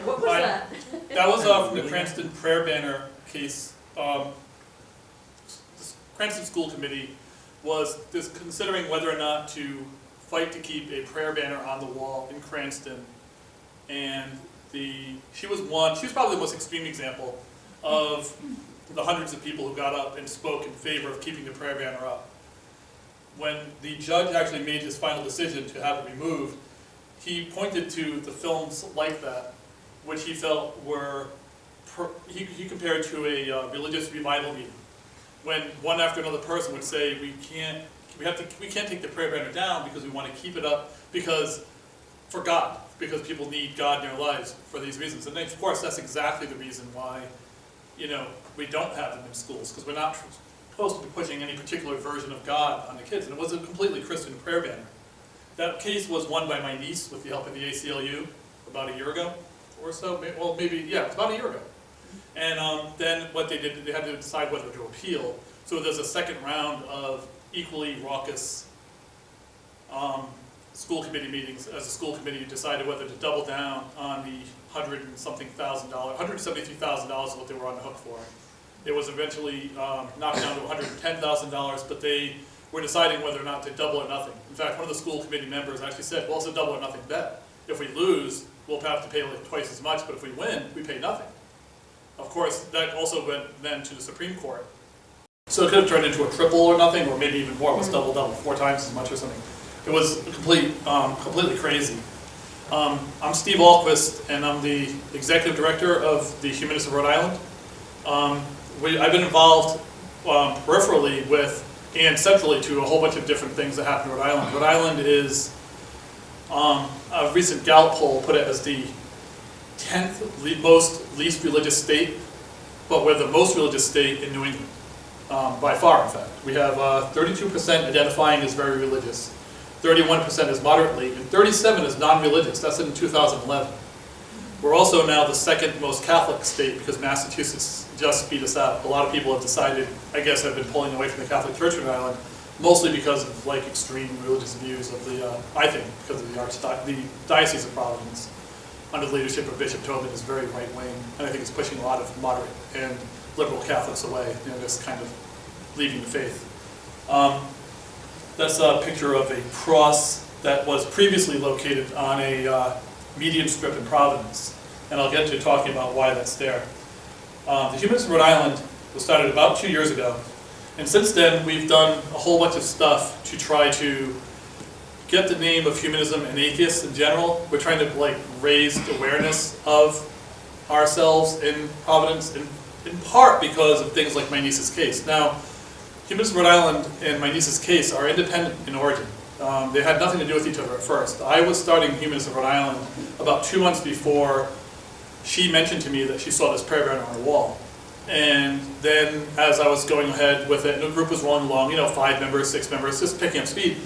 What was that? That was from the Cranston prayer banner case. The Cranston School Committee was considering whether or not to fight to keep a prayer banner on the wall in Cranston. And she was probably the most extreme example of the hundreds of people who got up and spoke in favor of keeping the prayer banner up. When the judge actually made his final decision to have it removed, he pointed to the films like that, which he felt were, he compared to a religious revival meeting, when one after another person would say, we can't take the prayer banner down because we want to keep it up for God, because people need God in their lives for these reasons. And of course, that's exactly the reason why, we don't have them in schools, because we're not supposed to be pushing any particular version of God on the kids. And it was a completely Christian prayer banner. That case was won by my niece with the help of the ACLU about a year ago or so. Well, maybe, yeah, it's about a year ago. And then what they did, they had to decide whether to appeal. So there's a second round of equally raucous school committee meetings, as the school committee decided whether to double down on the $173,000 is what they were on the hook for. It was eventually knocked down to $110,000, but they were deciding whether or not to double or nothing. In fact, one of the school committee members actually said, well, it's a double or nothing bet. If we lose, we'll have to pay like twice as much, but if we win, we pay nothing. Of course, that also went then to the Supreme Court. So it could have turned into a triple or nothing, or maybe even more. It was double, 4 times as much or something. It was completely crazy. I'm Steve Ahlquist, and I'm the executive director of the Humanists of Rhode Island. I've been involved peripherally with and centrally to a whole bunch of different things that happen in Rhode Island. Rhode Island is, a recent Gallup poll put it as the 10th least religious state, but we're the most religious state in New England, by far, in fact. We have 32% identifying as very religious, 31% is moderately, and 37% is non-religious. That's in 2011. We're also now the second most Catholic state because Massachusetts just beat us out. A lot of people have decided, I guess, have been pulling away from the Catholic Church in Rhode Island, mostly because of extreme religious views of I think, because of the Diocese of Providence, under the leadership of Bishop Tobin, is very right-wing, and I think it's pushing a lot of moderate and liberal Catholics away, just kind of leaving the faith. That's a picture of a cross that was previously located on a median strip in Providence, and I'll get to talking about why that's there. The Humanists of Rhode Island was started about 2 years ago, and since then we've done a whole bunch of stuff to try to get the name of humanism and atheists in general. We're trying to raise awareness of ourselves in Providence, in part because of things like my niece's case. Now, Humanists of Rhode Island and my niece's case are independent in origin. They had nothing to do with each other at first. I was starting Humanists of Rhode Island about 2 months before she mentioned to me that she saw this prayer banner on her wall. And then as I was going ahead with it, and the group was rolling along, 5 members, 6 members, just picking up speed,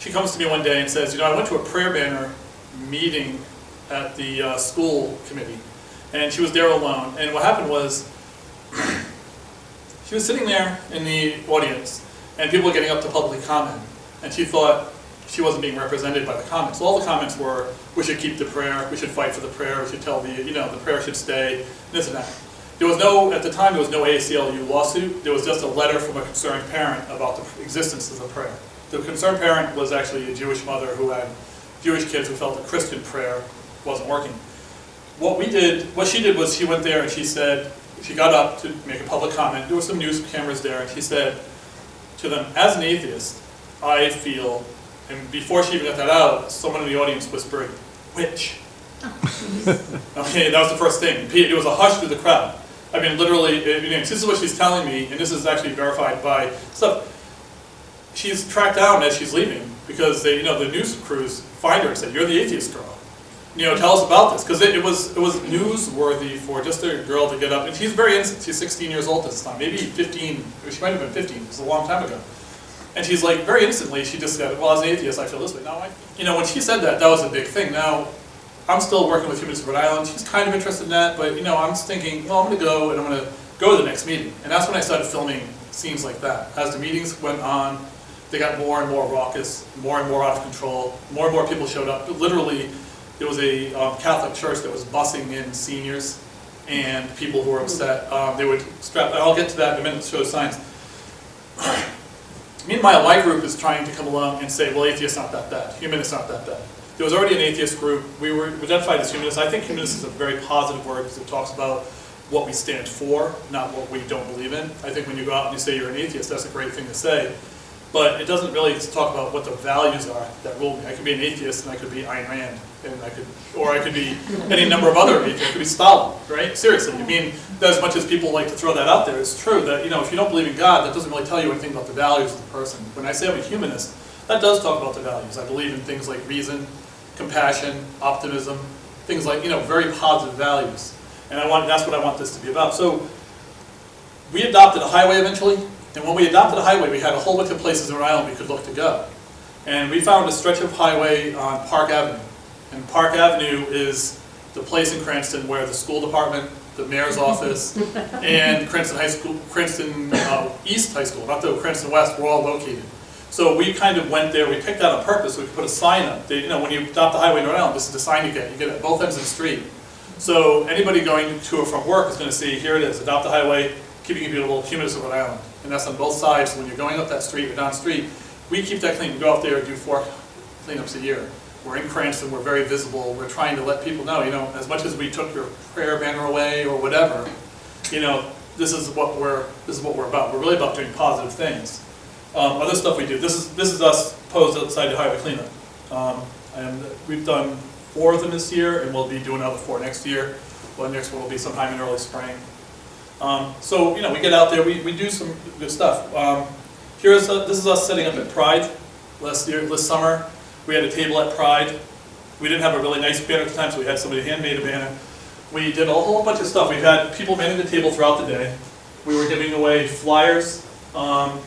she comes to me one day and says, I went to a prayer banner meeting at the school committee, and she was there alone. And what happened was, she was sitting there in the audience, and people were getting up to publicly comment, and she thought she wasn't being represented by the comments. So all the comments were, we should keep the prayer, we should fight for the prayer, we should tell the prayer should stay, this and that. At the time, there was no ACLU lawsuit. There was just a letter from a concerned parent about the existence of the prayer. The concerned parent was actually a Jewish mother who had Jewish kids who felt that Christian prayer wasn't working. What she did was she went there and she got up to make a public comment. There were some news cameras there, and she said to them, as an atheist, I feel, and before she even got that out, someone in the audience whispered, witch. Okay, that was the first thing. It was a hush through the crowd. I mean, literally, this is what she's telling me, and this is actually verified by stuff. She's tracked down as she's leaving because the news crews find her and say, "You're the atheist girl. Tell us about this," because it was newsworthy for just a girl to get up. And she's very innocent. She's 16 years old at this time, maybe 15. She might have been 15. It was a long time ago. And she's very innocently, she just said, "Well, as an atheist, I feel this way." Now, when she said that, that was a big thing. Now, I'm still working with Humanists of Rhode Island. She's kind of interested in that, but I'm just thinking, well, I'm going to go and I'm going to go to the next meeting. And that's when I started filming scenes like that. As the meetings went on, they got more and more raucous, more and more out of control. More and more people showed up. But literally, there was a Catholic church that was busing in seniors and people who were upset. They would strap, I'll get to that in a minute to show signs. Me and my Y group is trying to come along and say, well, atheists aren't that bad, humanists aren't that bad. There was already an atheist group. We were identified as humanists. I think humanist is a very positive word because it talks about what we stand for, not what we don't believe in. I think when you go out and you say you're an atheist, that's a great thing to say. But it doesn't really talk about what the values are that rule me. I could be an atheist and I could be Ayn Rand, and I could be any number of other atheists. I could be Stalin, right? Seriously, I mean, as much as people like to throw that out there, it's true that, you know, if you don't believe in God, that doesn't really tell you anything about the values of the person. When I say I'm a humanist, that does talk about the values. I believe in things like reason, compassion, optimism, things like, you know, very positive values. And that's what I want this to be about. So we adopted a highway eventually, and when we adopted a highway, we had a whole bunch of places in Rhode Island we could look to go. And we found a stretch of highway on Park Avenue. And Park Avenue is the place in Cranston where the school department, the mayor's office, and Cranston High School, Cranston East High School, not the Cranston West, were all located. So we kind of went there, we picked that on purpose, so we could put a sign up. They, you know, when you adopt the highway in Rhode Island, this is the sign you get it at both ends of the street. So anybody going to or from work is going to see, here it is, adopt the highway, keeping it beautiful, Humanists of Rhode Island. And that's on both sides. So when you're going up that street or down the street, we keep that clean. We go out there and do 4 cleanups a year. We're in Cranston, we're very visible. We're trying to let people know, you know, as much as we took your prayer banner away or whatever, you know, this is what we're about. We're really about doing positive things. Other stuff we do. This is us posed outside the highway cleanup. And we've done 4 of them this year, and we'll be doing another 4 next year. Well, the next one will be sometime in early spring. So, you know, we get out there, we do some good stuff. This is us setting up at Pride this summer. We had a table at Pride. We didn't have a really nice banner at the time, so we had somebody handmade a banner. We did a whole bunch of stuff. We've had people manning the table throughout the day. We were giving away flyers on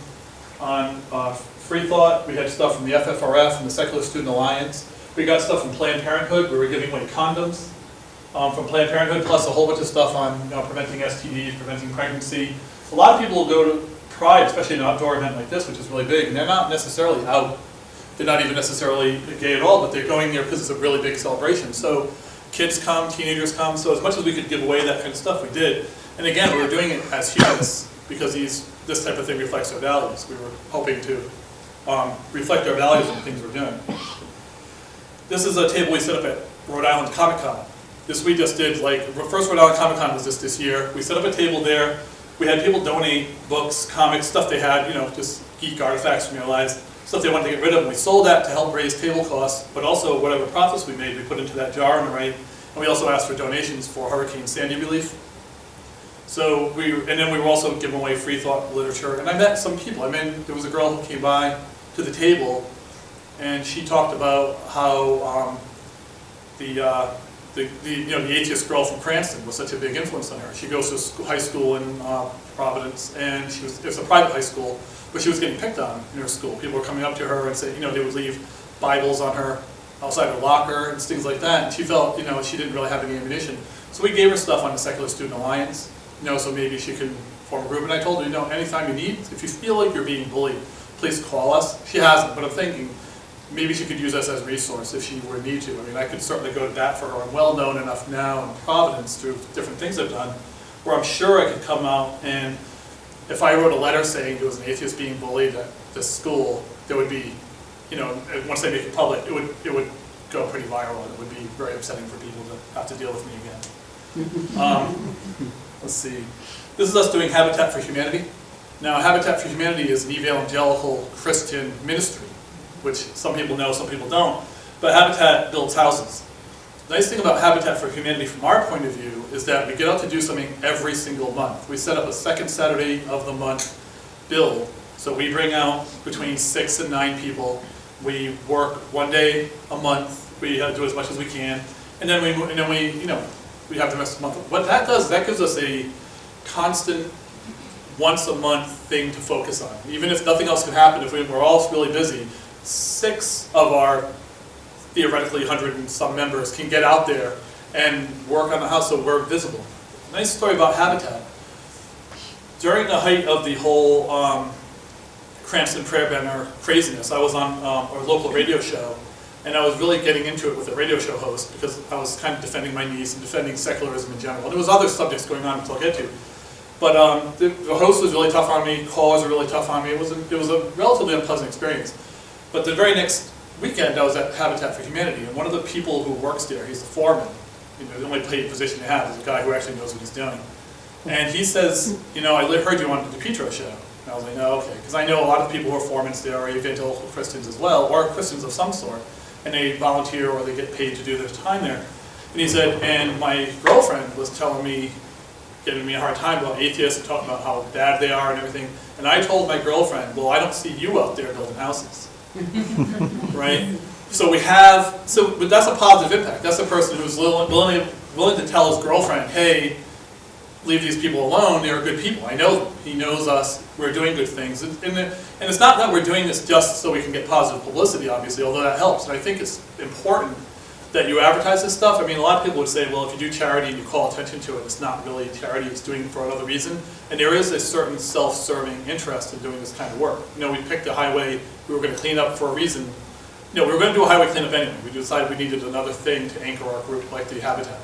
Free Thought. We had stuff from the FFRF and the Secular Student Alliance. We got stuff from Planned Parenthood. We were giving away condoms from Planned Parenthood, plus a whole bunch of stuff on, you know, preventing STDs, preventing pregnancy. A lot of people will go to Pride, especially an outdoor event like this, which is really big, and they're not necessarily out. They're not even necessarily gay at all, but they're going there because it's a really big celebration. So kids come, teenagers come, so as much as we could give away that kind of stuff, we did. And again, we were doing it as humanists because this type of thing reflects our values. We were hoping to reflect our values in the things we're doing. This is a table we set up at Rhode Island Comic Con. This we just did, like, first Rhode Island Comic Con was this year. We set up a table there. We had people donate books, comics, stuff they had, you know, just geek artifacts from their lives, stuff they wanted to get rid of. And we sold that to help raise table costs, but also whatever profits we made, we put into that jar on the right. And we also asked for donations for Hurricane Sandy relief. So and then we were also giving away free thought literature. And I met some people. I mean, there was a girl who came by to the table, and she talked about how the atheist girl from Cranston was such a big influence on her. She goes to high school in Providence, and it was a private high school, but she was getting picked on in her school. People were coming up to her and saying, you know, they would leave Bibles on her outside her locker and things like that. And she felt, you know, she didn't really have any ammunition. So we gave her stuff on the Secular Student Alliance, you know, so maybe she could form a group. And I told her, you know, anytime you need, if you feel like you're being bullied, please call us. She hasn't, but I'm thinking maybe she could use us as a resource if she were to need to. I mean, I could certainly go to bat for her. I'm well known enough now in Providence through different things I've done, where I'm sure I could come out and if I wrote a letter saying there was an atheist being bullied at this school, there would be, you know, once they make it public, it would go pretty viral, and it would be very upsetting for people to have to deal with me again. Let's see. This is us doing Habitat for Humanity. Now, Habitat for Humanity is an evangelical Christian ministry, which some people know, some people don't. But Habitat builds houses. The nice thing about Habitat for Humanity from our point of view is that we get out to do something every single month. We set up a second Saturday of the month build. So we bring out between 6 and 9 people. We work 1 day a month. We do as much as we can. And then we you know, we have the rest of the month. What that does, that gives us a constant once a month thing to focus on. Even if nothing else can happen, if we're all really busy, 6 of our theoretically 100 and some members can get out there and work on the house so we're visible. Nice story about Habitat. During the height of the whole Cranston prayer banner craziness, I was on a local radio show, And I was really getting into it with a radio show host because I was kind of defending my niece and defending secularism in general. There was other subjects going on, which I'll get to. But the host was really tough on me, callers were really tough on me. It was a relatively unpleasant experience. But the very next weekend, I was at Habitat for Humanity, and one of the people who works there, he's the foreman. You know, the only paid position they have is a guy who actually knows what he's doing. And he says, you know, I heard you on the DePietro show. And I was like, no, okay. Because I know a lot of people who are foremen there are evangelical Christians as well, or Christians of some sort. And they volunteer or they get paid to do their time there. And he said, and my girlfriend was telling me, giving me a hard time about atheists and talking about how bad they are and everything. And I told my girlfriend, well, I don't see you out there building houses. Right? So but that's a positive impact. That's a person who's willing to tell his girlfriend, hey, leave these people alone, they're good people. I know them. He knows us, we're doing good things. And it's not that we're doing this just so we can get positive publicity, obviously, although that helps. And I think it's important that you advertise this stuff. I mean, a lot of people would say, well, if you do charity and you call attention to it, it's not really charity, it's doing it for another reason. And there is a certain self-serving interest in doing this kind of work. You know, we picked a highway we were going to clean up for a reason. You know, we were going to do a highway cleanup anyway. We decided we needed another thing to anchor our group like the Habitat.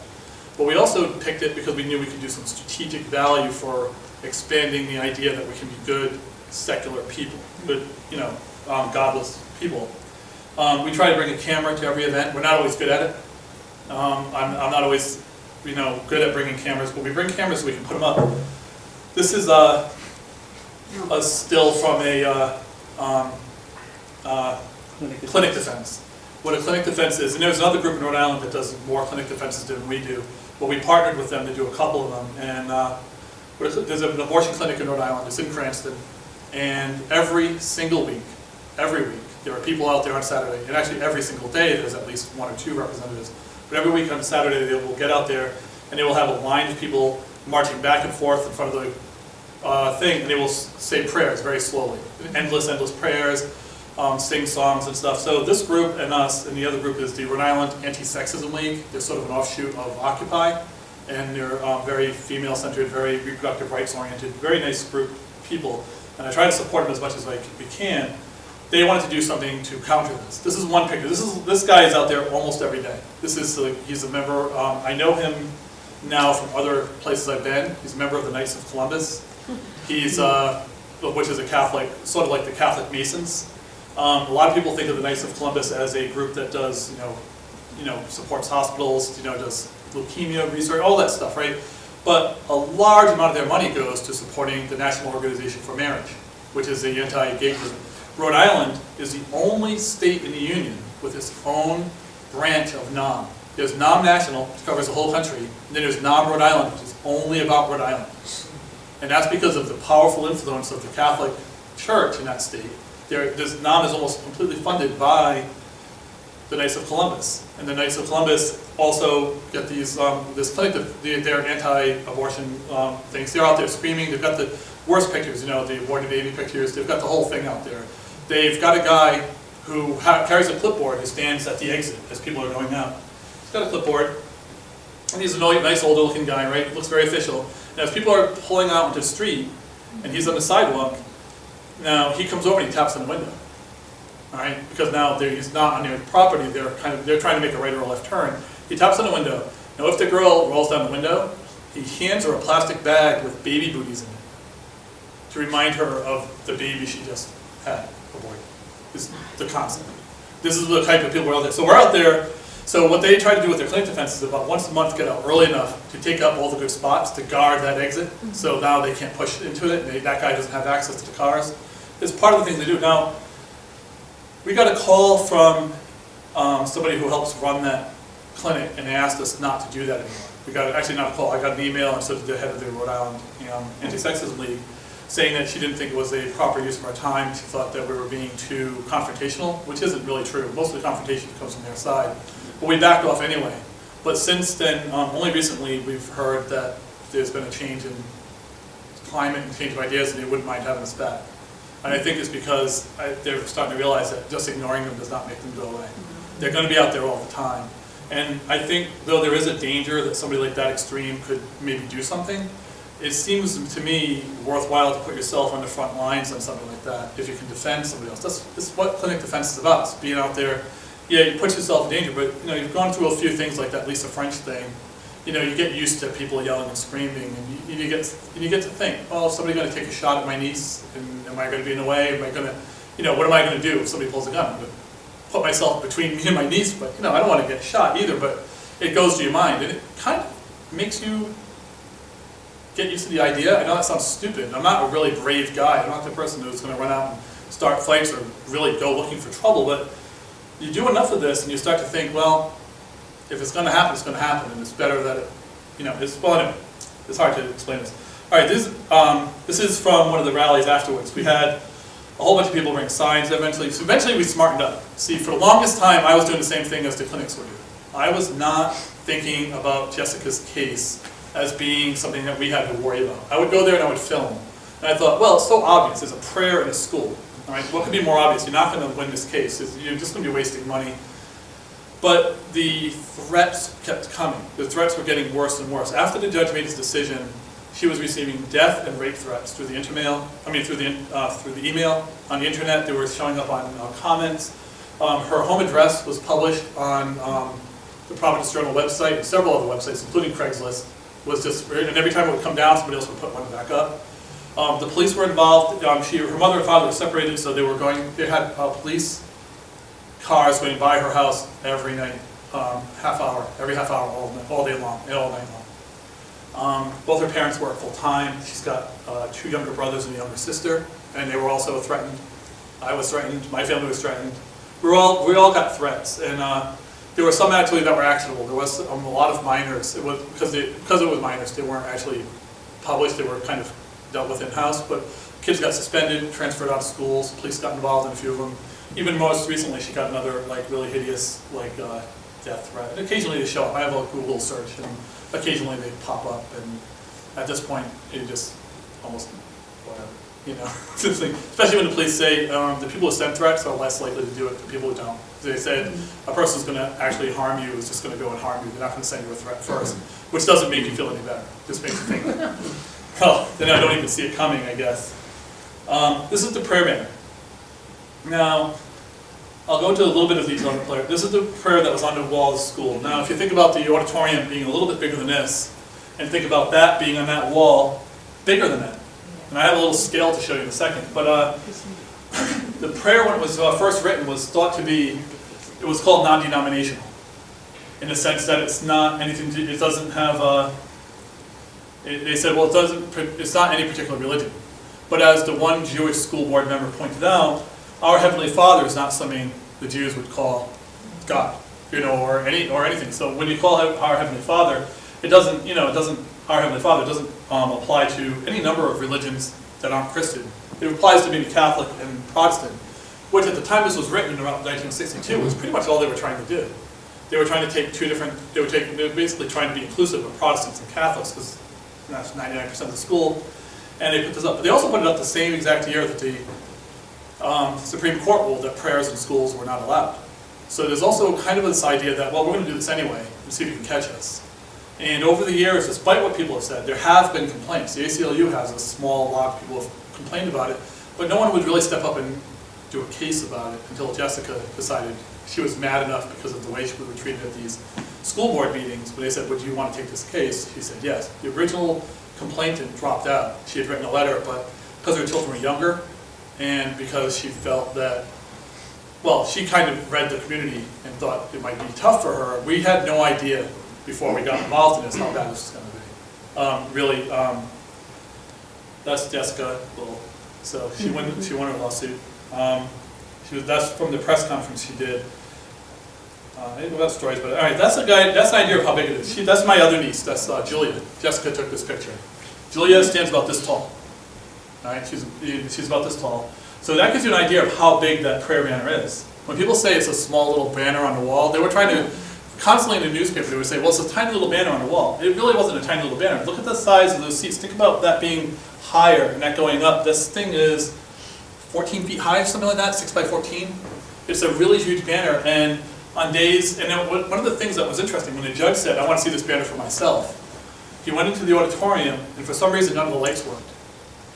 But we also picked it because we knew we could do some strategic value for expanding the idea that we can be good, secular people, good, you know, godless people. We try to bring a camera to every event. We're not always good at it. I'm not always, you know, good at bringing cameras, but we bring cameras so we can put them up. This is a still from a clinic defense. What a clinic defense is, and there's another group in Rhode Island that does more clinic defenses than we do, but we partnered with them to do a couple of them. And there's an abortion clinic in Rhode Island. It's in Cranston, and every single week, there are people out there on Saturday, and actually every single day there's at least 1 or 2 representatives. But every week on Saturday they will get out there, and they will have a line of people marching back and forth in front of the thing, and they will say prayers very slowly, endless prayers. Sing songs and stuff. So this group and us and the other group is the Rhode Island Anti-Sexism League. They're sort of an offshoot of Occupy, and they're very female-centered, very reproductive rights-oriented, very nice group of people. And I try to support them as much as we can. They wanted to do something to counter this. This is one picture. This guy is out there almost every day. He's a member. I know him now from other places I've been. He's a member of the Knights of Columbus. He's which is a Catholic, sort of like the Catholic Masons. A lot of people think of the Knights of Columbus as a group that does, supports hospitals, does leukemia research, all that stuff, right? But a large amount of their money goes to supporting the National Organization for Marriage, which is the anti-gay group. Rhode Island is the only state in the Union with its own branch of NOM. There's NOM National, which covers the whole country, and then there's NOM Rhode Island, which is only about Rhode Island. And that's because of the powerful influence of the Catholic Church in that state. This NOM is almost completely funded by the Knights of Columbus. And the Knights of Columbus also get these, this clinic, their anti-abortion things. They're out there screaming. They've got the worst pictures, the aborted baby pictures. They've got the whole thing out there. They've got a guy who carries a clipboard who stands at the exit as people are going out. He's got a clipboard, and he's a nice older looking guy, right? Looks very official. And as people are pulling out into the street, and he's on the sidewalk, now he comes over and he taps on the window. All right, because now he's not on their property. They're trying to make a right or a left turn. He taps on the window. Now, if the girl rolls down the window, he hands her a plastic bag with baby booties in it to remind her of the baby she just had aborted. This is the concept. This is the type of people we're out there. So we're out there. So what they try to do with their clinic defense is about once a month get out early enough to take up all the good spots to guard that exit. So now they can't push into it. And that guy doesn't have access to the cars. It's part of the things they do. Now, we got a call from somebody who helps run that clinic, and they asked us not to do that anymore. We got actually not a call. I got an email, and so did the head of the Rhode Island Anti-Sexism League, saying that she didn't think it was a proper use of our time. She thought that we were being too confrontational, which isn't really true. Most of the confrontation comes from their side. But we backed off anyway. But since then, only recently, we've heard that there's been a change in climate and change of ideas, and they wouldn't mind having us back. And I think it's because they're starting to realize that just ignoring them does not make them go away. They're going to be out there all the time. And I think, though there is a danger that somebody like that extreme could maybe do something, it seems to me worthwhile to put yourself on the front lines on something like that if you can defend somebody else. That's what clinic defense is about. It's being out there yeah, you put yourself in danger, but you know, you've gone through a few things like that Lisa French thing. You know, you get used to people yelling and screaming, and you get to think, oh, is somebody going to take a shot at my niece? And am I going to be in the way? Am I going to, you know, what am I going to do if somebody pulls a gun? I'm going to put myself between me and my niece, but you know, I don't want to get shot either. But it goes to your mind, and it kind of makes you get used to the idea. I know that sounds stupid. I'm not a really brave guy. I'm not the person who's going to run out and start fights or really go looking for trouble. But you do enough of this, and you start to think, well, if it's going to happen, it's going to happen, and it's better that it, you know, it's, well, anyway, it's hard to explain this. All right, this is from one of the rallies afterwards. We had a whole bunch of people bring signs eventually. So eventually we smartened up. See, for the longest time, I was doing the same thing as the clinics were doing. I was not thinking about Jessica's case as being something that we had to worry about. I would go there and I would film. And I thought, well, it's so obvious. There's a prayer in a school. All right, what could be more obvious? You're not going to win this case. You're just going to be wasting money. But the threats kept coming. The threats were getting worse and worse. After the judge made his decision, she was receiving death and rape threats through the intermail. I mean, through the email, on the internet. They were showing up on comments. Her home address was published on the Providence Journal website and several other websites, including Craigslist. Was just, and every time it would come down, somebody else would put one back up. The police were involved. Her mother and father were separated, so they had police cars going by her house every night, every half hour, all day long, all night long. Both her parents work full time. She's got 2 younger brothers and a younger sister, and they were also threatened. I was threatened. My family was threatened. We all got threats, and there were some actually that were actionable. There was a lot of minors. It was because it was minors. They weren't actually published. They were kind of dealt with in-house, but kids got suspended, transferred out of schools. Police got involved in a few of them. Even most recently, she got another like really hideous death threat. And occasionally they show up. I have a Google search, and occasionally they pop up. And at this point, it just almost whatever, you know. Especially when the police say the people who send threats are less likely to do it than people who don't. They say a person's going to actually harm you is just going to go and harm you. They're not going to send you a threat first, which doesn't make you feel any better. Just makes you think, well, then I don't even see it coming, I guess. This is the prayer banner. Now, I'll go into a little bit of detail on the prayer. This is the prayer that was on the wall of the school. Now, if you think about the auditorium being a little bit bigger than this, and think about that being on that wall, bigger than that. And I have a little scale to show you in a second. But the prayer, when it was first written, was thought to be, it was called non-denominational, in the sense that it's not anything, it doesn't have, they said, well, it's not any particular religion. But as the one Jewish school board member pointed out, our Heavenly Father is not something the Jews would call God, you know, or anything. So when you call our Heavenly Father, it doesn't, you know, our Heavenly Father doesn't apply to any number of religions that aren't Christian. It applies to being Catholic and Protestant, which at the time this was written, around 1962, was pretty much all they were trying to do. They were trying to take they were basically trying to be inclusive of Protestants and Catholics, because that's 99% of the school, and they put this up. But they also put it up the same exact year that the Supreme Court ruled that prayers in schools were not allowed. So there's also kind of this idea that, well, we're going to do this anyway, and see if you can catch us. And over the years, despite what people have said, there have been complaints. The ACLU has a small lot of people have complained about it, but no one would really step up and do a case about it until Jessica decided she was mad enough because of the way we were treated at these school board meetings. When they said, would you want to take this case? She said yes. The original complainant dropped out. She had written a letter, but because her children were younger, and because she felt that, well, she kind of read the community and thought it might be tough for her. We had no idea before we got involved in this how bad this was going to be. That's Jessica. So she won her lawsuit. That's from the press conference she did. I didn't know about stories, but all right, that's the idea of how big it is. That's my other niece. That's Julia. Jessica took this picture. Julia stands about this tall. All right, she's about this tall. So that gives you an idea of how big that prayer banner is. When people say it's a small little banner on the wall, they were trying to, constantly in the newspaper, they would say, well, it's a tiny little banner on the wall. It really wasn't a tiny little banner. Look at the size of those seats. Think about that being higher and that going up. This thing is 14 feet high, something like that, 6 by 14. It's a really huge banner, and on days, and then one of the things that was interesting, when the judge said, I want to see this banner for myself, he went into the auditorium, and for some reason none of the lights worked.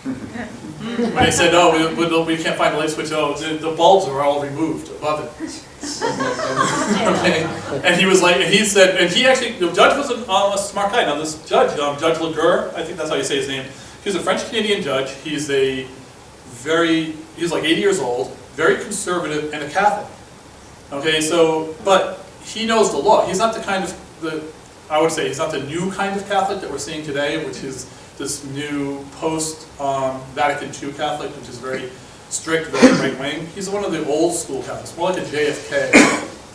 When they said, "Oh, we can't find the light switch," oh, the bulbs are all removed above it. Okay, and he was like, and he said, and he actually, the judge was a smart guy. Now this judge, Judge Laguerre, I think that's how you say his name. He's a French-Canadian judge. He's like 80 years old, very conservative, and a Catholic. Okay, so, but he knows the law. He's not the kind of, I would say, he's not the new kind of Catholic that we're seeing today, which is this new post-Vatican II Catholic, which is very strict, very right-wing. He's one of the old school Catholics, more like a JFK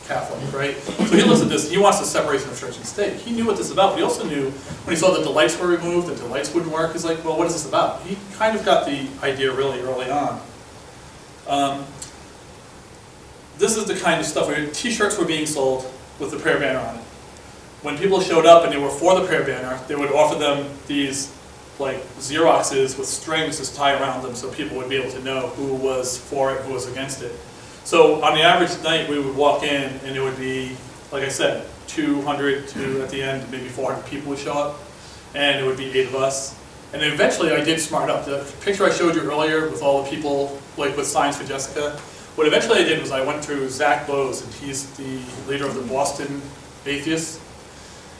Catholic, right? So he looks at this, he wants the separation of church and state. He knew what this is about, but he also knew when he saw that the lights were removed, that the lights wouldn't work, he's like, well, what is this about? He kind of got the idea really early on. This is the kind of stuff where t-shirts were being sold with the prayer banner on it. When people showed up and they were for the prayer banner, they would offer them these like Xeroxes with strings to tie around them so people would be able to know who was for it, who was against it. So on the average night, we would walk in and it would be, like I said, 200 to at the end, maybe 400 people would show up, and it would be 8 of us. And then eventually I did smart up. The picture I showed you earlier with all the people like with signs for Jessica, what eventually I did was I went through Zach Bose, and he's the leader of the Boston Atheists.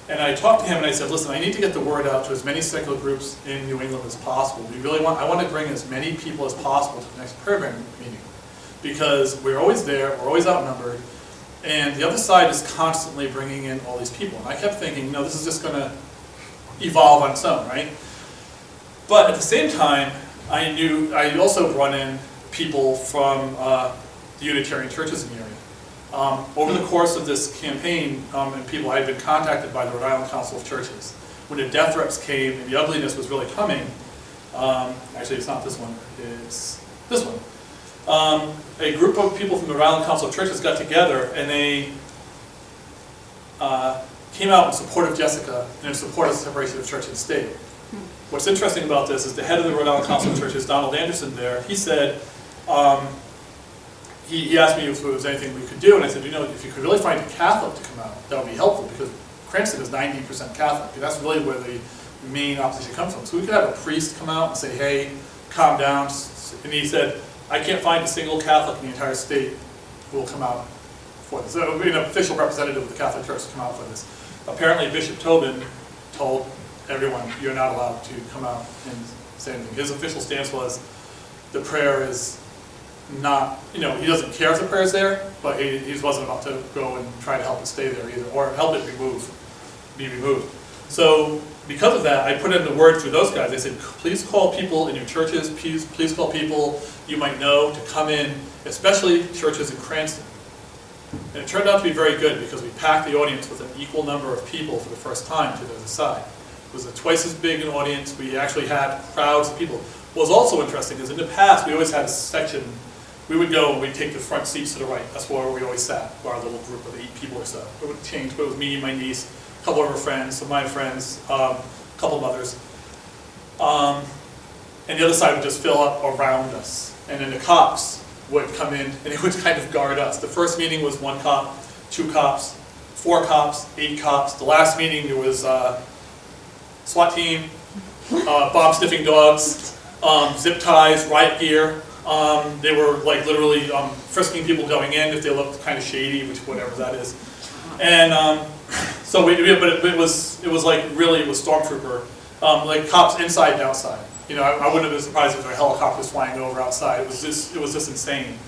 And I talked to him and I said, listen, I need to get the word out to as many secular groups in New England as possible. I want to bring as many people as possible to the next prayer banner meeting. Because we're always there, we're always outnumbered, and the other side is constantly bringing in all these people. And I kept thinking, no, this is just going to evolve on its own, right? But at the same time, I knew I also brought in people from the Unitarian churches in the area. Over the course of this campaign, and people, I had been contacted by the Rhode Island Council of Churches. When the death threats came and the ugliness was really coming, actually it's not this one, it's this one. A group of people from the Rhode Island Council of Churches got together and they came out in support of Jessica and in support of the separation of church and state. What's interesting about this is the head of the Rhode Island Council of Churches, Donald Anderson there, he said, he asked me if there was anything we could do, and I said, you know, if you could really find a Catholic to come out, that would be helpful, because Cranston is 90% Catholic, and that's really where the main opposition comes from. So we could have a priest come out and say, hey, calm down, and he said, I can't find a single Catholic in the entire state who will come out for this. So it would be an official representative of the Catholic Church to come out for this. Apparently Bishop Tobin told everyone, you're not allowed to come out and say anything. His official stance was, the prayer is not, you know, he doesn't care if the prayer is there, but he wasn't about to go and try to help it stay there either, or help it be removed. So because of that, I put in the word through those guys. I said, please call people in your churches, please call people you might know to come in, especially churches in Cranston. And it turned out to be very good because we packed the audience with an equal number of people for the first time to the other side. It was twice as big an audience. We actually had crowds of people. What was also interesting is in the past, we always had a section. We would go and we'd take the front seats to the right. That's where we always sat, our little group of 8 people or so. It would change, but it was me, my niece, a couple of her friends, some of my friends, a couple of others. And the other side would just fill up around us. And then the cops would come in and they would kind of guard us. The first meeting was 1 cop, 2 cops, 4 cops, 8 cops. The last meeting there was SWAT team, bomb-sniffing dogs, zip ties, riot gear. They were like literally frisking people going in if they looked kind of shady, which whatever that is. And so but it was like really, it was stormtrooper, like cops inside and outside. You know, I wouldn't have been surprised if there were helicopters flying over outside. It was just insane.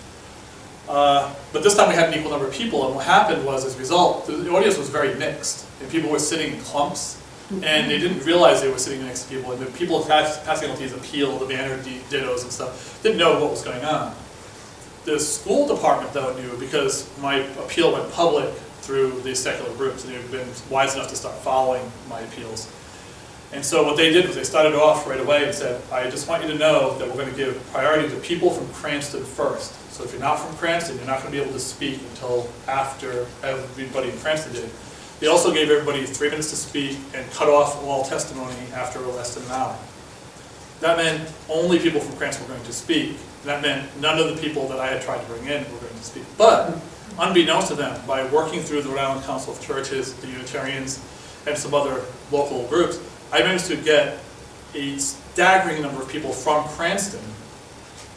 But this time we had an equal number of people, and what happened was, as a result, the audience was very mixed, and people were sitting in clumps. And they didn't realize they were sitting next to people, and the people passing out these appeal, the banner dittos and stuff, didn't know what was going on. The school department, though, knew because my appeal went public through these secular groups, and they've been wise enough to start following my appeals. And so what they did was they started off right away and said, I just want you to know that we're going to give priority to people from Cranston first. So if you're not from Cranston, you're not going to be able to speak until after everybody in Cranston did. They also gave everybody 3 minutes to speak and cut off all testimony after less than an hour. That meant only people from Cranston were going to speak. That meant none of the people that I had tried to bring in were going to speak. But, unbeknownst to them, by working through the Rhode Island Council of Churches, the Unitarians, and some other local groups, I managed to get a staggering number of people from Cranston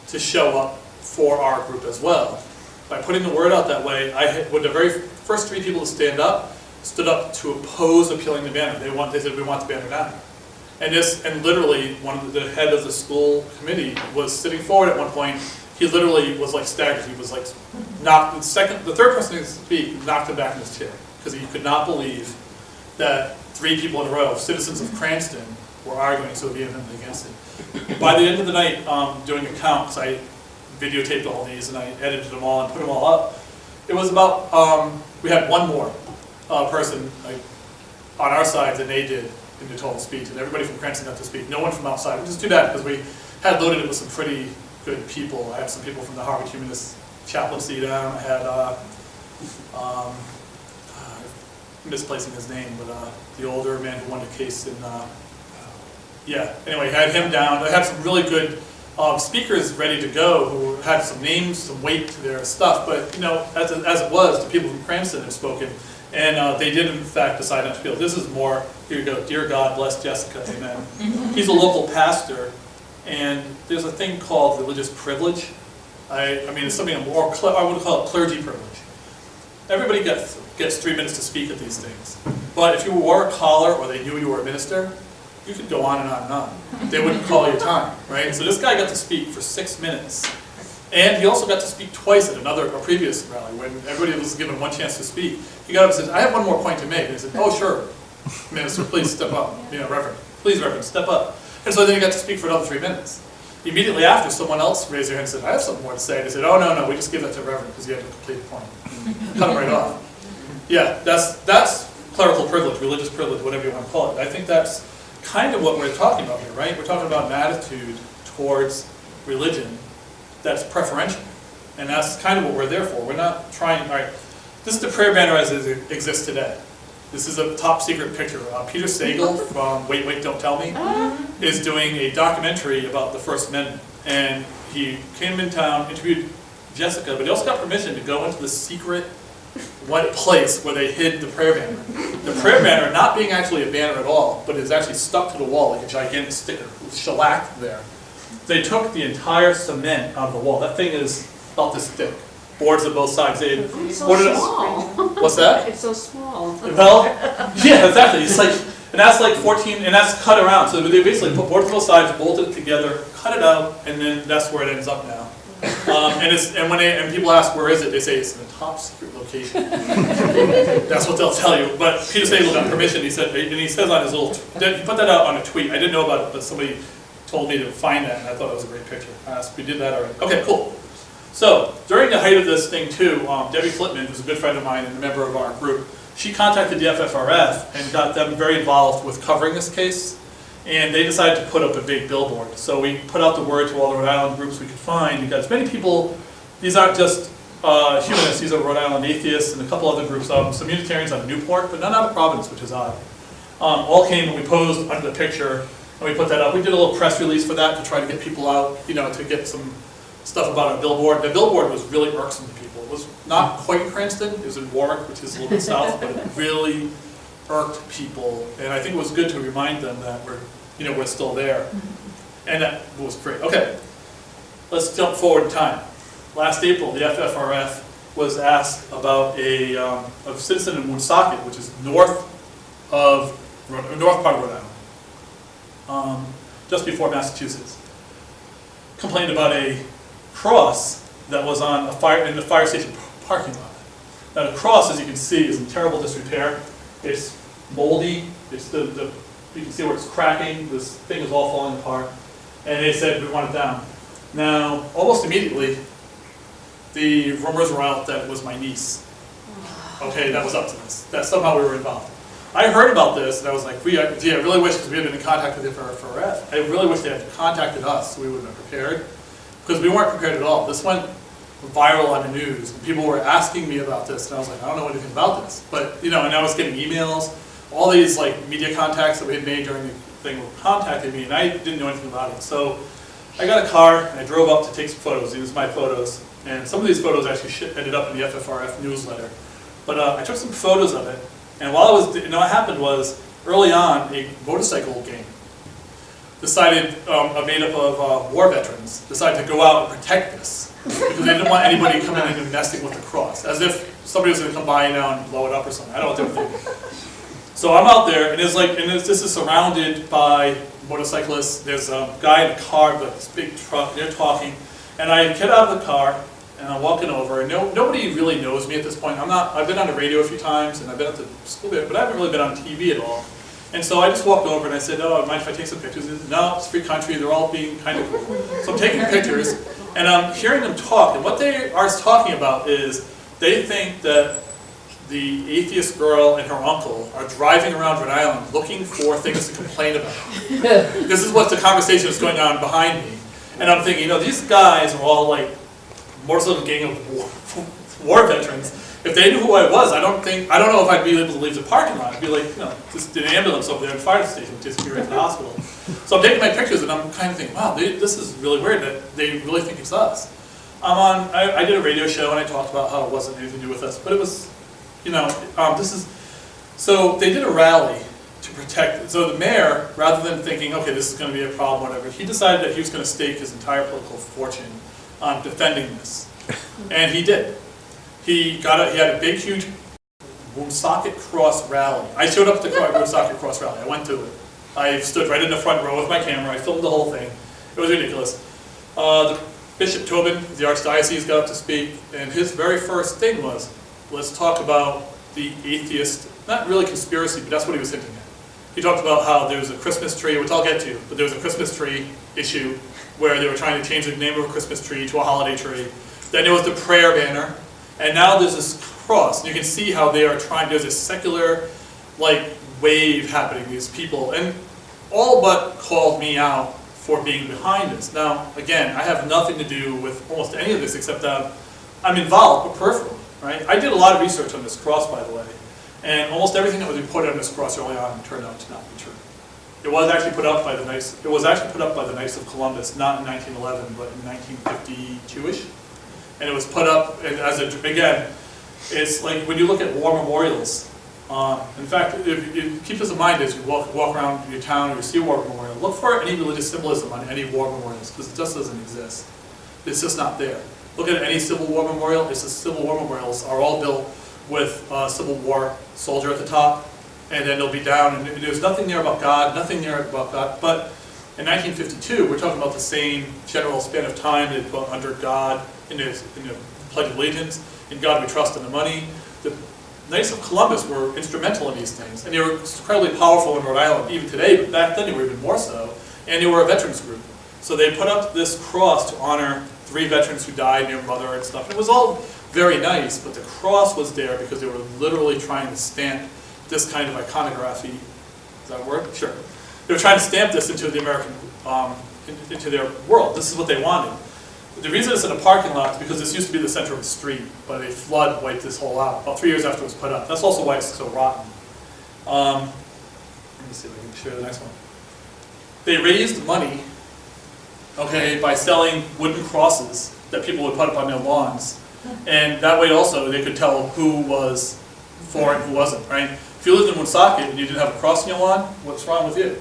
to show up for our group as well. By putting the word out that way, the very first 3 people to stand up stood up to oppose appealing the banner. They said, we want the banner down. And literally, the head of the school committee was sitting forward at one point. He literally was like staggered. He was like the third person to speak knocked him back in his chair because he could not believe that 3 people in a row, citizens of Cranston, were arguing so vehemently against it. By the end of the night, doing a count, because I videotaped all these and I edited them all and put them all up, it was about, we had one more person on our side than they did in the total speech, and everybody from Cranston got to speak. No one from outside, which is too bad because we had loaded it with some pretty good people. I had some people from the Harvard Humanist chaplaincy down. I had, misplacing his name, but the older man who won the case in, yeah, anyway, had him down. I had some really good speakers ready to go who had some names, some weight to their stuff, but as it was, the people from Cranston have spoken, and they did in fact decide not to appeal. This is more, here you go, dear God bless Jessica, amen. He's a local pastor, and there's a thing called religious privilege. I mean, it's something more, I would call it clergy privilege. Everybody gets 3 minutes to speak at these things, but if you wore a collar or they knew you were a minister, you could go on and on and on. They wouldn't call your time, right? So this guy got to speak for 6 minutes. And he also got to speak twice at a previous rally when everybody was given one chance to speak. He got up and said, I have one more point to make. And he said, oh, sure, Minister, please step up. Reverend, please, Reverend, step up. And so then he got to speak for another 3 minutes. Immediately after, someone else raised their hand and said, I have something more to say. And he said, oh, no, we just give that to Reverend because he had to complete the point. Cut him right off. Yeah, that's clerical privilege, religious privilege, whatever you want to call it. I think that's kind of what we're talking about here, right? We're talking about an attitude towards religion that's preferential. And that's kind of what we're there for. We're not trying, all right, this is the prayer banner as it exists today. This is a top secret picture. Peter Sagal from Wait, Wait, Don't Tell Me is doing a documentary about the First Amendment. And he came in town, interviewed Jessica, but he also got permission to go into the secret place where they hid the prayer banner. The prayer banner not being actually a banner at all, but is actually stuck to the wall like a gigantic sticker, shellacked there. They took the entire cement out of the wall. That thing is about this thick. Boards on both sides. It's so small. What's that? It's so small. Well, yeah, exactly. It's like, and that's like 14, and that's cut around. So they basically put boards on both sides, bolted it together, cut it out, and then that's where it ends up now. And people ask where is it, they say it's in a top secret location. That's what they'll tell you. But Peter Sagal got permission. He said, and he says on his little, he put that out on a tweet. I didn't know about it, but somebody told me to find that, and I thought it was a great picture. We did that already. Okay, cool. So during the height of this thing too, Debbie Flitman, who's a good friend of mine and a member of our group, she contacted the FFRF and got them very involved with covering this case. And they decided to put up a big billboard. So we put out the word to all the Rhode Island groups we could find. We got as many people, these aren't just humanists, these are Rhode Island atheists and a couple other groups, some Unitarians out of Newport, but none out of Providence, which is odd. All came and we posed under the picture and we put that up. We did a little press release for that to try to get people out, to get some stuff about our billboard. The billboard was really irksome to people. It was not quite Cranston, it was in Warwick, which is a little bit south, but it really irked people. And I think it was good to remind them that we're still there. And that was great. Okay, let's jump forward in time. Last April, the FFRF was asked about a citizen in Woonsocket, which is north part of Rhode Island, just before Massachusetts, complained about a cross that was on in the fire station parking lot. Now the cross, as you can see, is in terrible disrepair. It's moldy. It's you can see where it's cracking. This thing is all falling apart. And they said, we want it down. Now, almost immediately, the rumors were out that it was my niece. Okay, that was up to this. That somehow we were involved. I heard about this, and I was like, I really wish, because we had been in contact with the FFRF, I really wish they had contacted us so we would have been prepared. Because we weren't prepared at all. This went viral on the news. And people were asking me about this, and I was like, I don't know anything about this. But, and I was getting emails. All these media contacts that we had made during the thing were contacting me, and I didn't know anything about it. So I got a car, and I drove up to take some photos. These are my photos. And some of these photos actually ended up in the FFRF newsletter. But I took some photos of it. And while what happened was, early on, a motorcycle gang decided, made up of war veterans, decided to go out and protect this because they didn't want anybody coming in and messing with the cross, as if somebody was going to come by now and blow it up or something. I don't know what they were thinking. So I'm out there, and this is surrounded by motorcyclists. There's a guy in a car with this big truck. They're talking, and I get out of the car and I'm walking over, and nobody really knows me at this point. I've been on the radio a few times, and I've been at the school bit, but I haven't really been on TV at all. And so I just walked over and I said, "Oh, mind if I take some pictures?" He said, "No, it's free country." They're all being kind of cool. So I'm taking pictures, and I'm hearing them talk. And what they are talking about is they think that the atheist girl and her uncle are driving around Rhode Island looking for things to complain about. This is what the conversation is going on behind me. And I'm thinking, these guys are all like motorcycle gang of war veterans. If they knew who I was, I don't know if I'd be able to leave the parking lot. I'd be like, just an ambulance over there at the fire station, just be right to the hospital. So I'm taking my pictures, and I'm kind of thinking, wow, this is really weird that they really think it's us. I did a radio show, and I talked about how it wasn't anything to do with us, but it was, so they did a rally to protect it. So the mayor, rather than thinking, okay, this is going to be a problem, whatever, he decided that he was going to stake his entire political fortune on defending this. And he did. He had a big, huge Woonsocket Cross rally. I showed up at the Woonsocket Cross rally. I went to it. I stood right in the front row with my camera. I filmed the whole thing. It was ridiculous. Bishop Tobin, the Archdiocese, got up to speak, and his very first thing was, let's talk about the atheist, not really conspiracy, but that's what he was hinting at. He talked about how there was a Christmas tree, which I'll get to, but there was a Christmas tree issue where they were trying to change the name of a Christmas tree to a holiday tree. Then there was the prayer banner, and now there's this cross. And you can see how they are trying, there's this secular wave happening, these people, and all but called me out for being behind this. Now, again, I have nothing to do with almost any of this except that I'm involved, but peripherally, right? I did a lot of research on this cross, by the way, and almost everything that was reported on this cross early on turned out to not be true. It was actually put up by the Knights of Columbus, not in 1911, but in 1952-ish. And it was put up as again, it's like when you look at war memorials. In fact, keep this in mind as you walk around your town or you see a war memorial. Look for any religious symbolism on any war memorials, because it just doesn't exist. It's just not there. Look at any Civil War memorial. It's the Civil War memorials are all built with a Civil War soldier at the top, and then they'll be down, and there's nothing there about God, nothing there about God. But in 1952, we're talking about the same general span of time. They put under God in the Pledge of Allegiance, in God we trust, and the money. The Knights of Columbus were instrumental in these things, and they were incredibly powerful in Rhode Island, even today, but back then they were even more so, and they were a veterans group. So they put up this cross to honor 3 veterans who died near Mother and stuff. It was all very nice, but the cross was there because they were literally trying to stamp this kind of iconography. Is that a word? Sure. They were trying to stamp this into the American, into their world. This is what they wanted. The reason it's in a parking lot is because this used to be the center of the street, but a flood wiped this whole out about 3 years after it was put up. That's also why it's so rotten. Let me see if I can share the next one. They raised money, okay, by selling wooden crosses that people would put up on their lawns. And that way also they could tell who was for it and who wasn't, right? If you lived in Woonsocket and you didn't have a cross on your lawn, what's wrong with you?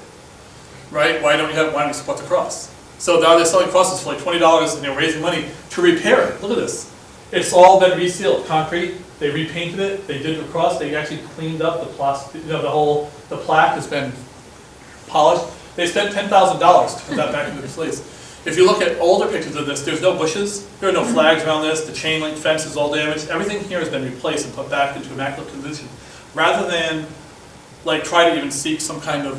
Right? Why don't you support the cross? So now they're selling crosses for like $20 and they're raising money to repair it. Look at this. It's all been resealed, concrete. They repainted it, they did the cross, they actually cleaned up the plastic, the plaque has been polished. They spent $10,000 to put that back into place. If you look at older pictures of this, there's no bushes, there are no flags around this, the chain link fence is all damaged, everything here has been replaced and put back into immaculate condition. Rather than try to even seek some kind of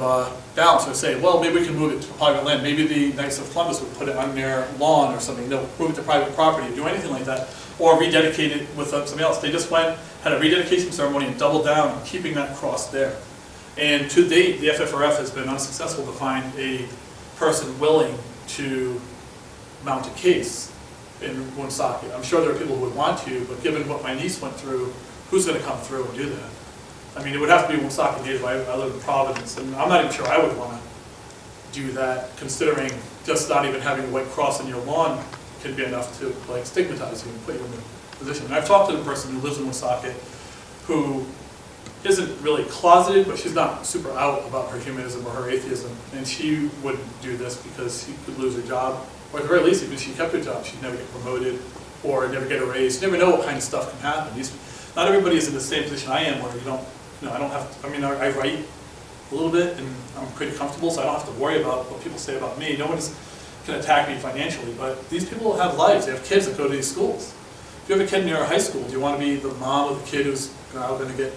balance or say, well, maybe we can move it to private land, maybe the Knights of Columbus would put it on their lawn or something, no, move it to private property, do anything like that, or rededicate it with something else. They just went, had a rededication ceremony and doubled down on keeping that cross there. And to date, the FFRF has been unsuccessful to find a person willing to mount a case in Woonsocket. I'm sure there are people who would want to, but given what my niece went through, who's going to come through and do that? I mean, it would have to be Woonsocket native. I live in Providence, and I'm not even sure I would want to do that, considering just not even having a white cross on your lawn can be enough to stigmatize you and put you in a position. And I've talked to the person who lives in Woonsocket who isn't really closeted, but she's not super out about her humanism or her atheism, and she wouldn't do this because she could lose her job, or at the very least, even if she kept her job, she'd never get promoted or never get a raise. You never know what kind of stuff can happen. Not everybody is in the same position I am, where I don't have to, I write a little bit, and I'm pretty comfortable, so I don't have to worry about what people say about me. No one can attack me financially, but these people have lives. They have kids that go to these schools. If you have a kid in your high school, do you want to be the mom of the kid who's going to get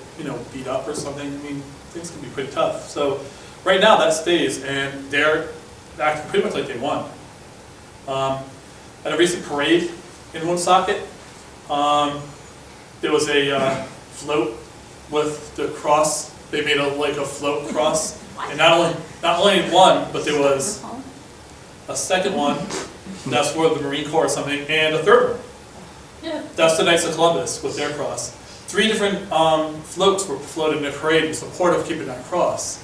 beat up or something? I mean, things can be pretty tough. So right now that stays, and they're acting pretty much like they won. At a recent parade in Woonsocket, there was a float with the cross. They made a float cross, and not only one, but there was a second one. That's for the Marine Corps or something, and a third one. Yeah. That's the Knights of Columbus with their cross. 3 different floats were floated in a parade in support of keeping that cross.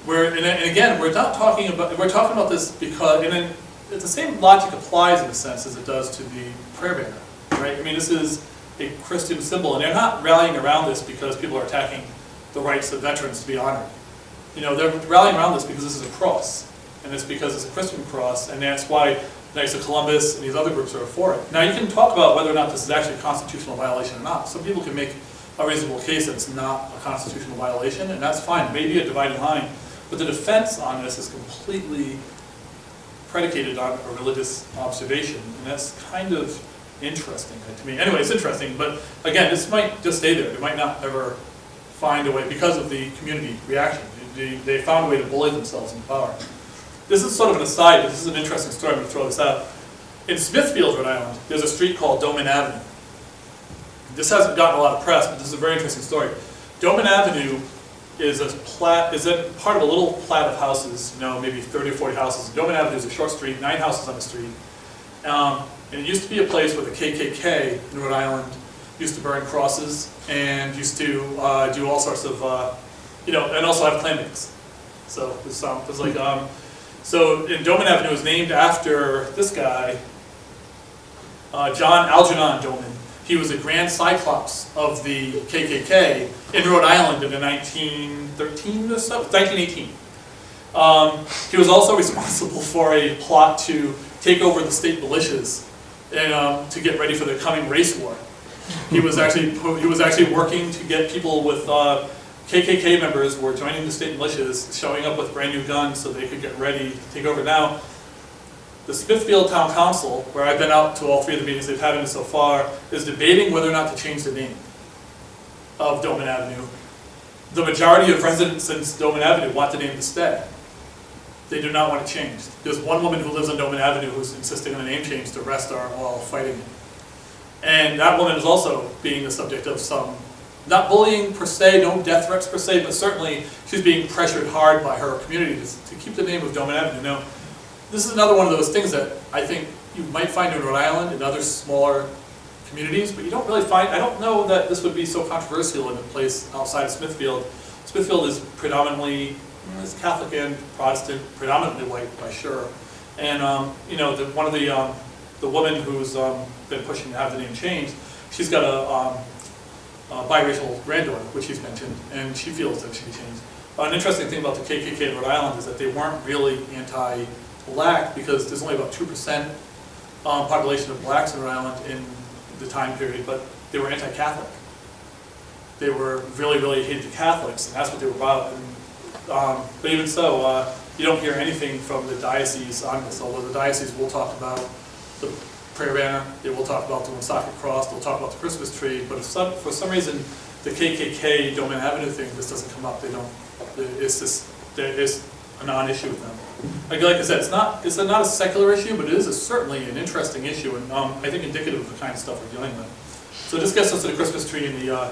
And again, we're talking about this because, and then the same logic applies in a sense as it does to the prayer banner, right? I mean, this is a Christian symbol, and they're not rallying around this because people are attacking the rights of veterans to be honored. They're rallying around this because this is a cross, and it's because it's a Christian cross, and that's why Knights of Columbus and these other groups are for it. Now, you can talk about whether or not this is actually a constitutional violation or not. Some people can make a reasonable case that it's not a constitutional violation, and that's fine. Maybe a dividing line, but the defense on this is completely predicated on a religious observation, and that's kind of interesting to me. Anyway, it's interesting, but again, this might just stay there. They might not ever find a way, because of the community reaction. They found a way to bully themselves into power. This is sort of an aside, but this is an interesting story. I'm going to throw this out. In Smithfield, Rhode Island, there's a street called Doman Avenue. This hasn't gotten a lot of press, but this is a very interesting story. Doman Avenue is a part of a little plat of houses, maybe 30 or 40 houses. Doman Avenue is a short street, 9 houses on the street. And it used to be a place where the KKK in Rhode Island used to burn crosses and used to do all sorts of, and also have clan meetings. So there's like, so in Doman Avenue was named after this guy, John Algernon Doman. He was a Grand Cyclops of the KKK in Rhode Island in the 1913 or so, 1918. He was also responsible for a plot to take over the state militias and to get ready for the coming race war. He was actually working to get people with KKK members were joining the state militias, showing up with brand new guns so they could get ready to take over. Now, the Smithfield Town Council, where I've been out to all 3 of the meetings they've had in so far, is debating whether or not to change the name of Doman Avenue. The majority of residents in Doman Avenue want the name to stay. They do not want it changed. There's one woman who lives on Doman Avenue who's insisting on a name change. The rest are all fighting it. And that woman is also being the subject of some, not bullying per se, no death threats per se, but certainly she's being pressured hard by her community to keep the name of Doman Avenue. Now, this is another one of those things that I think you might find in Rhode Island and other smaller communities, but you don't really find, I don't know that this would be so controversial in a place outside of Smithfield. Smithfield is predominantly, it's Catholic and Protestant, predominantly white, by sure. And one of the woman who's been pushing to have the name changed, she's got a biracial granddaughter, which he's mentioned, and she feels that it should be changed. An interesting thing about the KKK in Rhode Island is that they weren't really anti-black, because there's only about 2% population of blacks in Rhode Island in the time period, but they were anti-Catholic. They were really, really hated the Catholics, and that's what they were about. And, but even so, you don't hear anything from the diocese on this, although the diocese will talk about the prayer banner, they will talk about the Woonsocket Cross, they'll talk about the Christmas tree, but if for some reason the KKK Doman Avenue thing just doesn't come up, it's a non-issue with them. Like I said, it's not a secular issue, but it is certainly an interesting issue, and I think indicative of the kind of stuff we're dealing with. So this gets us to the Christmas tree in the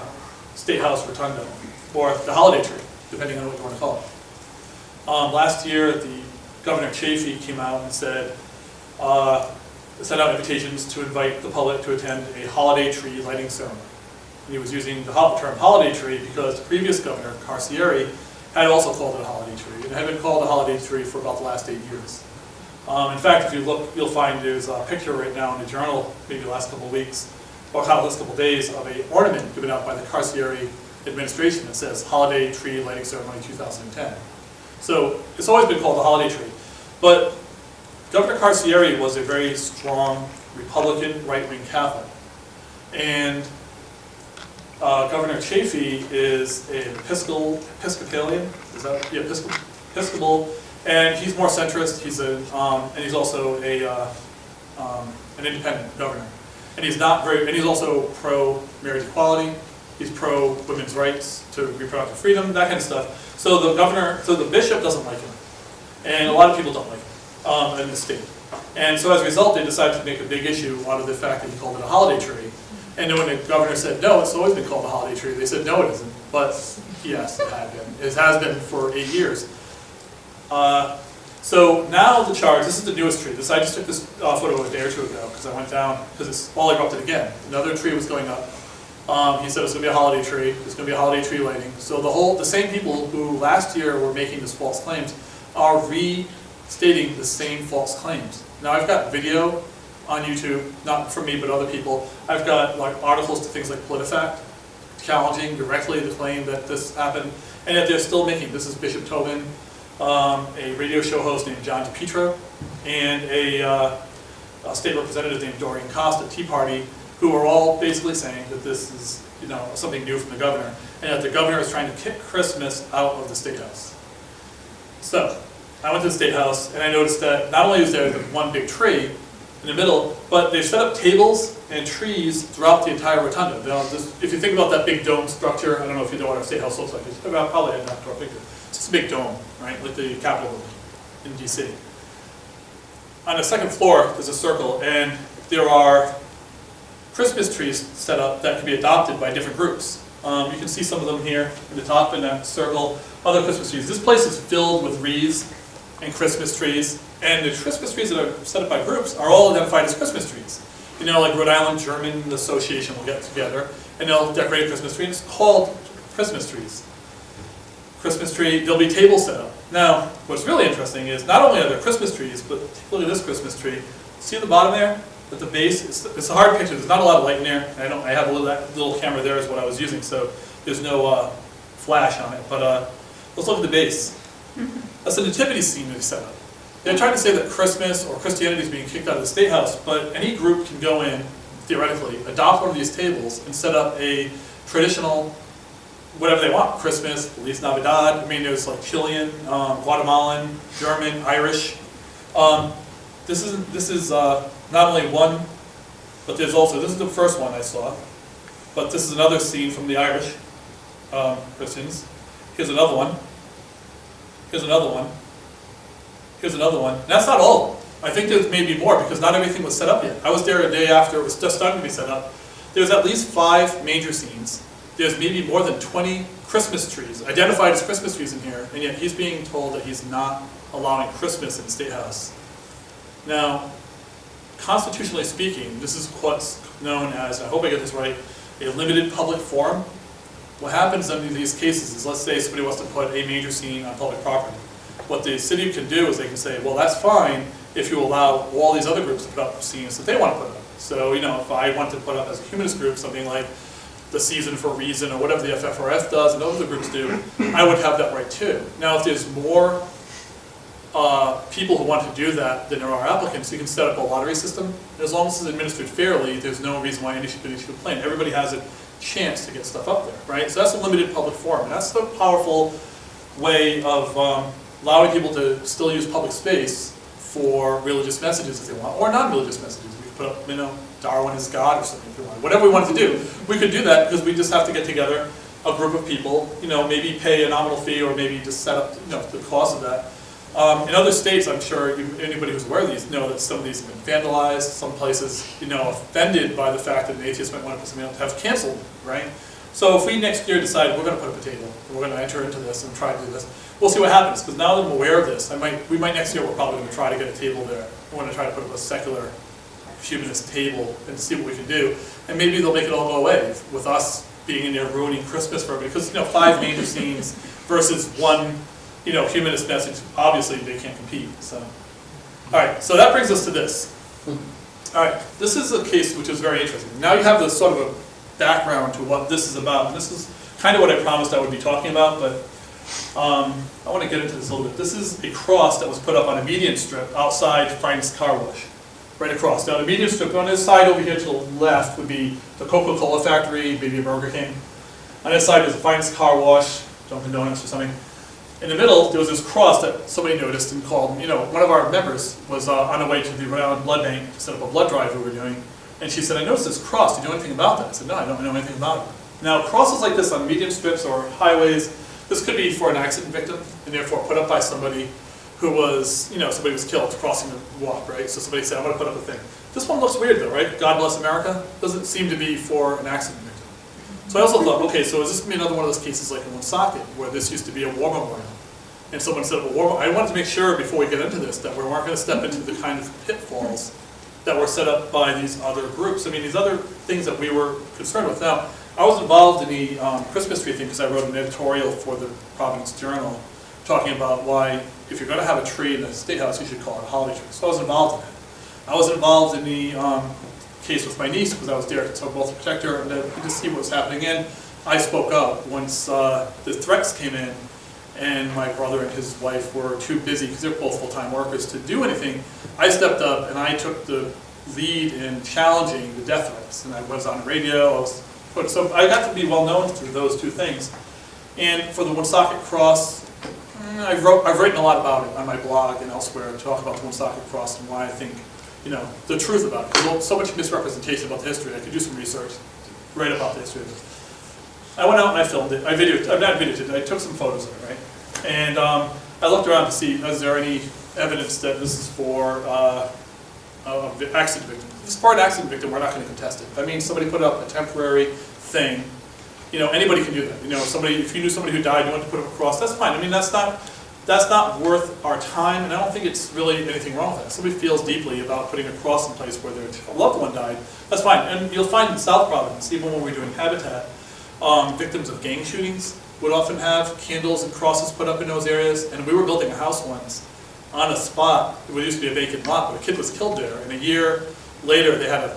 State House Rotunda, or the holiday tree, depending on what you want to call it. Last year, the Governor Chafee came out and said, sent out invitations to invite the public to attend a holiday tree lighting ceremony. And he was using the term holiday tree because the previous governor, Carcieri, had also called it a holiday tree, and it had been called a holiday tree for about the last 8 years. In fact, if you look, you'll find there's a picture right now in the Journal, maybe the last couple of weeks, or the last couple of days, of an ornament given out by the Carcieri administration that says Holiday Tree Lighting Ceremony 2010. So it's always been called the Holiday Tree. But Governor Carcieri was a very strong Republican, right-wing Catholic. And Governor Chafee is an Episcopalian, is that, yeah, Episcopal, and he's more centrist. He's and he's also an independent governor, and he's not very, and he's also pro-marriage equality. He's pro-women's rights to reproductive freedom, that kind of stuff. So the bishop doesn't like him, and a lot of people don't like him in the state. And so as a result, they decided to make a big issue out of the fact that he called it a holiday tree. And then when the governor said, no, it's always been called a holiday tree, they said, no, it isn't. But yes, it had been. It has been for 8 years. So now the charge, this is the newest tree. I just took this photo a day or two ago because I went down, because it's all erupted again. Another tree was going up. He said it's going to be a holiday tree. It's going to be a holiday tree lighting. So the same people who last year were making these false claims are restating the same false claims. Now I've got video on YouTube, not from me but other people. I've got like articles to things like PolitiFact challenging directly the claim that this happened, and yet they're still making. This is Bishop Tobin, a radio show host named John DePietro, and a state representative named Doreen Costa, Tea Party, who are all basically saying that this is, you know, something new from the governor, and that the governor is trying to kick Christmas out of the State House. So I went to the State House, and I noticed that not only is there one big tree in the middle, but they've set up tables and trees throughout the entire rotunda. Now, if you think about that big dome structure, I don't know if you know what our State House looks like. It's probably an outdoor picture. It's just a big dome, right, like the Capitol building in D.C. On the second floor, there's a circle, and there are Christmas trees set up that can be adopted by different groups. You can see some of them here in the top in that circle. Other Christmas trees. This place is filled with wreaths and Christmas trees, and the Christmas trees that are set up by groups are all identified as Christmas trees. You know, like Rhode Island German Association will get together and they'll decorate a Christmas tree, and it's called Christmas trees. Christmas tree, there'll be tables set up. Now, what's really interesting is not only are there Christmas trees, but look at this Christmas tree. See at the bottom there? At the base, it's a hard picture. There's not a lot of light in there. I have that little camera there is what I was using, so there's no flash on it. But let's look at the base. That's a nativity scene that they set up. They're trying to say that Christmas or Christianity is being kicked out of the State House, but any group can go in, theoretically, adopt one of these tables and set up a traditional, whatever they want, Christmas, Feliz Navidad. I mean, there's like Chilean, Guatemalan, German, Irish. This is not only one, but there's also, this is the first one I saw, but this is another scene from the Irish Christians. Here's another one. Here's another one. Here's another one. And that's not all of them. I think there's maybe more because not everything was set up yet. I was there a day after it was just starting to be set up. There's at least 5 major scenes. There's maybe more than 20 Christmas trees, identified as Christmas trees in here, and yet he's being told that he's not allowing Christmas in the State House. Now, constitutionally speaking, this is what's known as, I hope I get this right, a limited public forum. What happens in these cases is, let's say somebody wants to put a major scene on public property. What the city can do is they can say, well, that's fine if you allow all these other groups to put up scenes that they want to put up. So, you know, if I want to put up as a humanist group something like the Season for Reason or whatever the FFRF does and other groups do, I would have that right too. Now, if there's more people who want to do that than there are applicants, you can set up a lottery system. And as long as it's administered fairly, there's no reason why anybody should complain. Everybody has a chance to get stuff up there, right? So that's a limited public forum. And that's the powerful way of allowing people to still use public space for religious messages if they want, or non-religious messages. We could put up, you know, Darwin is God or something if we want. Whatever we wanted to do, we could do that because we just have to get together a group of people, you know, maybe pay a nominal fee or maybe just set up, you know, the cost of that. In other states, I'm sure anybody who's aware of these know that some of these have been vandalized. Some places, you know, offended by the fact that an atheist might want to put something else, have canceled, right? So if we next year decide we're going to put up a table, and we're going to enter into this and try to do this, we'll see what happens. Because now that I'm aware of this, we might next year, we're probably going to try to get a table there. We're going to try to put up a secular humanist table and see what we can do. And maybe they'll make it all go away with us being in there ruining Christmas for everybody. Because, you know, 5 major scenes versus 1, you know, humanist message, obviously they can't compete. So, all right, so that brings us to this. All right, this is a case which is very interesting. Now you have this sort of a background to what this is about. And this is kind of what I promised I would be talking about, but I want to get into this a little bit. This is a cross that was put up on a median strip outside Frank's Car Wash, right across. Now the median strip on this side over here to the left would be the Coca-Cola factory, maybe a Burger King. On this side is the Frank's Car Wash, Dunkin' Donuts or something. In the middle, there was this cross that somebody noticed and called, one of our members was on the way to the Rhode Island Blood Bank to set up a blood drive we were doing. And she said, I noticed this cross, do you know anything about that? I said, no, I don't know anything about it. Now, crosses like this on median strips or highways, this could be for an accident victim, and therefore put up by somebody who was, somebody was killed crossing the walk, right? So somebody said, I'm going to put up a thing. This one looks weird though, right? God Bless America doesn't seem to be for an accident victim. So I also thought, okay, so is this going to be another one of those cases like in Woonsocket, where this used to be a war memorial? And someone set up a war memorial. I wanted to make sure before we get into this that we weren't going to step into the kind of pitfalls that were set up by these other groups. I mean, these other things that we were concerned with. Now, I was involved in the Christmas tree thing because I wrote an editorial for the Providence Journal talking about why, if you're going to have a tree in the State House, you should call it a holiday tree. So I was involved in it. I was involved in the case with my niece because I was there to both protect her and to see what was happening. And I spoke up once the threats came in, and my brother and his wife were too busy because they're both full-time workers to do anything. I stepped up and I took the lead in challenging the death threats. And I was on the radio. So I got to be well known through those two things. And for the Woonsocket Cross, I've written a lot about it on my blog and elsewhere to talk about the Woonsocket Cross and why I think, the truth about it. There's so much misrepresentation about the history. I could do some research, write about the history of it. I went out and I filmed it. I took some photos of it, right? And I looked around to see, is there any evidence that this is for an accident victim? If it's for an accident victim, we're not going to contest it. If that means somebody put up a temporary thing, anybody can do that. If you knew somebody who died, you wanted to put up a cross, that's fine. I mean, that's not worth our time, and I don't think it's really anything wrong with that. If somebody feels deeply about putting a cross in place where their loved one died, that's fine. And you'll find in South Providence, even when we're doing Habitat, victims of gang shootings would often have candles and crosses put up in those areas. And we were building a house once on a spot. It used to be a vacant lot, but a kid was killed there. And a year later, they had a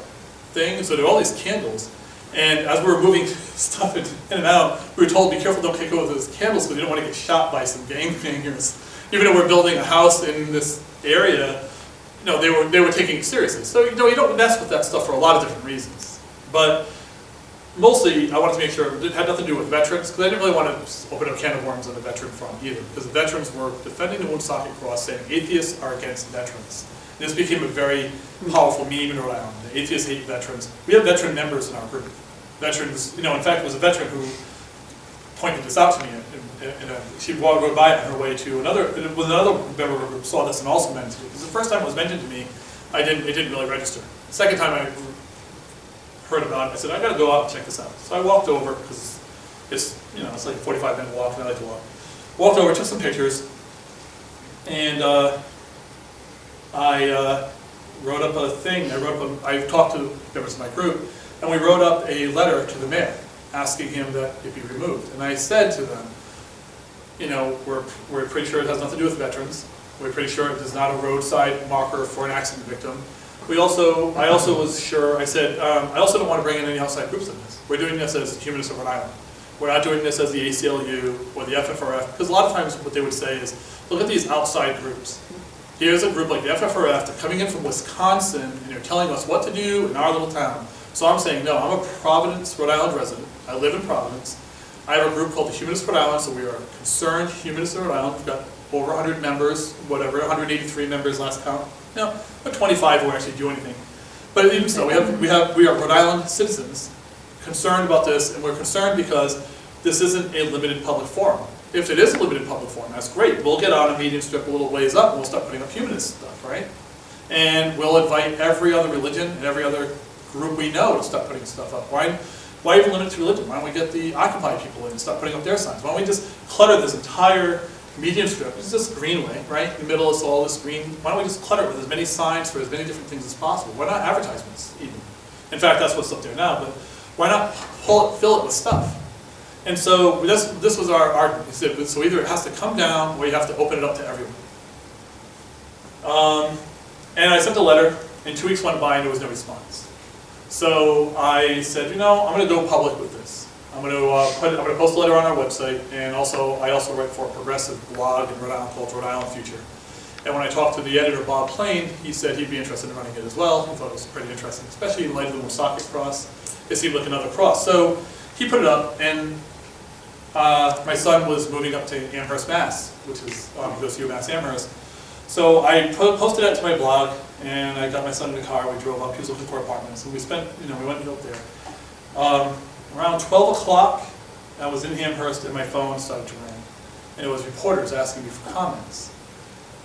thing. So there were all these candles. And as we were moving stuff in and out, we were told, be careful, don't kick over those candles because you don't want to get shot by some gangbangers. Even though we're building a house in this area, they were taking it seriously. So you don't mess with that stuff for a lot of different reasons. But mostly, I wanted to make sure it had nothing to do with veterans, because I didn't really want to open up a can of worms on the veteran front either, because the veterans were defending the Woonsocket Cross, saying atheists are against veterans. And this became a very powerful meme in Rhode Island. The atheists hate veterans. We have veteran members in our group. Veterans, in fact, it was a veteran who pointed this out to me. She rode by it on her way to another member of our group saw this and also mentioned it. Because the first time it was mentioned to me, it didn't really register. The second time I heard about it, I said, I got to go out and check this out. So I walked over, because it's like a 45-minute walk, and I like to walk. Walked over, took some pictures, and I wrote up a thing. I talked to members of my group, and we wrote up a letter to the mayor asking him that it be removed. And I said to them, we're pretty sure it has nothing to do with veterans. We're pretty sure it is not a roadside marker for an accident victim. I also was sure, I said, I also don't want to bring in any outside groups in this. We're doing this as Humanists of Rhode Island. We're not doing this as the ACLU or the FFRF, because a lot of times what they would say is, look at these outside groups. Here's a group like the FFRF, they're coming in from Wisconsin, and they're telling us what to do in our little town. So I'm saying, no, I'm a Providence, Rhode Island resident. I live in Providence. I have a group called the Humanists of Rhode Island, so we are concerned Humanists of Rhode Island. We've got over 100 members, 183 members last count. No, but 25 who actually do anything. But even so, we are Rhode Island citizens concerned about this, and we're concerned because this isn't a limited public forum. If it is a limited public forum, that's great. We'll get on a median strip a little ways up, and we'll start putting up humanist stuff, right? And we'll invite every other religion and every other group we know to start putting stuff up. Why even limit it to religion? Why don't we get the Occupy people in and start putting up their signs? Why don't we just clutter this entire median strip? It's just greenway, right? In the middle is all this green. Why don't we just clutter it with as many signs for as many different things as possible? Why not advertisements even? In fact, that's what's up there now, but why not fill it with stuff? And so this was our argument. He said, so either it has to come down or you have to open it up to everyone. And I sent a letter, and 2 weeks went by and there was no response. So I said, I'm going to go public with this. I'm going to post a letter on our website, and also I also write for a progressive blog in Rhode Island called Rhode Island Future. And when I talked to the editor, Bob Plain, he said he'd be interested in running it as well. He thought it was pretty interesting, especially in light of the Woonsocket Cross. It seemed like another cross. So he put it up, and my son was moving up to Amherst, Mass, which is, he goes to UMass Amherst. So I posted that to my blog, and I got my son in the car. We drove up. He was looking for apartments, and we spent, we went up there. Around 12 o'clock, I was in Amherst, and my phone started to ring, and it was reporters asking me for comments.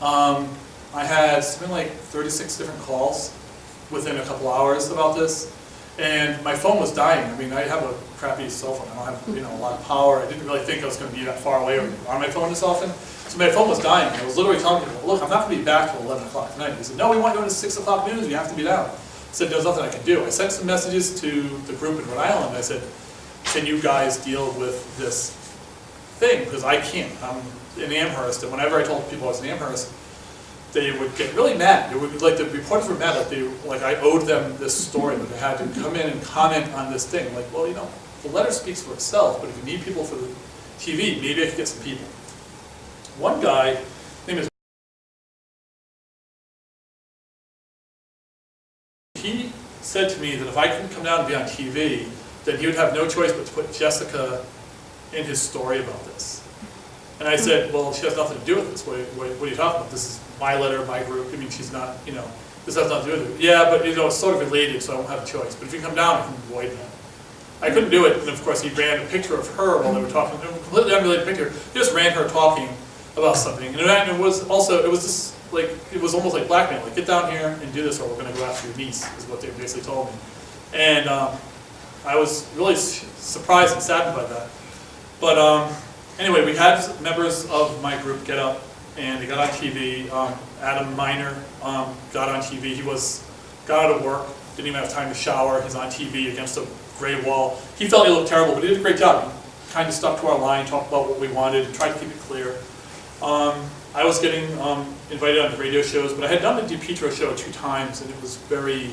I had something like 36 different calls within a couple hours about this, and my phone was dying. I mean, I have a crappy cell phone. I don't have a lot of power. I didn't really think I was going to be that far away on my phone this often. So my phone was dying. I was literally telling people, look, I'm not going to be back till 11 o'clock tonight. He said, no, we want you on the 6 o'clock news. You have to be down. I said, there's nothing I can do. I sent some messages to the group in Rhode Island. I said, can you guys deal with this thing? Because I can't. I'm in Amherst, and whenever I told people I was in Amherst, they would get really mad. It would be like the reporters were mad, like I owed them this story, that they had to come in and comment on this thing. Like, well, the letter speaks for itself, but if you need people for the TV, maybe I could get some people. One guy, his name is, he said to me that if I couldn't come down and be on TV, then he would have no choice but to put Jessica in his story about this. And I said, well, she has nothing to do with this. What are you talking about? This is my letter, my group. I mean, she's not, this has nothing to do with it. Yeah, but it's sort of related, so I won't have a choice. But if you come down, I can avoid that. I couldn't do it, and of course he ran a picture of her while they were talking. A completely unrelated picture. He just ran her talking about something. And it was just like, it was almost like blackmail. Like, get down here and do this, or we're going to go after your niece, is what they basically told me. And I was really surprised and saddened by that. But anyway, we had members of my group get up, and they got on TV. Adam Miner got on TV. He got out of work, didn't even have time to shower. He's on TV against a gray wall. He felt he looked terrible, but he did a great job. He kind of stuck to our line, talked about what we wanted, and tried to keep it clear. I was getting invited on the radio shows, but I had done the DiPietro show 2 times, and it was very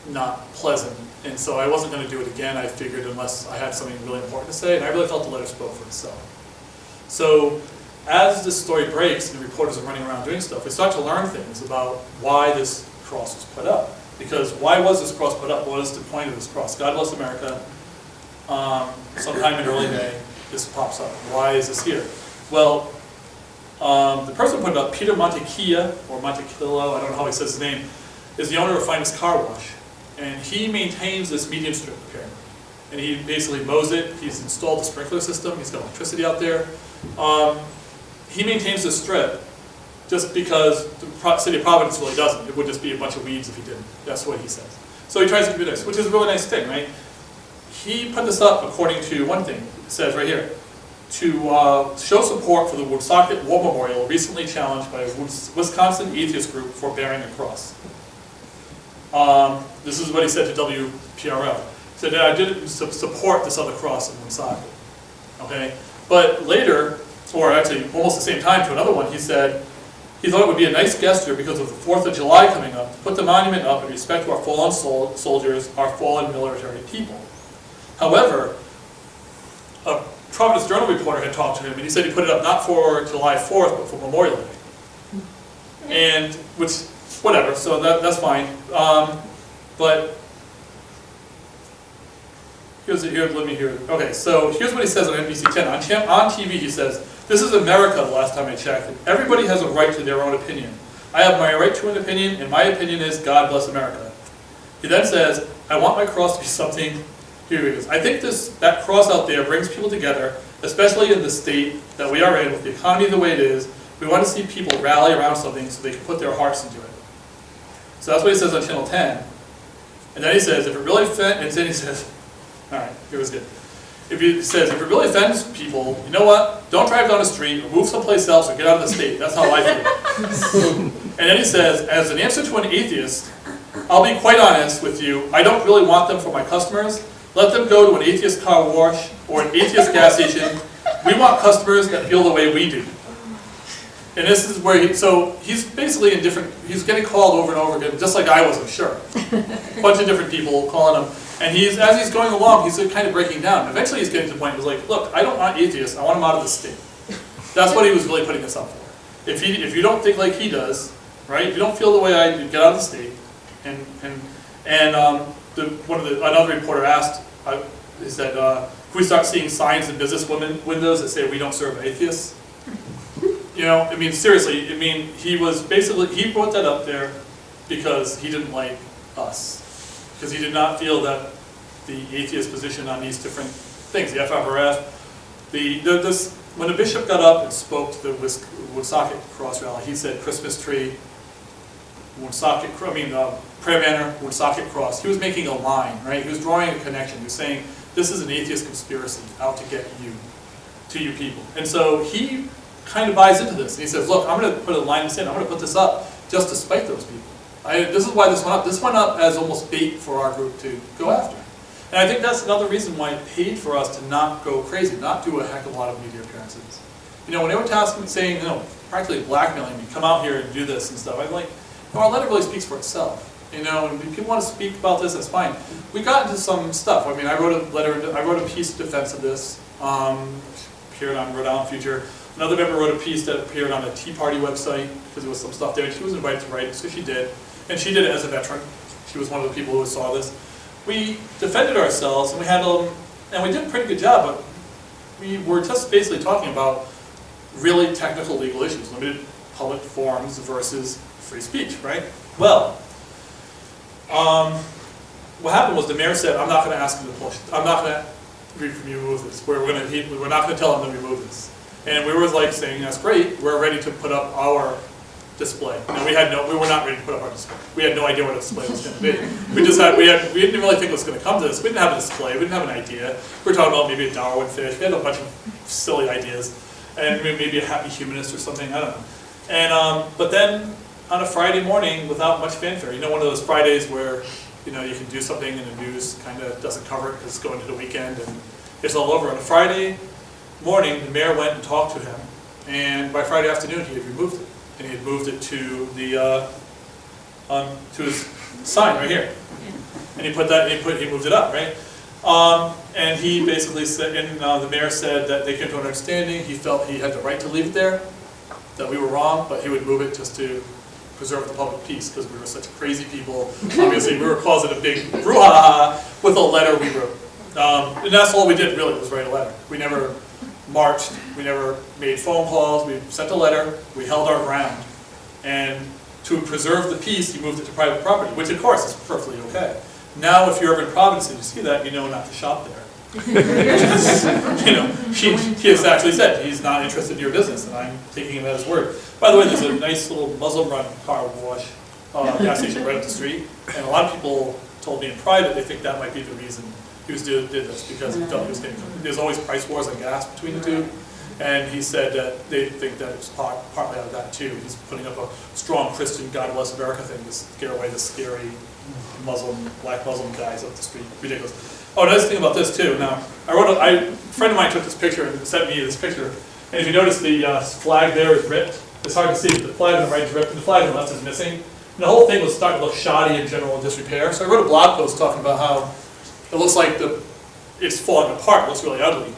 not pleasant. And so I wasn't going to do it again, I figured, unless I had something really important to say, and I really felt the letter spoke for itself. So as this story breaks and the reporters are running around doing stuff, we start to learn things about why this cross was put up. Because why was this cross put up? What is the point of this cross? God bless America. Sometime in early May, this pops up. Why is this here? Well, the person who put it up, Peter Montequilla, or Montequillo, I don't know how he says his name, is the owner of Finest Car Wash. And he maintains this median strip, apparently. And he basically mows it. He's installed a sprinkler system. He's got electricity out there. He maintains this strip just because the city of Providence really doesn't. It would just be a bunch of weeds if he didn't. That's what he says. So he tries to do this, which is a really nice thing, right? He put this up according to one thing. It says right here, to show support for the Woonsocket War Memorial recently challenged by a Wisconsin atheist group for bearing a cross. This is what he said to WPRL. He said that I didn't support this other cross in Woonsocket. Okay? But later, or actually almost the same time to another one, he said he thought it would be a nice gesture because of the 4th of July coming up to put the monument up in respect to our fallen soldiers, our fallen military people. However, a Providence Journal reporter had talked to him, and he said he put it up not for July 4th, but for Memorial Day. And, which, whatever, so that's fine. But let me hear it. Okay, so here's what he says on NBC 10. On TV he says, "This is America," the last time I checked. "Everybody has a right to their own opinion. I have my right to an opinion, and my opinion is God bless America." He then says, "I want my cross to be something," here he goes, "I think that cross out there brings people together, especially in the state that we are in, with the economy the way it is. We want to see people rally around something so they can put their hearts into it." So that's what he says on Channel 10. And then he says, if it really offends, and then he says, all right, here was good. If he says, if it really offends people, you know what? Don't drive down the street, or move someplace else, or get out of the state. That's how I feel. And then he says, as an answer to an atheist, I'll be quite honest with you, I don't really want them for my customers. Let them go to an atheist car wash or an atheist gas station. We want customers that feel the way we do. And this is where so he's basically he's getting called over and over again, just like I was, I'm sure. A bunch of different people calling him. And as he's going along, he's kind of breaking down. Eventually he's getting to the point where he's like, look, I don't want atheists, I want them out of the state. That's what he was really putting us up for. If you don't think like he does, right? If you don't feel the way I do, get out of the state. Another reporter asked, is that if we start seeing signs in business windows that say we don't serve atheists, you know, I mean, seriously, I mean, he brought that up there because he didn't like us, because he did not feel that the atheist position on these different things, the FFRF, when the bishop got up and spoke to the Woonsocket Cross rally, he said Christmas tree, prayer banner, Woonsocket Cross. He was making a line, right? He was drawing a connection. He was saying, this is an atheist conspiracy out to get you, to you people. And so he kind of buys into this. And he says, look, I'm going to put a line in the sand. I'm going to put this up just to spite those people. This is why this went up. This went up as almost bait for our group to go after. And I think that's another reason why it paid for us to not go crazy, not do a heck of a lot of media appearances. You know, when they were tasking me saying, you know, practically blackmailing me, come out here and do this and stuff, I'm like, no, our letter really speaks for itself. You know, and if people want to speak about this, that's fine. We got into some stuff. I mean, I wrote a piece of defense of this, appeared on Rhode Island Future. Another member wrote a piece that appeared on a Tea Party website, because there was some stuff there. She was invited to write, so she did. And she did it as a veteran. She was one of the people who saw this. We defended ourselves, and we did a pretty good job, but we were just basically talking about really technical legal issues, limited public forums versus free speech, right? Well, what happened was the mayor said, I'm not going to ask him to push, I'm not going to remove this. We're not going to tell him to remove this. And we were like saying, that's great, we're ready to put up our display. And we were not ready to put up our display. We had no idea what a display was going to be. We didn't really think it was going to come to this. We didn't have a display, we didn't have an idea. We were talking about maybe a Darwin fish, we had a bunch of silly ideas. And maybe a happy humanist or something, I don't know. And, but then on a Friday morning, without much fanfare, you know, one of those Fridays where, you know, you can do something and the news kind of doesn't cover it because it's going to the weekend and it's all over. On a Friday morning, the mayor went and talked to him, and by Friday afternoon, he had removed it. And he had moved it to the to his sign right here, and he moved it up, right? And he basically said, and the mayor said that they came to an understanding. He felt he had the right to leave it there, that we were wrong, but he would move it just to preserve the public peace because we were such crazy people. Obviously, we were causing a big brouhaha with a letter we wrote. And that's all we did, really, was write a letter. We never marched, we never made phone calls, we sent a letter, we held our ground. And to preserve the peace, he moved it to private property, which of course is perfectly okay. Now, if you're ever in Providence and you see that, you know not to shop there. You know, he has actually said he's not interested in your business, and I'm taking him at his word. By the way, there's a nice little Muslim-run car wash gas station right up the street, and a lot of people told me in private they think that might be the reason he did this, because he felt he was getting. There's always price wars on gas between the two, and he said that they think that it's partly out of that too. He's putting up a strong Christian God bless America thing to scare away the scary black Muslim guys up the street. Ridiculous. Oh, another thing about this too. Now, a friend of mine took this picture and sent me this picture. And if you notice, the flag there is ripped. It's hard to see, but the flag on the right is ripped, and the flag on the left is missing. And the whole thing was starting to look shoddy in general disrepair. So I wrote a blog post talking about how it looks like it's falling apart. It looks really ugly.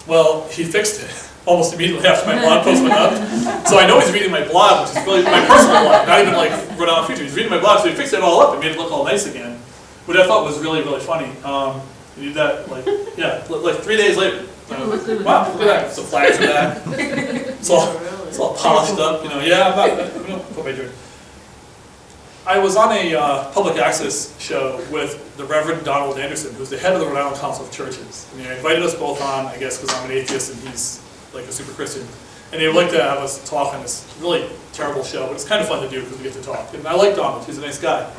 Well, he fixed it almost immediately after my blog post went up. So I know he's reading my blog, which is really my personal blog, not even like Rhode Island Future. He's reading my blog, so he fixed it all up and made it look all nice again, which I thought was really, really funny. You did that, like 3 days later. Wow, look at that. Some flags for that. It's all polished up, you know. Yeah, I'm not put my drink. I was on a public access show with the Reverend Donald Anderson, who's the head of the Rhode Island Council of Churches. And he invited us both on, I guess, because I'm an atheist and he's like a super Christian. And he would like to have us talk on this really terrible show, but it's kind of fun to do because we get to talk. And I like Donald, he's a nice guy.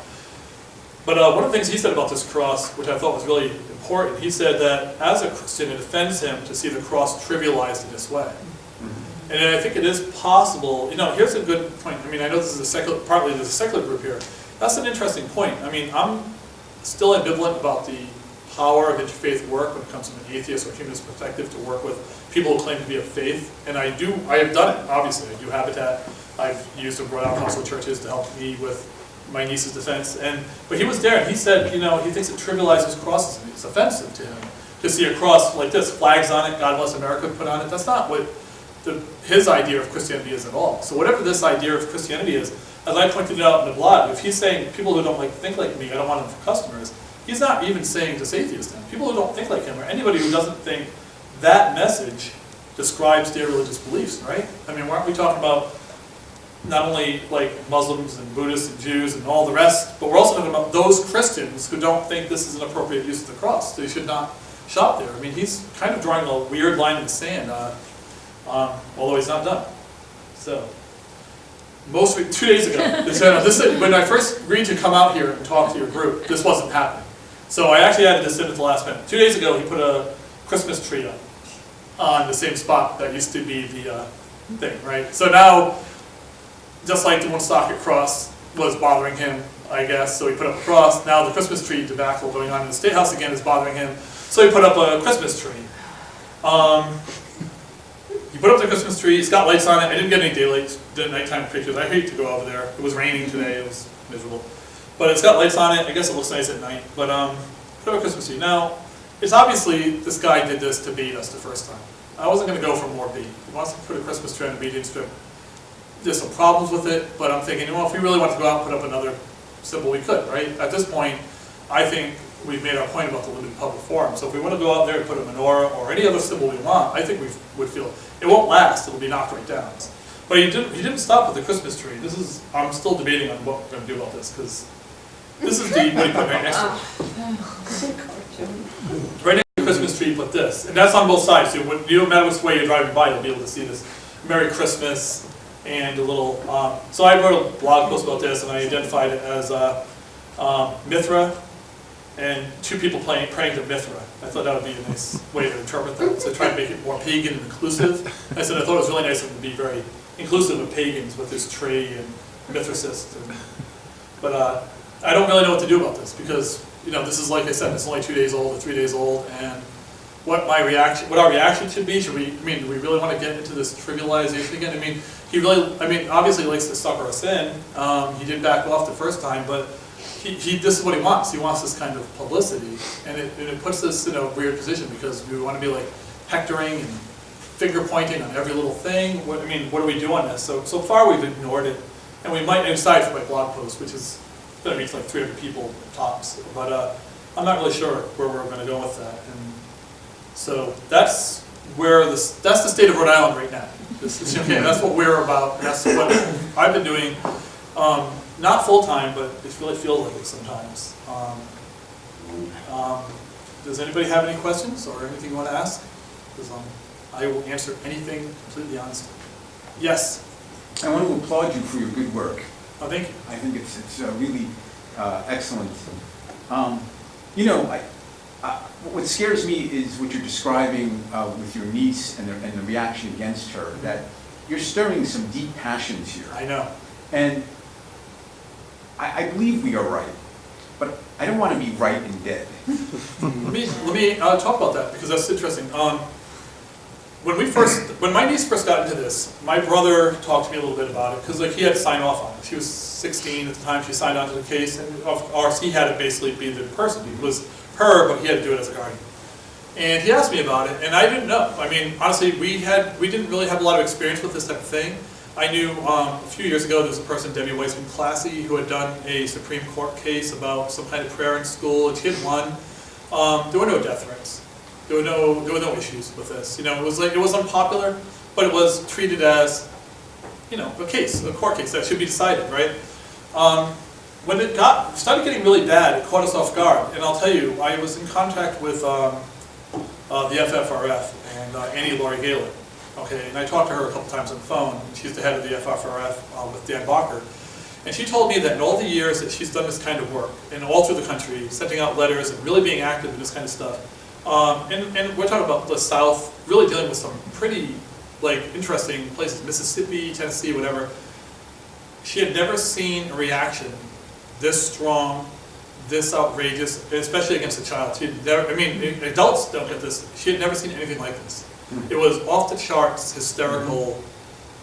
But one of the things he said about this cross, which I thought was really important, he said that as a Christian, it offends him to see the cross trivialized in this way. And I think it is possible, you know, here's a good point. I mean, I know this is partly there's a secular group here. That's an interesting point. I mean, I'm still ambivalent about the power of interfaith work when it comes from an atheist or humanist perspective to work with people who claim to be of faith. And I have done it, obviously. I do Habitat. I've used the Rhode Island Council of Churches to help me with my niece's defense, but he was there, and he said, you know, he thinks it trivializes crosses, and it's offensive to him to see a cross like this, flags on it, God Bless America put on it. That's not what his idea of Christianity is at all. So whatever this idea of Christianity is, as I pointed out in the blog, if he's saying people who don't think like me, I don't want them for customers, he's not even saying just atheists then. People who don't think like him, or anybody who doesn't think that message describes their religious beliefs, right? I mean, aren't we talking about not only like Muslims and Buddhists and Jews and all the rest, but we're also talking about those Christians who don't think this is an appropriate use of the cross. They should not shop there. I mean, he's kind of drawing a weird line in the sand, although he's not done. So, 2 days ago, when I first agreed to come out here and talk to your group, this wasn't happening. So I actually added this in at the last minute. 2 days ago, he put a Christmas tree up on the same spot that used to be the thing, right? So now, just like the Woonsocket Cross was bothering him, I guess, so he put up a cross. Now the Christmas tree debacle going on in the State House again is bothering him, so he put up a Christmas tree. He put up the Christmas tree, it's got lights on it. I didn't get any daylight, nighttime pictures. I hate to go over there. It was raining today, it was miserable. But it's got lights on it, I guess it looks nice at night. But put up a Christmas tree. Now, it's obviously, this guy did this to bait us the first time. I wasn't going to go for more bait. He wants to put a Christmas tree on a median strip. There's some problems with it, but I'm thinking, well, if we really want to go out and put up another symbol, we could, right? At this point, I think we've made our point about the limited public forum. So if we want to go out there and put a menorah or any other symbol we want, I think we would feel, it won't last, it'll be knocked right down. But he didn't stop with the Christmas tree. I'm still debating on what we're going to do about this, because this is what he put right next to it. Right next to the Christmas tree, he put this. And that's on both sides. So you don't matter which way you're driving by, you'll be able to see this. Merry Christmas, and a little, so I wrote a blog post about this, and I identified it as Mithra, and two people praying to Mithra. I thought that would be a nice way to interpret that. So I tried to make it more pagan and inclusive. I said I thought it was really nice of him to be very inclusive of pagans with his tree and Mithracist. But I don't really know what to do about this, because this is, like I said, it's only 2 days old or 3 days old, and what our reaction should be. Do we really want to get into this trivialization again? He obviously likes to sucker us in. He did back off the first time, but this is what he wants. He wants this kind of publicity, and it puts us in a weird position, because we want to be like hectoring and finger pointing on every little thing. What do we do on this? So far we've ignored it, and we might decide for my blog post, which is going to reach like 300 people tops. But I'm not really sure where we're going to go with that. And so that's the state of Rhode Island right now. That's what we're about. That's what I've been doing. Not full time, but it really feels like it sometimes. Does anybody have any questions or anything you want to ask? Because I will answer anything completely honestly. Yes? I want to applaud you for your good work. Oh, thank you. I think it's really excellent. What scares me is what you're describing with your niece and the reaction against her, that you're stirring some deep passions here. I know. And I believe we are right, but I don't want to be right and dead. Let me talk about that, because that's interesting. When my niece first got into this, my brother talked to me a little bit about it, because he had to sign off on it. She was 16 at the time. She signed on to the case, and of course he had to basically be the person. It was her, but he had to do it as a guardian. And he asked me about it, and I didn't know. Honestly, we didn't really have a lot of experience with this type of thing. I knew a few years ago there was a person, Debbie Weissman-Classy, who had done a Supreme Court case about some kind of prayer in school, and she had won. There were no death threats. There were no issues with this. It was unpopular, but it was treated as, a court case that should be decided, right? When it started getting really bad, it caught us off guard. And I'll tell you, I was in contact with the FFRF and Annie Laurie Gaylor. Okay, and I talked to her a couple times on the phone. She's the head of the FFRF with Dan Bacher. And she told me that in all the years that she's done this kind of work, and all through the country, sending out letters and really being active in this kind of stuff, and we're talking about the South, really dealing with some pretty interesting places, Mississippi, Tennessee, whatever. She had never seen a reaction this strong, this outrageous, especially against a child. She had never, adults don't get this. She had never seen anything like this. It was off the charts, hysterical,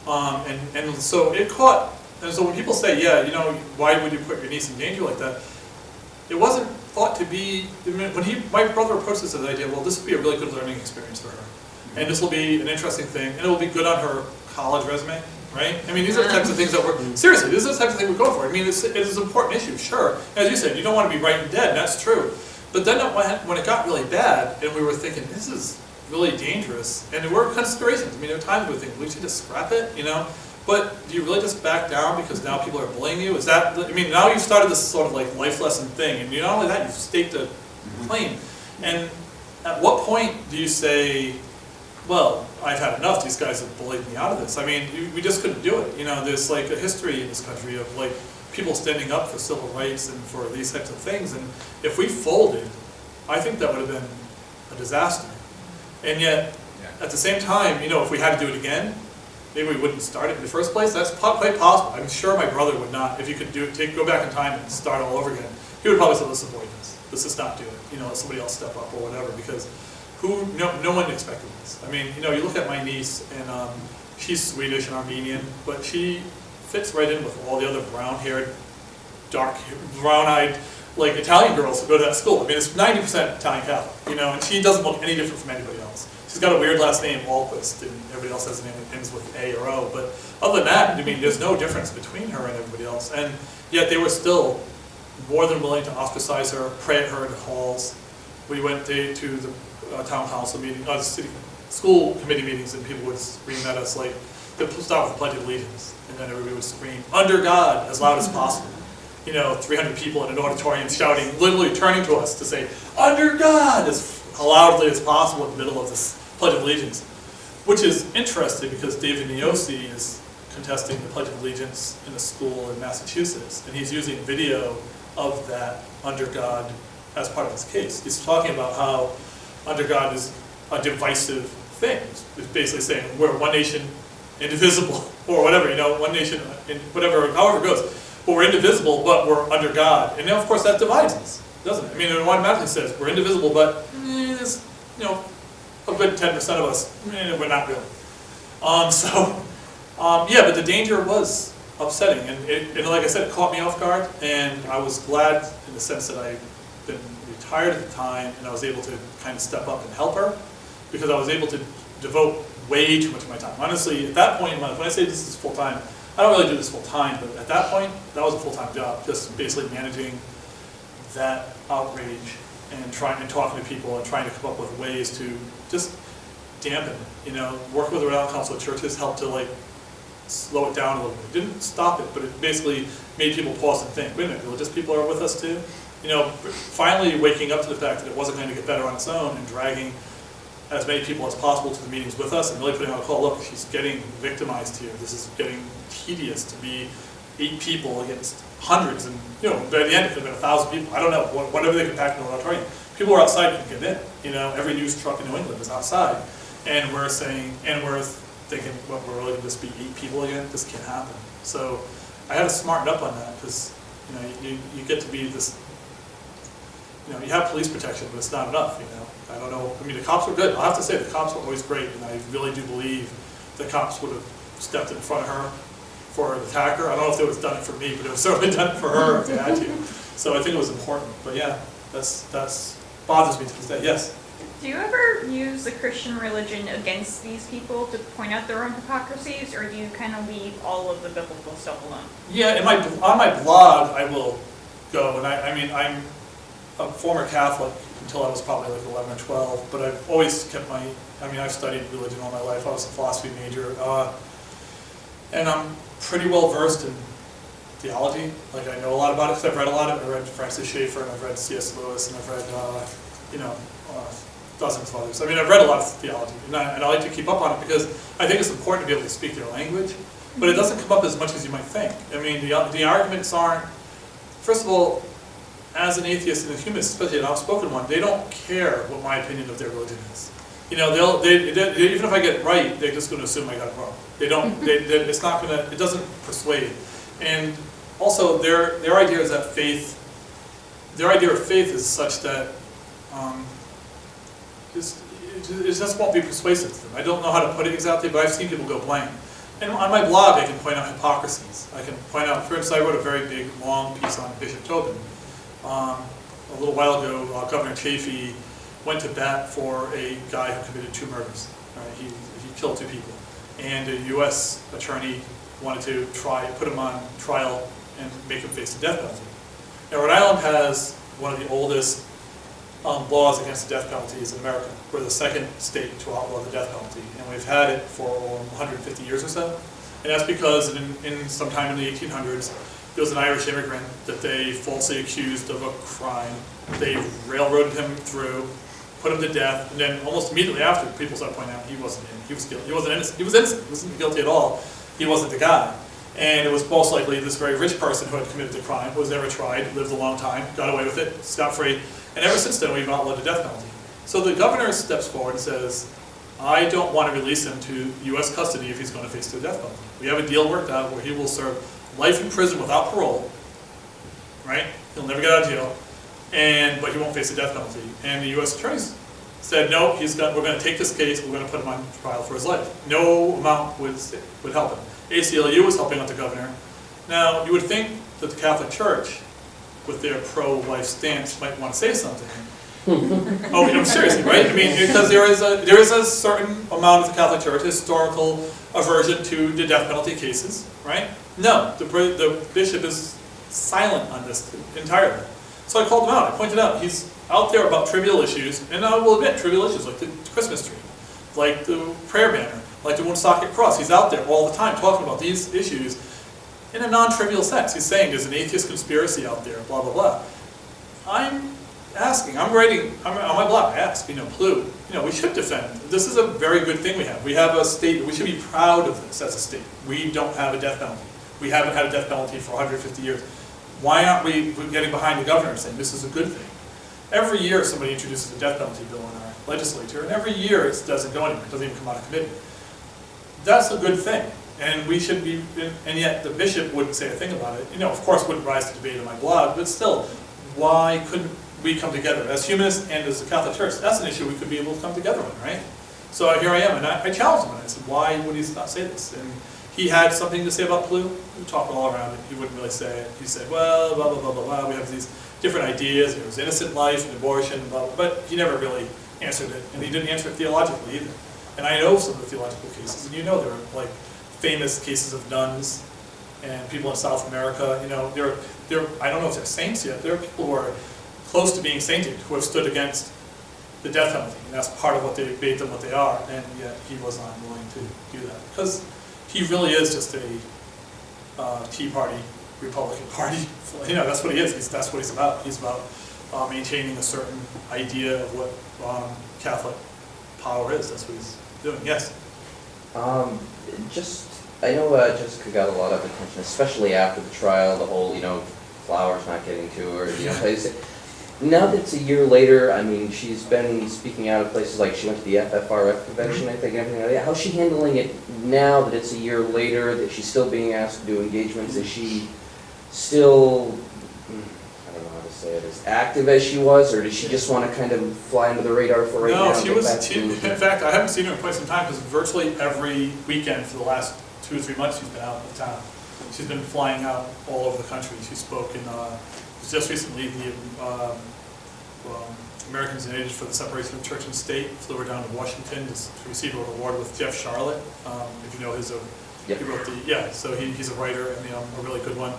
and so it caught And so when people say, yeah, you know, why would you put your niece in danger like that? It wasn't thought to be, my brother approached this as the idea, well, this would be a really good learning experience for her. And this will be an interesting thing, and it will be good on her college resume, right? I mean, these are the types of things that we're, seriously, these are the types of things we're going for. I mean, it is an important issue, sure. As you said, you don't want to be right and dead, and that's true. But then when it got really bad, and we were thinking, this is really dangerous, and there were considerations. I mean, there were times we would think, we should just scrap it, you know? But do you really just back down because now people are bullying you? Is that, I mean, now you've started this sort of like life lesson thing, and not only that, you've staked a claim. And at what point do you say, well, I've had enough, these guys have bullied me out of this? I mean, we just couldn't do it. You know, there's like a history in this country of like people standing up for civil rights and for these types of things, and if we folded, I think that would have been a disaster. And yet, at the same time, you know, if we had to do it again, maybe we wouldn't start it in the first place. That's quite possible. I'm sure my brother would not, if you could go back in time and start all over again, he would probably say, let's avoid this. Let's just not do it. You know, let somebody else step up or whatever, because no one expected this. I mean, you know, you look at my niece, and she's Swedish and Armenian, but she fits right in with all the other brown-haired, dark, brown-eyed, like Italian girls who go to that school. I mean, it's 90% Italian Catholic, you know, and she doesn't look any different from anybody else. She's got a weird last name, Ahlquist, and everybody else has a name that ends with A or O. But other than that, I mean, there's no difference between her and everybody else. And yet they were still more than willing to ostracize her, pray at her in the halls. We went to the town council meeting, city school committee meetings, and people would scream at us like, they'd start with the Pledge of Allegiance, and then everybody would scream, under God, as loud as possible. You know, 300 people in an auditorium shouting, literally turning to us to say, under God, as loudly as possible in the middle of this Pledge of Allegiance. Which is interesting because David Niosi is contesting the Pledge of Allegiance in a school in Massachusetts, and he's using video of that under God as part of his case. He's talking about how under God is a divisive thing. It's basically saying we're one nation, indivisible, or whatever, you know, one nation, whatever, however it goes. But we're indivisible, but we're under God. And now, of course, that divides us, doesn't it? I mean, it automatically says we're indivisible, but there's, you know, a good 10% of us, we're not really. Yeah, but the danger was upsetting, and like I said, it caught me off guard, and I was glad in the sense that I'd been retired at the time, and I was able to kind of step up and help her, because I was able to devote way too much of my time. Honestly, at that point in my life, when I say this is full-time, I don't really do this full-time, but at that point, that was a full-time job, just basically managing that outrage and talking to people and trying to come up with ways to just dampen it. You know, working with the Rhode Island Council of Churches helped to like slow it down a little bit. It didn't stop it, but it basically made people pause and think, wait a minute, religious people are with us too? You know, finally waking up to the fact that it wasn't going to get better on its own and dragging as many people as possible to the meetings with us and really putting on a call, look, she's getting victimized here. This is getting tedious to be 8 people against hundreds, and you know, by the end it could have been 1,000 people. I don't know, whatever they could pack in the auditorium. People were outside couldn't get in. You know, every news truck in New England is outside, and we're thinking, well, we're really going to just be 8 people again. This can't happen. So I had to smarten up on that because you know you get to be this. You know, you have police protection, but it's not enough. You know, I don't know. I mean, the cops were good. I have to say, the cops were always great, and I really do believe the cops would have stepped in front of her for the attacker. I don't know if they would have done it for me, but it was certainly done for her if they had to. So I think it was important. But yeah, that's bothers me to this day. Yes. Do you ever use the Christian religion against these people to point out their own hypocrisies, or do you kind of leave all of the biblical stuff alone? Yeah, on my blog, I will go, and I mean, I'm a former Catholic until I was probably like 11 or 12, but I've always kept I've studied religion all my life. I was a philosophy major, and I'm pretty well versed in theology. Like, I know a lot about it because I've read a lot of it. I read Francis Schaeffer, and I've read C.S. Lewis, and I've read, dozens of others. I mean, I've read a lot of theology, and I like to keep up on it because I think it's important to be able to speak their language, but it doesn't come up as much as you might think. I mean, the arguments aren't, first of all, as an atheist and a humanist, especially an outspoken one, they don't care what my opinion of their religion is. You know, even if I get it right, they're just going to assume I got it wrong. They don't. It's not going to. It doesn't persuade. And also, their idea is that faith. Their idea of faith is such that it just won't be persuasive to them. I don't know how to put it exactly, but I've seen people go blank. And on my blog, I can point out hypocrisies. I can point out, for instance, I wrote a very big, long piece on Bishop Tobin. A little while ago, Governor Chafee went to bat for a guy who committed 2 murders. Right? He killed 2 people. And a U.S. attorney wanted to put him on trial and make him face the death penalty. Now, Rhode Island has one of the oldest laws against the death penalty in America. We're the 2nd state to outlaw the death penalty, and we've had it for 150 years or so. And that's because in sometime in the 1800s, there was an Irish immigrant that they falsely accused of a crime. They railroaded him through, put him to death, and then almost immediately after, people started pointing out he wasn't guilty. He wasn't innocent. He was innocent. He wasn't guilty at all. He wasn't the guy. And it was most likely this very rich person who had committed the crime, was never tried, lived a long time, got away with it, scot-free. And ever since then, we've outlawed the death penalty. So the governor steps forward and says, I don't want to release him to U.S. custody if he's going to face the death penalty. We have a deal worked out where he will serve life in prison without parole, right? He'll never get out of jail, but he won't face the death penalty. And the U.S. attorneys said, no, we're going to take this case, we're going to put him on trial for his life. No amount would help him. ACLU was helping out the governor. Now, you would think that the Catholic Church, with their pro-life stance, might want to say something. Oh, I'm seriously, right? I mean, because there is a certain amount of the Catholic Church historical aversion to the death penalty cases, right? No, the bishop is silent on this entirely. So I called him out. I pointed out he's out there about trivial issues, and I will admit trivial issues like the Christmas tree, like the prayer banner, like the Woonsocket Cross. He's out there all the time talking about these issues in a non-trivial sense. He's saying there's an atheist conspiracy out there, blah, blah, blah. I'm asking, I'm writing, on my blog, I ask, Plu, we should defend. This is a very good thing we have. We have a state, we should be proud of this as a state. We don't have a death penalty. We haven't had a death penalty for 150 years. Why aren't we getting behind the governor and saying this is a good thing? Every year somebody introduces a death penalty bill in our legislature, and every year it doesn't go anywhere. It doesn't even come out of committee. That's a good thing. And we should be, and yet the bishop wouldn't say a thing about it. Of course wouldn't rise to debate on my blog, but still, why couldn't we come together? As humanists and as the Catholic Church, that's an issue we could be able to come together on, right? So here I am, and I challenged him, and I said, why would he not say this? And he had something to say about Plu. We talked all around it. He wouldn't really say it. He said, well, blah, blah, blah, blah, blah. We have these different ideas. There was innocent life and abortion, blah, blah, but he never really answered it, and he didn't answer it theologically either. And I know some of the theological cases, and there are like famous cases of nuns and people in South America. I don't know if they're saints yet. There are people who are close to being sainted who have stood against the death penalty, and that's part of what they made them what they are. And yet he was not willing to do that because he really is just a Tea Party, Republican Party. That's what he is. That's what he's about. He's about maintaining a certain idea of what Catholic power is. That's what he's doing. Yes. I know Jessica got a lot of attention, especially after the trial. The whole, flowers not getting to her. Now that it's a year later, I mean, she's been speaking out at places like she went to the FFRF convention, I think, and everything like that. How's she handling it now that it's a year later, that she's still being asked to do engagements? Is she still, I don't know how to say it, as active as she was, or does she just want to kind of fly under the radar for right now? No, in fact, I haven't seen her in quite some time because virtually every weekend for the last 2 or 3 months she's been out of town. She's been flying out all over the country. She spoke in, just recently, the Americans United for the Separation of Church and State flew her down to Washington to receive an award with Jeff Charlotte. If you know his, yep. He wrote so he's a writer and a really good one.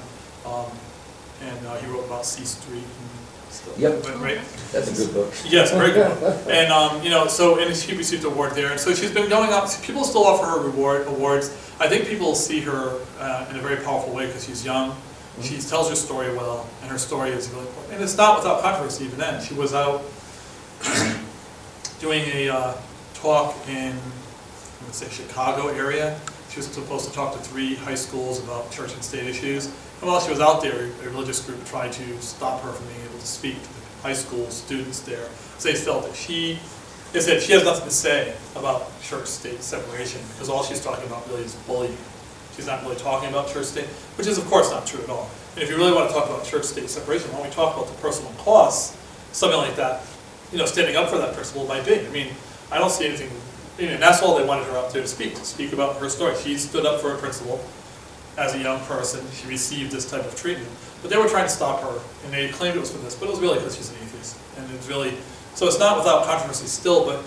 And he wrote about C Street. Yep, right? That's a good book. Yes, very good. And and she received an award there. And so she's been going out. People still offer her awards. I think people see her in a very powerful way because she's young. She tells her story well, and her story is really important. And it's not without controversy even then. She was out doing a talk in, let's say, Chicago area. She was supposed to talk to 3 high schools about church and state issues. And while she was out there, a religious group tried to stop her from being able to speak to the high school students there. So they felt that they said she has nothing to say about church-state separation because all she's talking about really is bullying. She's not really talking about church-state, which is, of course, not true at all. And if you really want to talk about church-state separation, why don't we talk about the personal costs, something like that, standing up for that principle might be. I mean, I don't see anything and that's all they wanted her up there to speak about her story. She stood up for her principle as a young person. She received this type of treatment. But they were trying to stop her, and they claimed it was for this, but it was really because she's an atheist. And it's really, so it's not without controversy still, but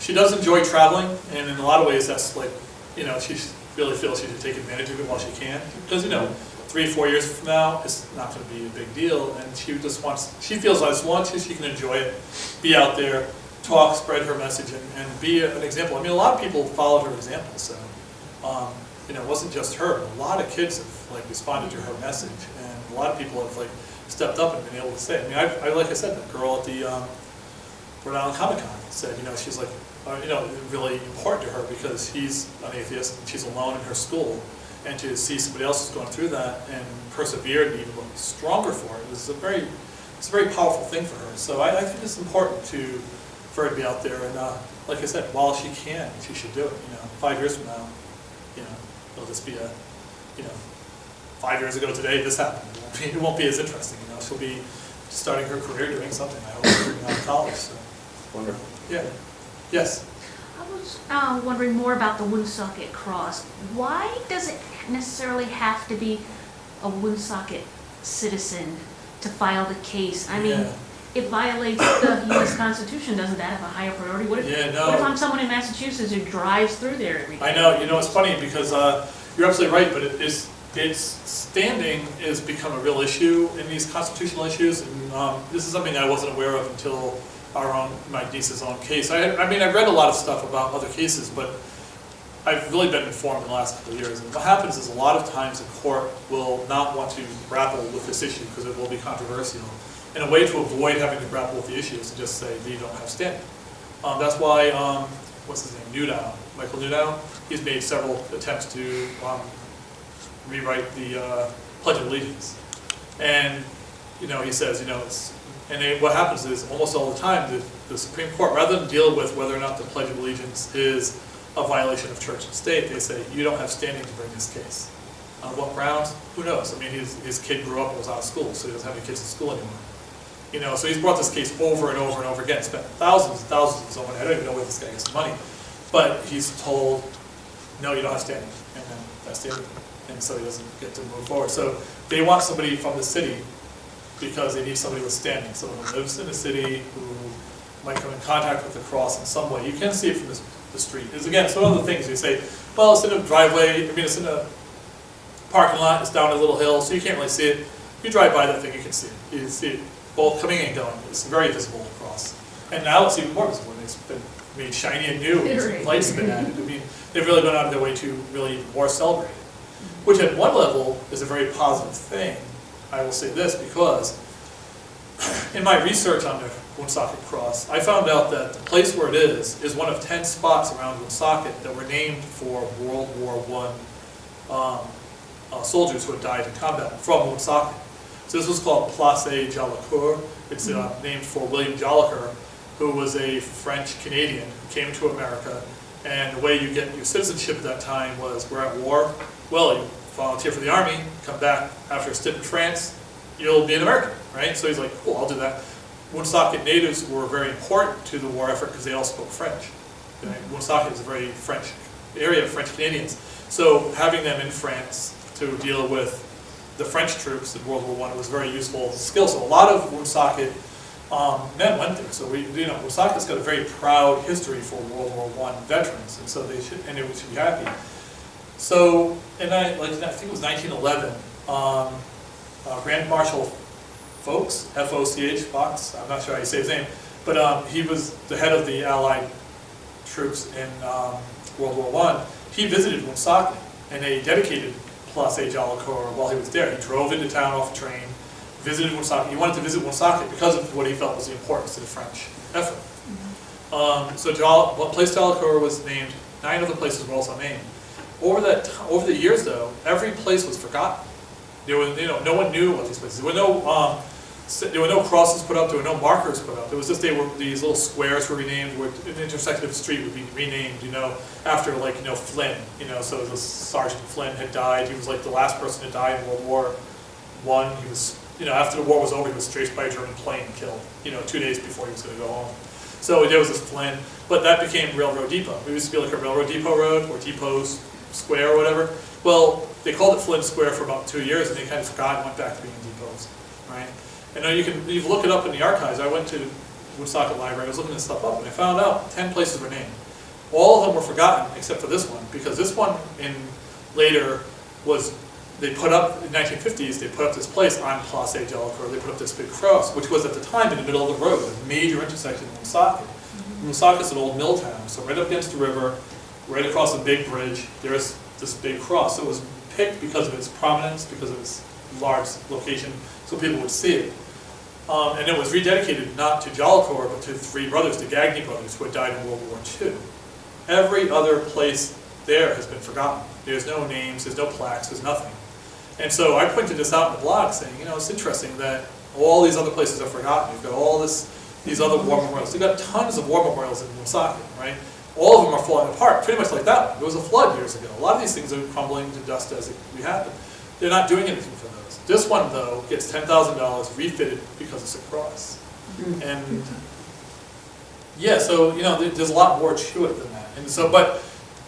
she does enjoy traveling, and in a lot of ways that's like, you know, she really feels she should take advantage of it while she can. Because, you know, 3 or 4 years from now, it's not going to be a big deal, and she just wants, she feels as long as she can enjoy it, be out there, talk, spread her message, and be an example. I mean, a lot of people followed her example, so, you know, it wasn't just her. A lot of kids have, like, responded to her message, and a lot of people have, like, stepped up and been able to say it. I mean, I like I said, the girl at the Rhode Island Comic Con said, you know, she's like, you know, really important to her because she's an atheist and she's alone in her school, and to see somebody else who's going through that and persevere and even look stronger for it is a very powerful thing for her. So I think it's important for her to be out there, and like I said, while she can, she should do it. You know, 5 years from now, you know, it'll just be you know, 5 years ago today this happened. It won't be as interesting. You know, she'll be starting her career doing something. I hope out of college. So. Wonderful. Yeah. Yes. I was wondering more about the Woonsocket Cross. Why does it necessarily have to be a Woonsocket citizen to file the case? I mean, it violates the U.S. Constitution. Doesn't that have a higher priority? What if I'm someone in Massachusetts who drives through there every day? I know. You know, it's funny because you're absolutely right, but its standing has become a real issue in these constitutional issues, and this is something I wasn't aware of until my niece's own case. I mean, I've read a lot of stuff about other cases, but I've really been informed in the last couple of years. And what happens is a lot of times a court will not want to grapple with this issue because it will be controversial. And a way to avoid having to grapple with the issue is to just say that you don't have standing. That's why, what's his name, Michael Newdow, he's made several attempts to rewrite the Pledge of Allegiance. And, you know, he says, you know, what happens is almost all the time the Supreme Court, rather than deal with whether or not the Pledge of Allegiance is a violation of church and state, they say, you don't have standing to bring this case. On what grounds? Who knows? I mean, his kid grew up and was out of school, so he doesn't have any kids in school anymore. You know, so he's brought this case over and over and over again, spent thousands and thousands of his own money. I don't even know where this guy gets the money. But he's told, no, you don't have standing. And then that's the end of it. And so he doesn't get to move forward. So they want somebody from the city because they need somebody with standing, someone who lives in the city, who might come in contact with the cross in some way. You can see it from the street. Because again, it's one of the things you say, well, it's in a driveway, I mean, it's in a parking lot, it's down a little hill, so you can't really see it. You drive by that thing, you can see it. You see it both coming and going. It's very visible across. And now it's even more visible. It's been made shiny and new. Lights have been added. I mean, they've really gone out of their way to really more celebrate it. Which at one level is a very positive thing. I will say this because in my research on the Woonsocket Cross, I found out that the place where it is one of 10 spots around Woonsocket that were named for World War I soldiers who had died in combat from Woonsocket. So this was called Place Jolicoeur. It's named for William Jolicoeur, who was a French-Canadian who came to America. And the way you get your citizenship at that time was, we're at war. Well, you volunteer for the army, come back after a stint in France, you'll be an American, right? So he's like, cool, I'll do that. Woonsocket natives were very important to the war effort because they all spoke French. Okay? Woonsocket is a very French area of French Canadians. So having them in France to deal with the French troops in World War I was very useful skill. So a lot of Woonsocket men went there. So Woonsocket's got a very proud history for World War I veterans, and so they should be happy. So, I think it was 1911, Grand Marshal Foch, F-O-C-H, Fox, I'm not sure how you say his name, but he was the head of the Allied troops in World War I. He visited Woonsocket, and they dedicated Place Jolicoeur while he was there. He drove into town off a train, visited Woonsocket. He wanted to visit Woonsocket because of what he felt was the importance to the French effort. So Place Jolicoeur was named. 9 other places were also named. Over the years, though, every place was forgotten. There was, no one knew about these places. There were no crosses put up. There were no markers put up. There was just these little squares were renamed. Where an intersection of a street would be renamed, after Flynn. So the Sergeant Flynn had died. He was like the last person to die in World War I. He was, after the war was over, he was chased by a German plane and killed. 2 days before he was going to go home. So there was this Flynn, but that became Railroad Depot. It used to be like a Railroad Depot Road or Depot Square or whatever. Well, they called it Flynn Square for about 2 years, and they kind of forgot and went back to being depots, right? And now you look it up in the archives. I went to Woonsocket Library, I was looking this stuff up, and I found out 10 places were named. All of them were forgotten except for this one, because this one later was, they put up, in the 1950s, they put up this place on Place Delacour, they put up this big cross, which was at the time in the middle of the road, a major intersection in Woonsocket. Woonsocket's an old mill town, so right up against the river, right across a big bridge, there's this big cross. So it was picked because of its prominence, because of its large location, so people would see it. And it was rededicated not to Jolicoeur, but to 3 brothers, the Gagny brothers, who had died in World War II. Every other place there has been forgotten. There's no names, there's no plaques, there's nothing. And so I pointed this out in the blog saying, you know, it's interesting that all these other places are forgotten. You've got all these other war memorials. You've got tons of war memorials in Woonsocket, right? All of them are falling apart, pretty much like that one. There was a flood years ago. A lot of these things are crumbling to dust as we happen. They're not doing anything for those. This one, though, gets $10,000 refitted because it's a cross. And yeah, so, you know, there's a lot more to it than that. And so, but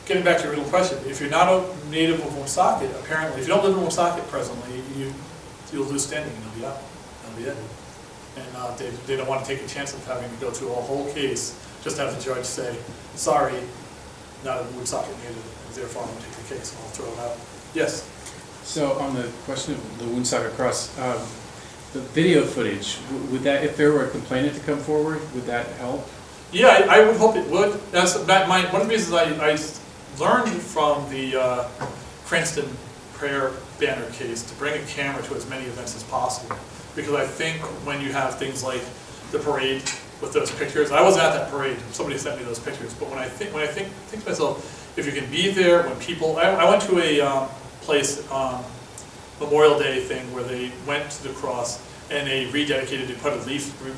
getting back to your original question, if you're not a native of Woonsocket, apparently, if you don't live in Woonsocket presently, you'll lose standing and you'll be out. That'll be it. And they don't want to take a chance of having to go through a whole case, just have the judge say, sorry, not a Woonsocket native, therefore I'm going to take the case and I'll throw it out. Yes? So on the question of the Woonsocket Cross, the video footage, would that, if there were a complainant to come forward, would that help? Yeah, I would hope it would. That's one of the reasons I learned from the Cranston prayer banner case to bring a camera to as many events as possible. Because I think when you have things like the parade with those pictures, I wasn't at that parade, somebody sent me those pictures, but when I think to myself, if you can be there when people, I went to a place, Memorial Day thing where they went to the cross and they rededicated, they put a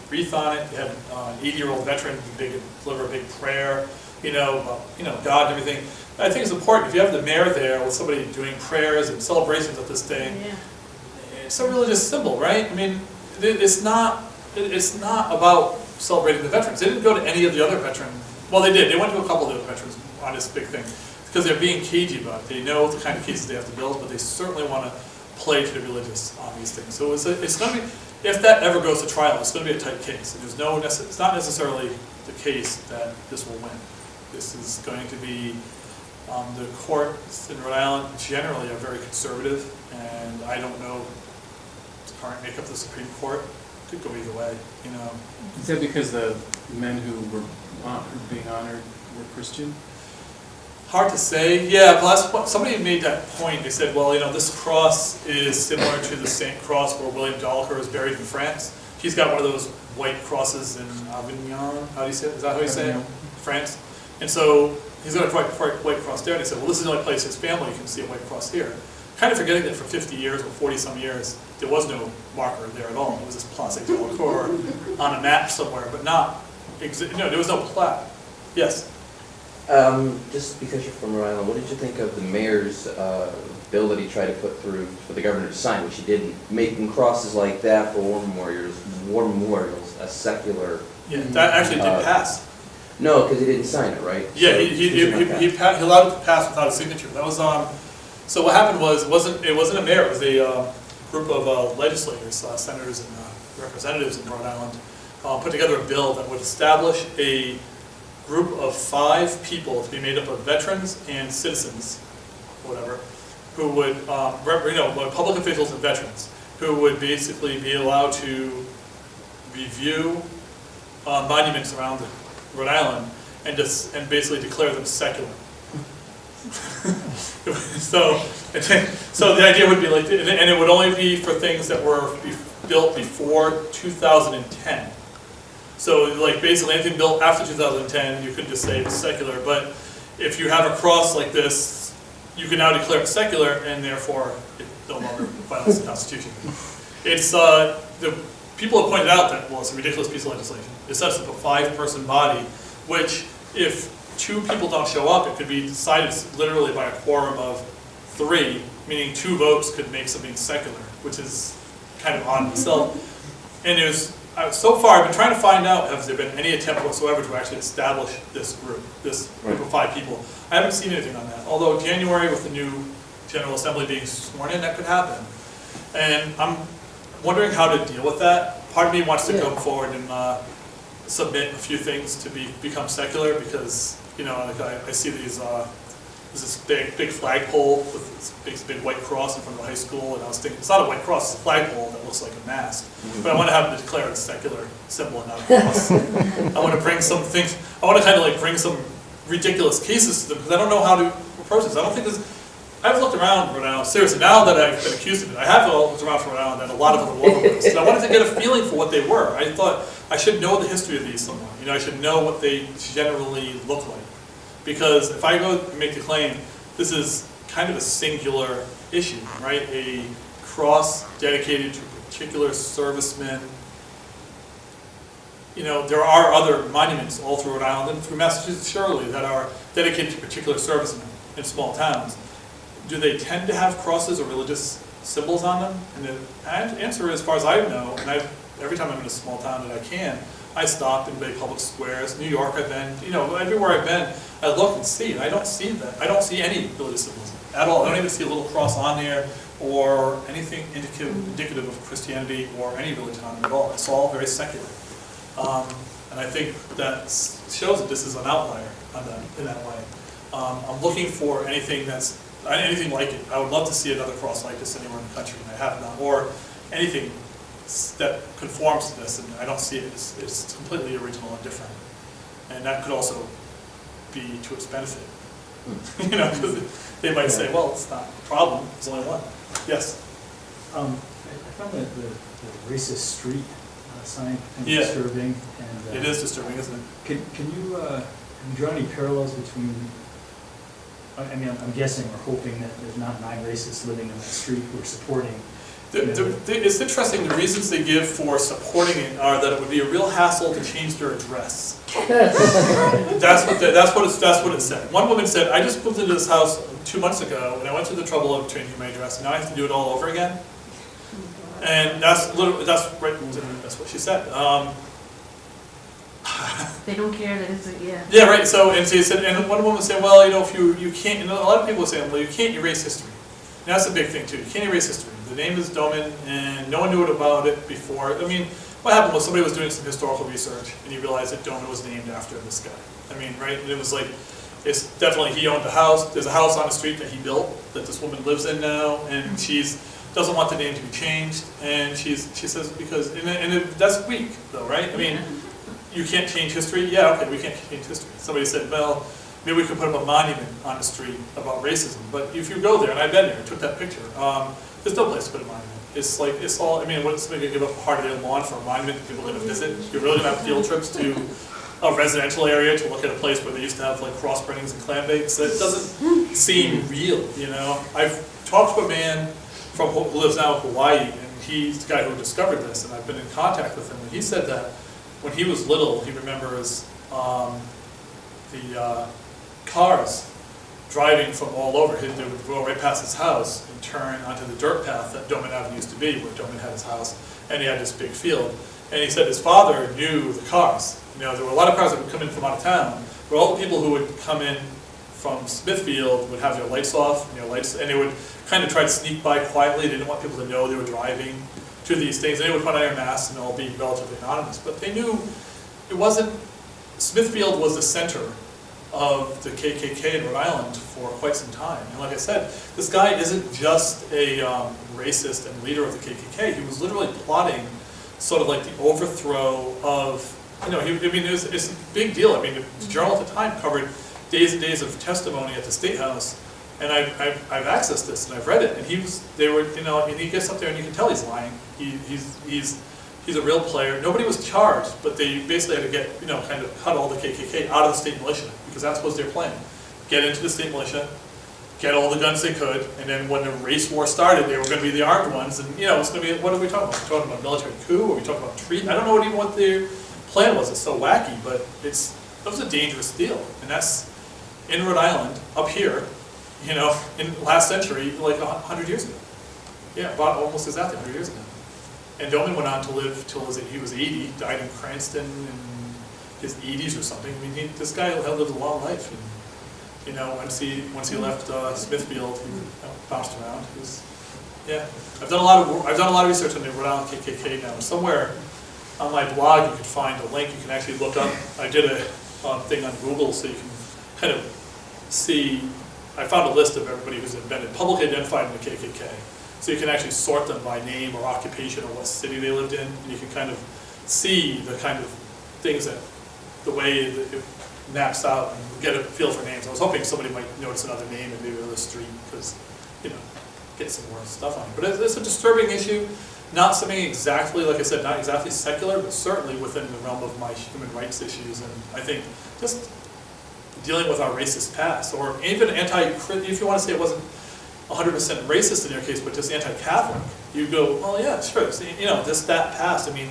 wreath on it, they had an 80-year-old veteran deliver a big prayer, you know, God and everything. I think it's important if you have the mayor there with somebody doing prayers and celebrations of this thing. Yeah. It's a religious symbol, right? I mean, it's not about celebrating the veterans. They didn't go to any of the other veterans. Well, they did. They went to a couple of the other veterans on this big thing because they're being cagey about it. They know the kind of cases they have to build, but they certainly want to play to the religious on these things. So it's going to be, if that ever goes to trial, it's going to be a tight case. And it's not necessarily the case that this will win. This is going to be, the courts in Rhode Island generally are very conservative, and I don't know the current makeup of the Supreme Court. Could go either way, you know. Is that because the men who were being honored were Christian? Hard to say. Yeah, somebody made that point. They said, well, you know, this cross is similar to the same cross where William Jolicoeur is buried in France. He's got one of those white crosses in Avignon. How do you say it? Is that how you say it? France. And so he's got a white cross there. And they said, well, this is the only place his family can see a white cross here. Kind of forgetting that for 50 years or 40-some years, there was no marker there at all. It was this Place Delacour on a map somewhere, but there was no plaque. Yes? Just because you're from Rhode Island, what did you think of the mayor's bill that he tried to put through for the governor to sign, which he didn't, making crosses like that for war memorials a secular? Yeah, that actually did pass. No, because he didn't sign it, right? Yeah, so he allowed it to pass without a signature. That was so what happened was it wasn't a mayor, it was a group of legislators, senators and representatives in Rhode Island, put together a bill that would establish a group of 5 people to be made up of veterans and citizens, whatever, who would, public officials and veterans, who would basically be allowed to review monuments around Rhode Island and basically declare them secular. So the idea would be like, and it would only be for things that were built before 2010. So like basically anything built after 2010, you could just say it's secular. But if you have a cross like this, you can now declare it secular, and therefore it no longer violates the Constitution. It's the people have pointed out that, well, it's a ridiculous piece of legislation. It sets up a 5-person body, which if 2 people don't show up, it could be decided literally by a quorum of 3, meaning 2 votes could make something secular, which is kind of odd in itself. And there's so far, I've been trying to find out, has there been any attempt whatsoever to actually establish this group of 5 people. I haven't seen anything on that, although January with the new General Assembly being sworn in, that could happen. And I'm wondering how to deal with that. Part of me wants to come forward and submit a few things to become secular, because, you know, like I see these, there's this big flagpole with this big white cross in front of the high school, and I was thinking, it's not a white cross, it's a flagpole that looks like a mask. But I want to have them declare it's a secular symbol and not a cross. I want to bring some things, I want to kind of like bring some ridiculous cases to them, because I don't know how to approach this. I don't think this, I've looked around Rhode Island, seriously, now that I've been accused of it, I have looked around for Rhode Island and a lot of other local ones, and I wanted to get a feeling for what they were. I thought I should know the history of these somewhat. You know, I should know what they generally look like. Because if I go and make the claim, this is kind of a singular issue, right? A cross dedicated to a particular serviceman. You know, there are other monuments all through Rhode Island and through Massachusetts, surely, that are dedicated to particular servicemen in small towns. Do they tend to have crosses or religious symbols on them? And the answer, as far as I know, and every time I'm in a small town that I can, I stop in big public squares. New York, I've been, you know, everywhere I've been, I look and see, and I don't see that. I don't see any religious symbols at all. I don't even see a little cross on there or anything indicative of Christianity or any religion on it at all. It's all very secular. And I think that shows that this is an outlier in that way. I'm looking for anything anything like it. I would love to see another cross like this anywhere in the country, and I have not, or anything that conforms to this, and I don't see it. It's completely original and different, and that could also be to its benefit. You know, because they might say, "Well, it's not a problem. There's only one." Yes. I found that the racist street sign kind of disturbing, and it is disturbing, isn't it? Can you draw any parallels between? I mean, I'm guessing or hoping that there's not 9 racists living in that street who are supporting. It's interesting, the reasons they give for supporting it are that it would be a real hassle to change their address. That's what it said. One woman said, I just moved into this house 2 months ago, and I went through the trouble of changing my address, and now I have to do it all over again. And that's what she said. They don't care that it's a, yeah. Yeah, right, so, and she said, and one woman said, well, you know, if you can't, and a lot of people are saying, well, you can't erase history. And that's a big thing too, you can't erase history. The name is Tobin, and no one knew about it before. I mean, what happened was somebody was doing some historical research, and he realized that Tobin was named after this guy. I mean, right, and it was like, it's definitely, he owned a house, there's a house on the street that he built, that this woman lives in now, and doesn't want the name to be changed, and she says, because, that's weak though, right? I mean, you can't change history? Yeah, okay, we can't change history. Somebody said, well, maybe we could put up a monument on the street about racism. But if you go there, and I've been there, took that picture, there's no place to put a monument. It's like, it's all, I mean, what's somebody gonna give up part of their lawn for a monument that people are gonna visit? You're really gonna have field trips to a residential area to look at a place where they used to have like cross burnings and clam bakes? That doesn't seem real, you know? I've talked to a man who lives now in Hawaii, and he's the guy who discovered this, and I've been in contact with him, and he said that when he was little, he remembers the cars driving from all over. They would go right past his house and turn onto the dirt path that Tobin Avenue used to be, where Tobin had his house, and he had this big field. And he said his father knew the cars. You know, there were a lot of cars that would come in from out of town, but all the people who would come in from Smithfield would have their lights off, and they would kind of try to sneak by quietly. They didn't want people to know they were driving to these things. They would put on their masks and all be relatively anonymous, but they knew it wasn't, Smithfield was the center of the KKK in Rhode Island for quite some time. And like I said, this guy isn't just a racist and leader of the KKK. He was literally plotting sort of like the overthrow of, you know, it's a big deal. I mean, the Journal at the time covered days and days of testimony at the State House, and I've accessed this and I've read it. And he gets up there and you can tell he's lying. He's a real player. Nobody was charged, but they basically had to get, kind of cut all the KKK out of the state militia, because that was their plan. Get into the state militia, get all the guns they could, and then when the race war started, they were going to be the armed ones, and it's going to be, what are we talking about? We're talking about military coup, are we talking about treason? I don't know even what their plan was. It's so wacky, but that was a dangerous deal, and that's in Rhode Island, up here, in last century, like 100 years ago. Yeah, about almost exactly 100 years ago. And Tobin went on to live till he was 80, died in Cranston in his 80s or something. I mean, this guy had lived a long life. And, you know, once he left Smithfield, he bounced around. He was, yeah, I've done a lot of research on the Rhode Island KKK now. Somewhere on my blog, you can find a link. You can actually look up. I did a thing on Google, so you can kind of see. I found a list of everybody who's been publicly identified in the KKK. So you can actually sort them by name or occupation or what city they lived in, and you can kind of see the kind of things that, the way that it maps out and get a feel for names. I was hoping somebody might notice another name and maybe another street, because, you know, get some more stuff on it. But it's a disturbing issue, not something exactly, like I said, not exactly secular, but certainly within the realm of my human rights issues, and I think just dealing with our racist past, or even if you want to say it wasn't 100% racist in your case, but just anti-Catholic, you go, well, yeah, sure, so, you know, that past. I mean,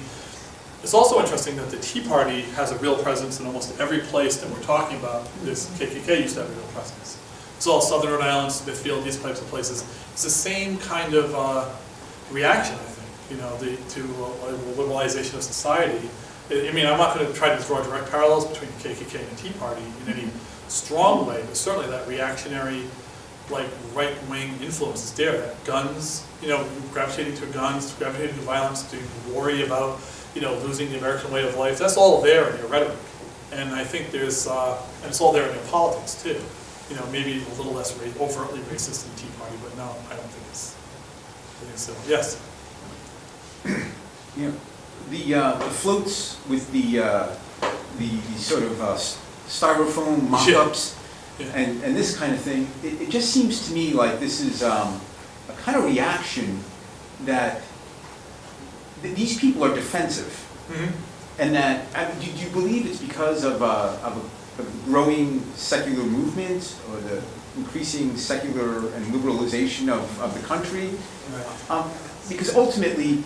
it's also interesting that the Tea Party has a real presence in almost every place that we're talking about. This KKK used to have a real presence. It's all Southern Rhode Island, Smithfield, these types of places. It's the same kind of reaction, I think, you know, to a liberalization of society. I mean, I'm not going to try to draw direct parallels between the KKK and the Tea Party in any strong way, but certainly that reactionary, like, right-wing influence is there. That guns, you know, gravitating to guns, gravitating to violence, to worry about, you know, losing the American way of life. That's all there in their rhetoric, and I think there's, and it's all there in their politics too. You know, maybe a little less overtly racist than the Tea Party, but no, I don't think it's. I think so. Yes. Yeah. The floats with the sort of styrofoam mock-ups, yeah. and this kind of thing, it just seems to me like this is a kind of reaction that these people are defensive, and that, do you believe it's because of a growing secular movement, or the increasing secular and liberalization of the country? Right. Because ultimately,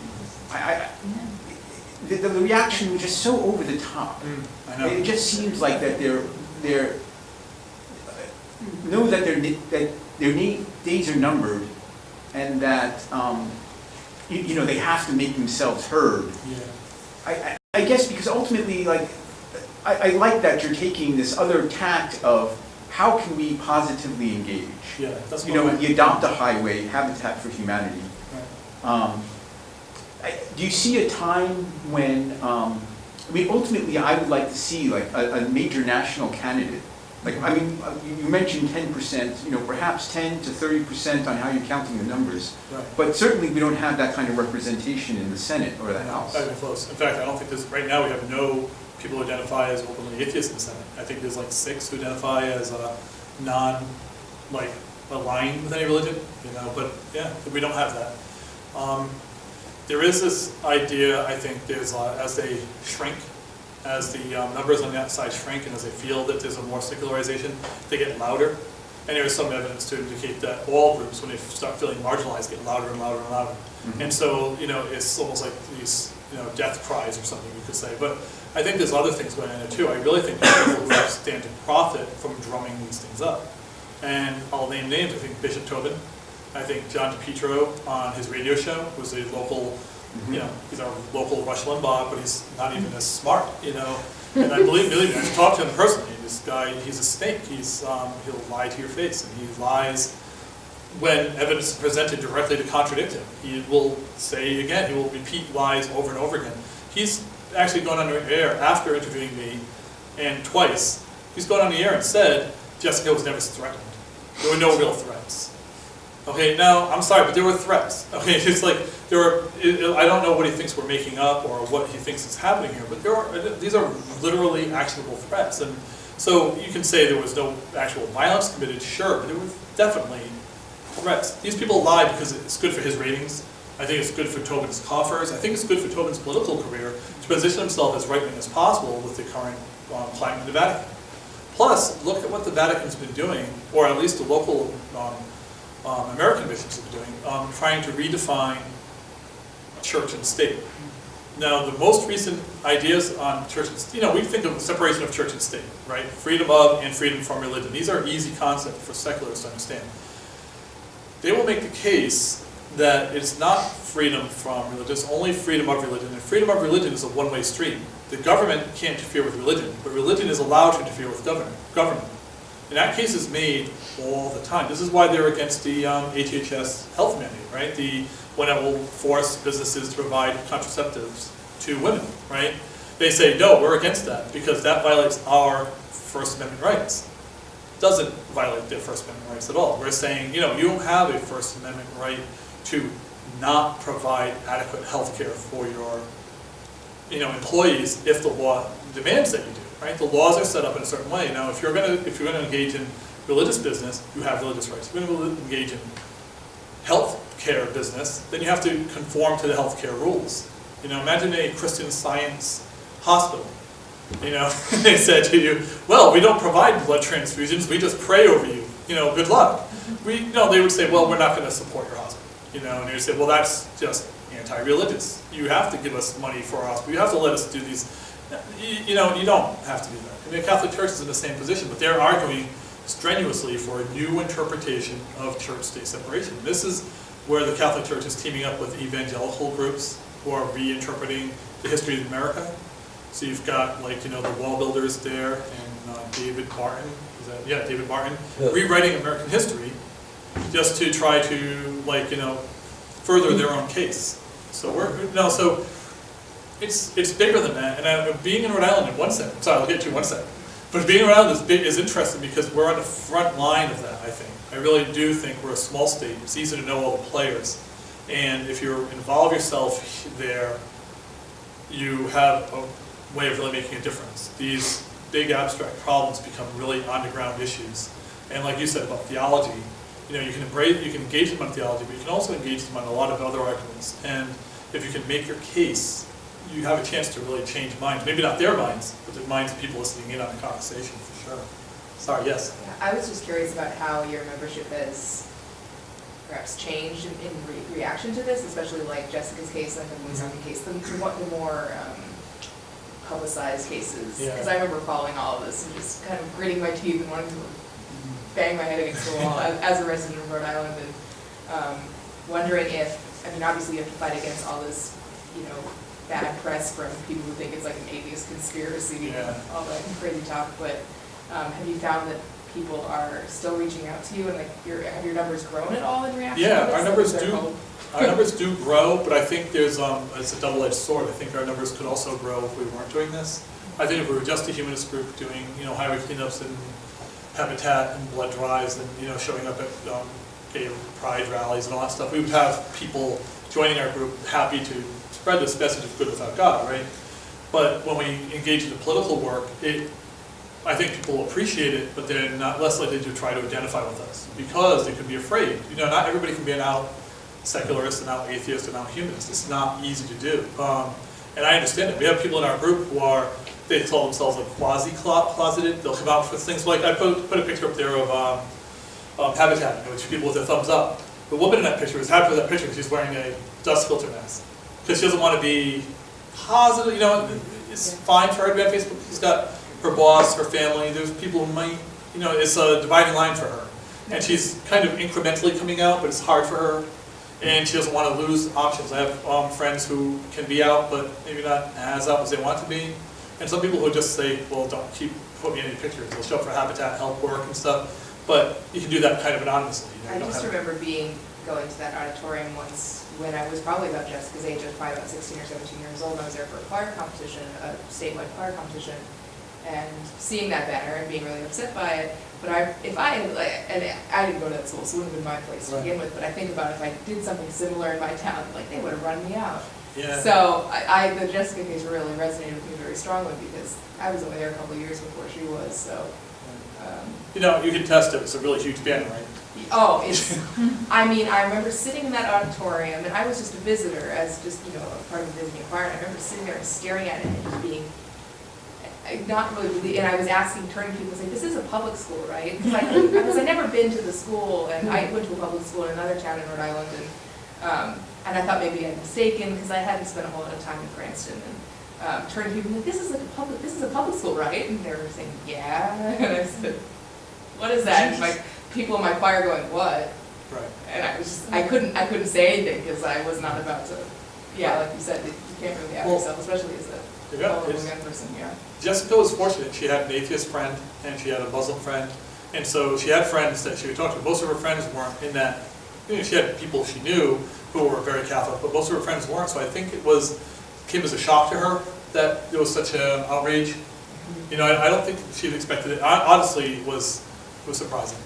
the reaction was just so over the top. I know. It just seems like that they're know that their days are numbered, and that you know, they have to make themselves heard. Yeah. I guess because ultimately, like, I like that you're taking this other tact of how can we positively engage. Yeah. That's You know, the Adopt a Highway, Habitat for Humanity. Right. Do you see a time when, I mean, ultimately, I would like to see like a major national candidate. Like, I mean, you mentioned 10%, you know, perhaps 10 to 30% on how you're counting the numbers. Right. But certainly, we don't have that kind of representation in the Senate or the House. Not even close. In fact, I don't think there's, right now we have no people who identify as openly atheists in the Senate. I think there's like 6 who identify as aligned with any religion, you know, but yeah, we don't have that. There is this idea, I think, there's as they shrink, as the numbers on the outside shrink, and as they feel that there's a more secularization, they get louder. And there is some evidence to indicate that all groups, when they start feeling marginalized, get louder and louder and louder. Mm-hmm. And so, you know, it's almost like these, you know, death cries or something you could say. But I think there's other things going on there too. I really think that people who stand to profit from drumming these things up. And I'll name names. I think Bishop Tobin. I think John DePietro on his radio show was a local, you know, he's our local Rush Limbaugh, but he's not even as smart, you know. And I believe me, I talked to him personally. This guy, he's a snake. He'll lie to your face, and he lies when evidence is presented directly to contradict him. He will say again, he will repeat lies over and over again. He's actually gone on the air after interviewing me, and twice, he's gone on the air and said Jessica was never threatened. There were no real threats. Okay, now, I'm sorry, but there were threats. Okay, it's like, I don't know what he thinks we're making up or what he thinks is happening here, but these are literally actionable threats. And so you can say there was no actual violence committed, sure, but there were definitely threats. These people lie because it's good for his ratings. I think it's good for Tobin's coffers. I think it's good for Tobin's political career to position himself as right-wing as possible with the current climate in the Vatican. Plus, look at what the Vatican's been doing, or at least the local American bishops have been doing, trying to redefine church and state. Now, the most recent ideas on church and state, you know, we think of separation of church and state, right? Freedom of and freedom from religion. These are easy concepts for secularists to understand. They will make the case that it's not freedom from religion, it's only freedom of religion, and freedom of religion is a one-way street. The government can't interfere with religion, but religion is allowed to interfere with government. And that case is made all the time. This is why they're against the HHS health mandate, right? When it will force businesses to provide contraceptives to women, right? They say, no, we're against that because that violates our First Amendment rights. It doesn't violate their First Amendment rights at all. We're saying, you don't have a First Amendment right to not provide adequate health care for your employees if the law demands that you do, right? The laws are set up in a certain way. Now, if you're going to engage in religious business, you have religious rights. If you're going to engage in health care business, then you have to conform to the health care rules. Imagine a Christian Science hospital. They said to you, well, we don't provide blood transfusions, we just pray over you. Good luck. They would say, well, we're not going to support your hospital. And they would say, well, that's just anti-religious. You have to give us money for our hospital. You have to let us do these. You don't have to do that. And the Catholic Church is in the same position, but they're arguing strenuously for a new interpretation of church-state separation. This is where the Catholic Church is teaming up with evangelical groups who are reinterpreting the history of America. So you've got, the wall builders there, and David Martin, David Martin, rewriting American history just to try to, further their own case. So it's bigger than that. And being in Rhode Island in one second, sorry, I'll get to you in one second. But being in Rhode Island is interesting because we're on the front line of that, I think. I really do think we're a small state. It's easy to know all the players. And if you involve yourself there, you have a way of really making a difference. These big abstract problems become really on-the-ground issues. And like you said about theology, you can engage them on theology, but you can also engage them on a lot of other arguments. And if you can make your case, you have a chance to really change minds. Maybe not their minds, but the minds of people listening in on the conversation, for sure. Sorry, yes? Yeah, I was just curious about how your membership has perhaps changed in reaction to this, especially like Jessica's case, like the Woonsocket case, the more publicized cases. Because I remember following all of this and just kind of gritting my teeth and wanting to bang my head against the wall as a resident of Rhode Island, and wondering if, obviously you have to fight against all this, bad press from people who think it's like an atheist conspiracy and all that crazy talk, but have you found that people are still reaching out to you, and have your numbers grown at all in reaction to this? Our numbers do grow, but I think there's it's a double-edged sword. I think our numbers could also grow if we weren't doing this. I think if we were just a humanist group doing highway cleanups and habitat and blood drives and showing up at gay pride rallies and all that stuff, we would have people joining our group happy to spread this message of good without God, right? But when we engage in the political work, I think people will appreciate it, but they're less likely to try to identify with us because they could be afraid. Not everybody can be an out secularist, an out atheist, an out humanist. It's not easy to do. And I understand it. We have people in our group who they call themselves like quasi-closeted. They'll come out with things like, I put a picture up there of Habitat, which people with their thumbs up. The woman in that picture is happy with that picture because she's wearing a dust filter mask. Because she doesn't want to be positive, it's fine for her to be on Facebook. She's got her boss, her family, there's people who might, it's a dividing line for her. And she's kind of incrementally coming out, but it's hard for her. And she doesn't want to lose options. I have friends who can be out, but maybe not as out as they want to be. And some people who just say, well, don't put me in any pictures. They'll show up for habitat, help work and stuff. But you can do that kind of anonymously. I just remember going to that auditorium once when I was probably about Jessica's age. I was probably about 16 or 17 years old. I was there for a choir competition, a statewide choir competition, and seeing that banner and being really upset by it. But I didn't go to that school, so it wouldn't have been my place to begin with. But I think about if I did something similar in my town, they would have run me out. Yeah. So the Jessica case really resonated with me very strongly because I was only there a couple of years before she was. So. You can test it. It's a really huge banner, right? Oh, I remember sitting in that auditorium, and I was just a visitor as just, a part of the visiting choir, and I remember sitting there and staring at it and just being, not really believing, and I was turning to people and saying, this is a public school, right? Because I'd never been to the school, and I went to a public school in another town in Rhode Island, and I thought maybe I'd mistaken, because I hadn't spent a whole lot of time in Cranston, and turning to people and like, this is a public school, right? And they were saying, yeah, and I said, what is that? And people in my choir going, what? Right. And I couldn't say anything because I was not about to, like you said, you can't really have yourself, especially as a young person, Jessica was fortunate. She had an atheist friend and she had a Muslim friend. And so she had friends that she would talk to. Most of her friends weren't in that, she had people she knew who were very Catholic, but most of her friends weren't. So I think it came as a shock to her that there was such an outrage. I don't think she'd expected it. Honestly, it was surprising.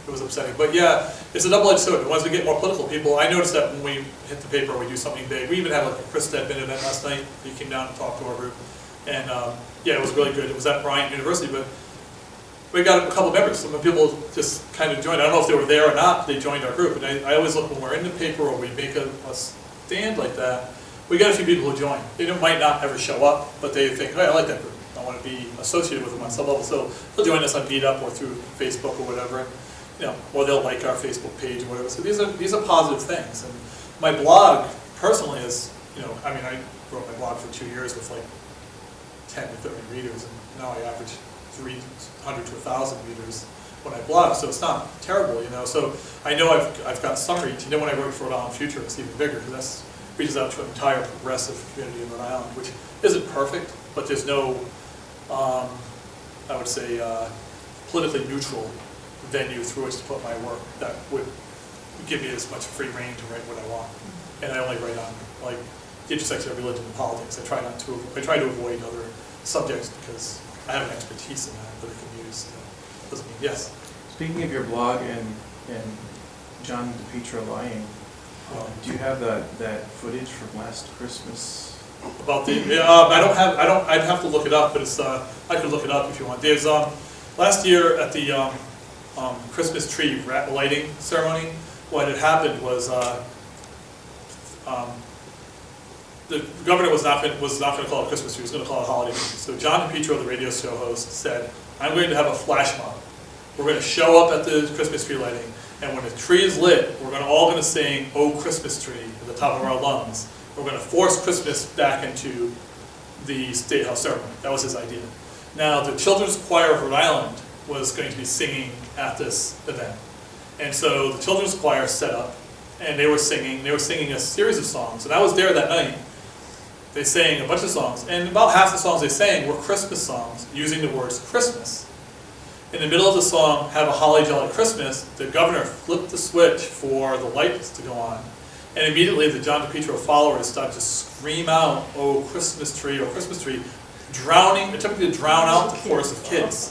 It was upsetting. But yeah, it's a double-edged sword. Once we get more political people, I noticed that when we hit the paper, we do something big. We even had like a Chris Stedman event last night. He came down and talked to our group. And it was really good. It was at Bryant University, but we got a couple of members. Some people just kind of joined. I don't know if they were there or not, they joined our group. And I always look when we're in the paper or we make a stand like that, we got a few people who join. They might not ever show up, but they think, hey, I like that group. I want to be associated with them on some level. So they'll join us on Meetup or through Facebook or whatever. Or they'll like our Facebook page or whatever. So these are positive things. And my blog personally is, I wrote my blog for 2 years with like 10 to 30 readers, and now I average 300 to 1,000 readers when I blog, so it's not terrible, So I know I've got some reach. When I wrote for Rhode Island Future, it's even bigger, because that reaches out to an entire progressive community in Rhode Island, which isn't perfect, but there's no, I would say, politically neutral venue through which to put my work that would give me as much free reign to write what I want. And I only write on like the intersection of religion and politics. I try to avoid other subjects because I have an expertise in that I can use. Doesn't mean yes. Speaking of your blog and John DePietro lying, do you have that footage from last Christmas? About I'd have to look it up, but it's I could look it up if you want. There's last year at the Christmas tree lighting ceremony, what had happened was the governor was not going to call it a Christmas tree, he was going to call it a holiday tree. So John DePietro, the radio show host, said, I'm going to have a flash mob. We're going to show up at the Christmas tree lighting, and when the tree is lit, we're all going to sing, "Oh Christmas Tree," at the top of our lungs. We're going to force Christmas back into the State House ceremony. That was his idea. Now, the Children's Choir of Rhode Island was going to be singing at this event. And so the Children's Choir set up, and they were singing a series of songs. And I was there that night. They sang a bunch of songs, and about half the songs they sang were Christmas songs, using the words Christmas. In the middle of the song, "Have a Holly Jolly Christmas," the governor flipped the switch for the lights to go on. And immediately the John DePietro followers started to scream out, "Oh Christmas tree, oh Christmas tree," attempting to drown out the chorus of kids.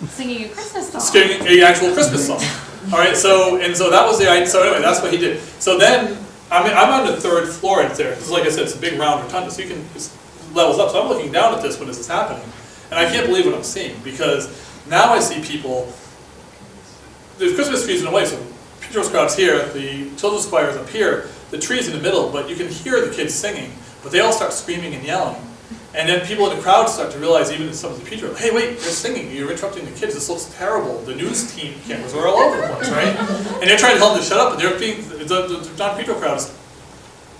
Singing a Christmas song. Singing an actual Christmas song. All right, so that was the idea. So anyway, that's what he did. So then, I'm on the 3rd floor right there, because like I said, it's a big round rotunda, so it levels up. So I'm looking down at this when this is happening, and I can't believe what I'm seeing, because now I see people, there's Christmas trees in a way, so Peter's crowd's here, the children's choir is up here, the tree's in the middle, but you can hear the kids singing, but they all start screaming and yelling. And then people in the crowd start to realize, even some of the Peter, hey, wait, they're singing, you're interrupting the kids, this looks terrible. The news team cameras are all over the place, right? And they're trying to tell them to shut up, and the John Petro crowd is,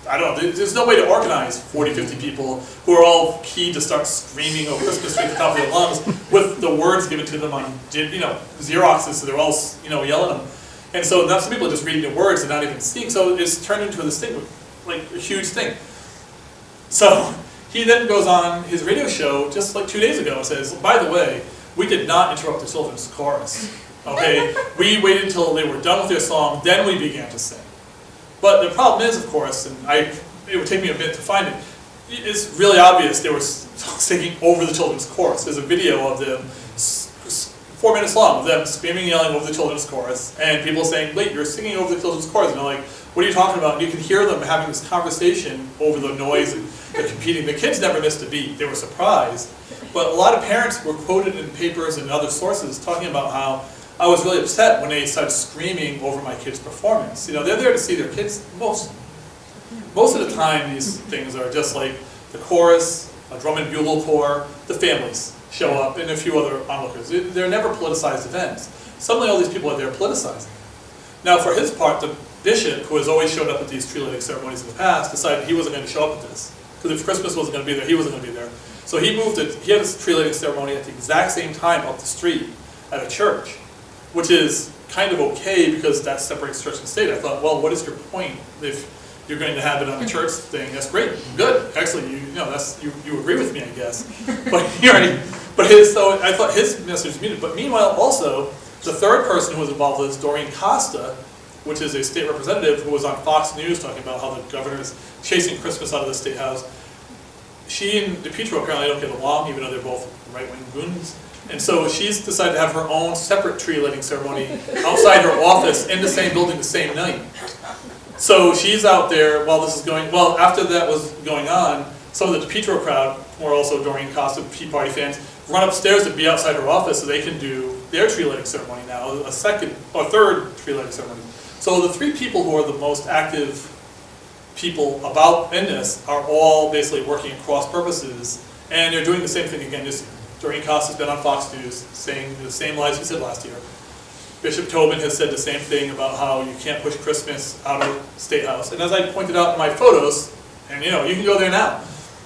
I don't know, there's no way to organize 40, 50 people who are all keyed to start screaming "Oh Christmas tree" at the top of their lungs with the words given to them on, Xeroxes, so they're all, yelling them. And so now some people are just reading the words and not even seeing, so it's turned into this thing, like a huge thing. So he then goes on his radio show just like 2 days ago and says, by the way, we did not interrupt the children's chorus, okay? We waited until they were done with their song, then we began to sing. But the problem is, of course, and it would take me a bit to find it, it's really obvious they were singing over the children's chorus. There's a video of them, 4 minutes long, of them screaming and yelling over the children's chorus, and people saying, wait, you're singing over the children's chorus. And they're like, what are you talking about? And you can hear them having this conversation over the noise, and they're competing. The kids never missed a beat. They were surprised. But a lot of parents were quoted in papers and other sources talking about how I was really upset when they started screaming over my kids' performance. They're there to see their kids. Most of the time, these things are just like the chorus, a drum and bugle corps, the families show up, and a few other onlookers. They're never politicized events. Suddenly, all these people are there politicizing. Now, for his part, the bishop, who has always showed up at these tree lighting ceremonies in the past, decided he wasn't going to show up at this. Because if Christmas wasn't going to be there, he wasn't going to be there. So he moved it. He had this tree lighting ceremony at the exact same time up the street at a church, which is kind of okay because that separates church and state. I thought, well, what is your point if you're going to have it on the church thing? That's great, good, excellent. You know, that's you agree with me, I guess. But so I thought his message was muted. But meanwhile, also the third person who was involved with this, Doreen Costa, which is a state representative who was on Fox News talking about how the governor is chasing Christmas out of the state house. She and DePietro apparently don't get along, even though they're both right-wing goons. And so she's decided to have her own separate tree lighting ceremony outside her office in the same building the same night. So she's out there while this is going, well, after that was going on, some of the DePietro crowd, who are also Doreen Costa Tea Party fans, run upstairs to be outside her office so they can do their tree lighting ceremony now, a second or third tree lighting ceremony. So the three people who are the most active people in this are all basically working at cross purposes, and they're doing the same thing again this year. Doreen Costa's been on Fox News saying the same lies he said last year. Bishop Tobin has said the same thing about how you can't push Christmas out of the State House. And as I pointed out in my photos, and you know, you can go there now,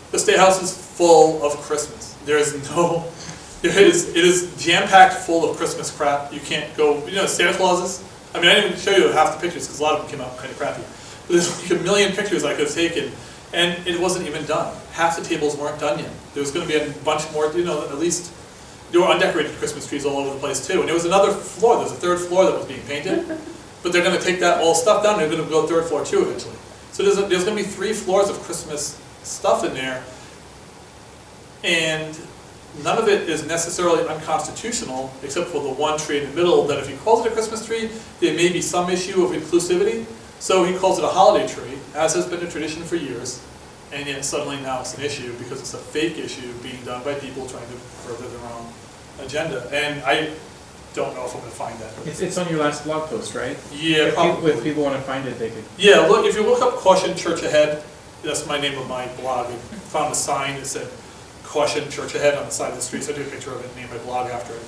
the State House is full of Christmas. There is no, it is jam-packed full of Christmas crap. You can't go, you know, Santa Clauses. I mean, I didn't even show you half the pictures because a lot of them came out kind of crappy. But there's like a million pictures I could have taken, and it wasn't even done. Half the tables weren't done yet. There was going to be a bunch more, you know, at least. There were undecorated Christmas trees all over the place too. And there was another floor, there was a third floor that was being painted. But they're going to take that all stuff down, they're going to go third floor too eventually. So there's going to be 3 floors of Christmas stuff in there. And none of it is necessarily unconstitutional, except for the one tree in the middle that if he calls it a Christmas tree, there may be some issue of inclusivity. So he calls it a holiday tree, as has been a tradition for years. And yet suddenly now it's an issue because it's a fake issue being done by people trying to further their own agenda. And I don't know if I'm going to find that. It's on your last blog post, right? Yeah, probably. If people want to find it, they could. Yeah, look, if you look up Caution Church Ahead, that's my name of my blog. I found a sign that said Caution Church Ahead on the side of the street, so I took a picture of it and named my blog after it.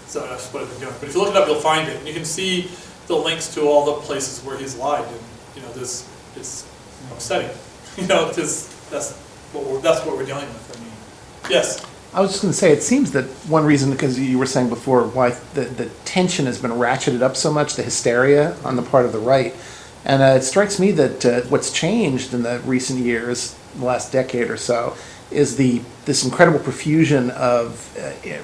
So that's what I've been doing. But if you look it up, you'll find it. And you can see the links to all the places where he's lied. And, you know, it's upsetting. You know, because that's what we're dealing with. I mean, yes. I was just going to say, it seems that one reason, because you were saying before, why the tension has been ratcheted up so much, the hysteria on the part of the right, and it strikes me that what's changed in the recent years, the last decade or so, is this incredible profusion of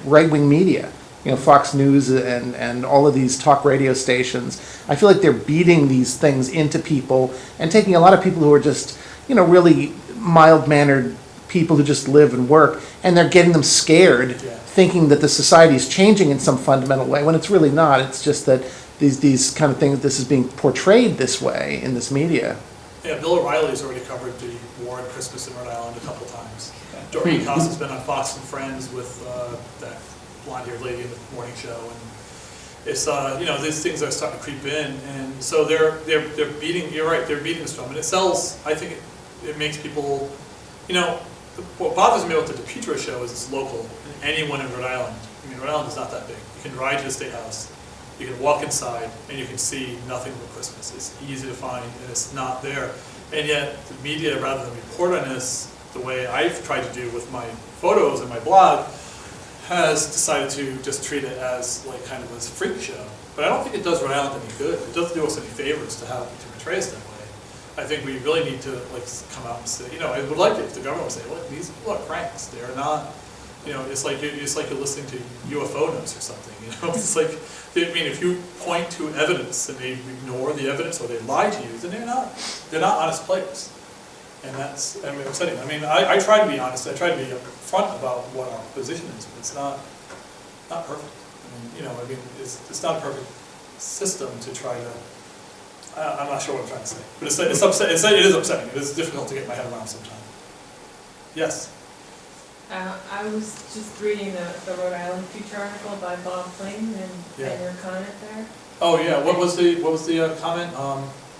right-wing media. You know, Fox News and all of these talk radio stations. I feel like they're beating these things into people and taking a lot of people who are just, you know, really mild-mannered people who just live and work, and they're getting them scared, thinking that the society is changing in some fundamental way, when it's really not. It's just that these kind of things, this is being portrayed this way in this media. Yeah, Bill O'Reilly's already covered the war on Christmas in Rhode Island a couple times. Doreen Costa's been on Fox and Friends with that blonde-haired lady in the morning show, and it's you know, these things are starting to creep in, and so they're beating. You're right, they're beating the drum, and it sells. I think it makes people, you know, what bothers me about the DePietro show is it's local, and anyone in Rhode Island. I mean, Rhode Island is not that big. You can ride to the State House, you can walk inside, and you can see nothing but Christmas. It's easy to find, and it's not there. And yet, the media, rather than report on this the way I've tried to do with my photos and my blog, has decided to just treat it as like kind of a freak show. But I don't think it does Rhode Island any good. It doesn't do us any favors to portray us that way. I think we really need to like come out and say, you know, I would like it if the government would say, look, these people are cranks. They're not, you know, it's like you're listening to UFO news or something. You know, it's like, I mean, if you point to evidence and they ignore the evidence or they lie to you, then they're not honest players. And that's, I mean, upsetting. I mean, I try to be honest. I try to be upfront about what our position is, but it's not perfect. I mean, you know, I mean, it's not a perfect system to try to. I'm not sure what I'm trying to say, but it is upsetting. It is difficult to get my head around sometimes. Yes. I was just reading the Rhode Island Future article by Bob Kling and your comment there. Oh yeah, what was the comment?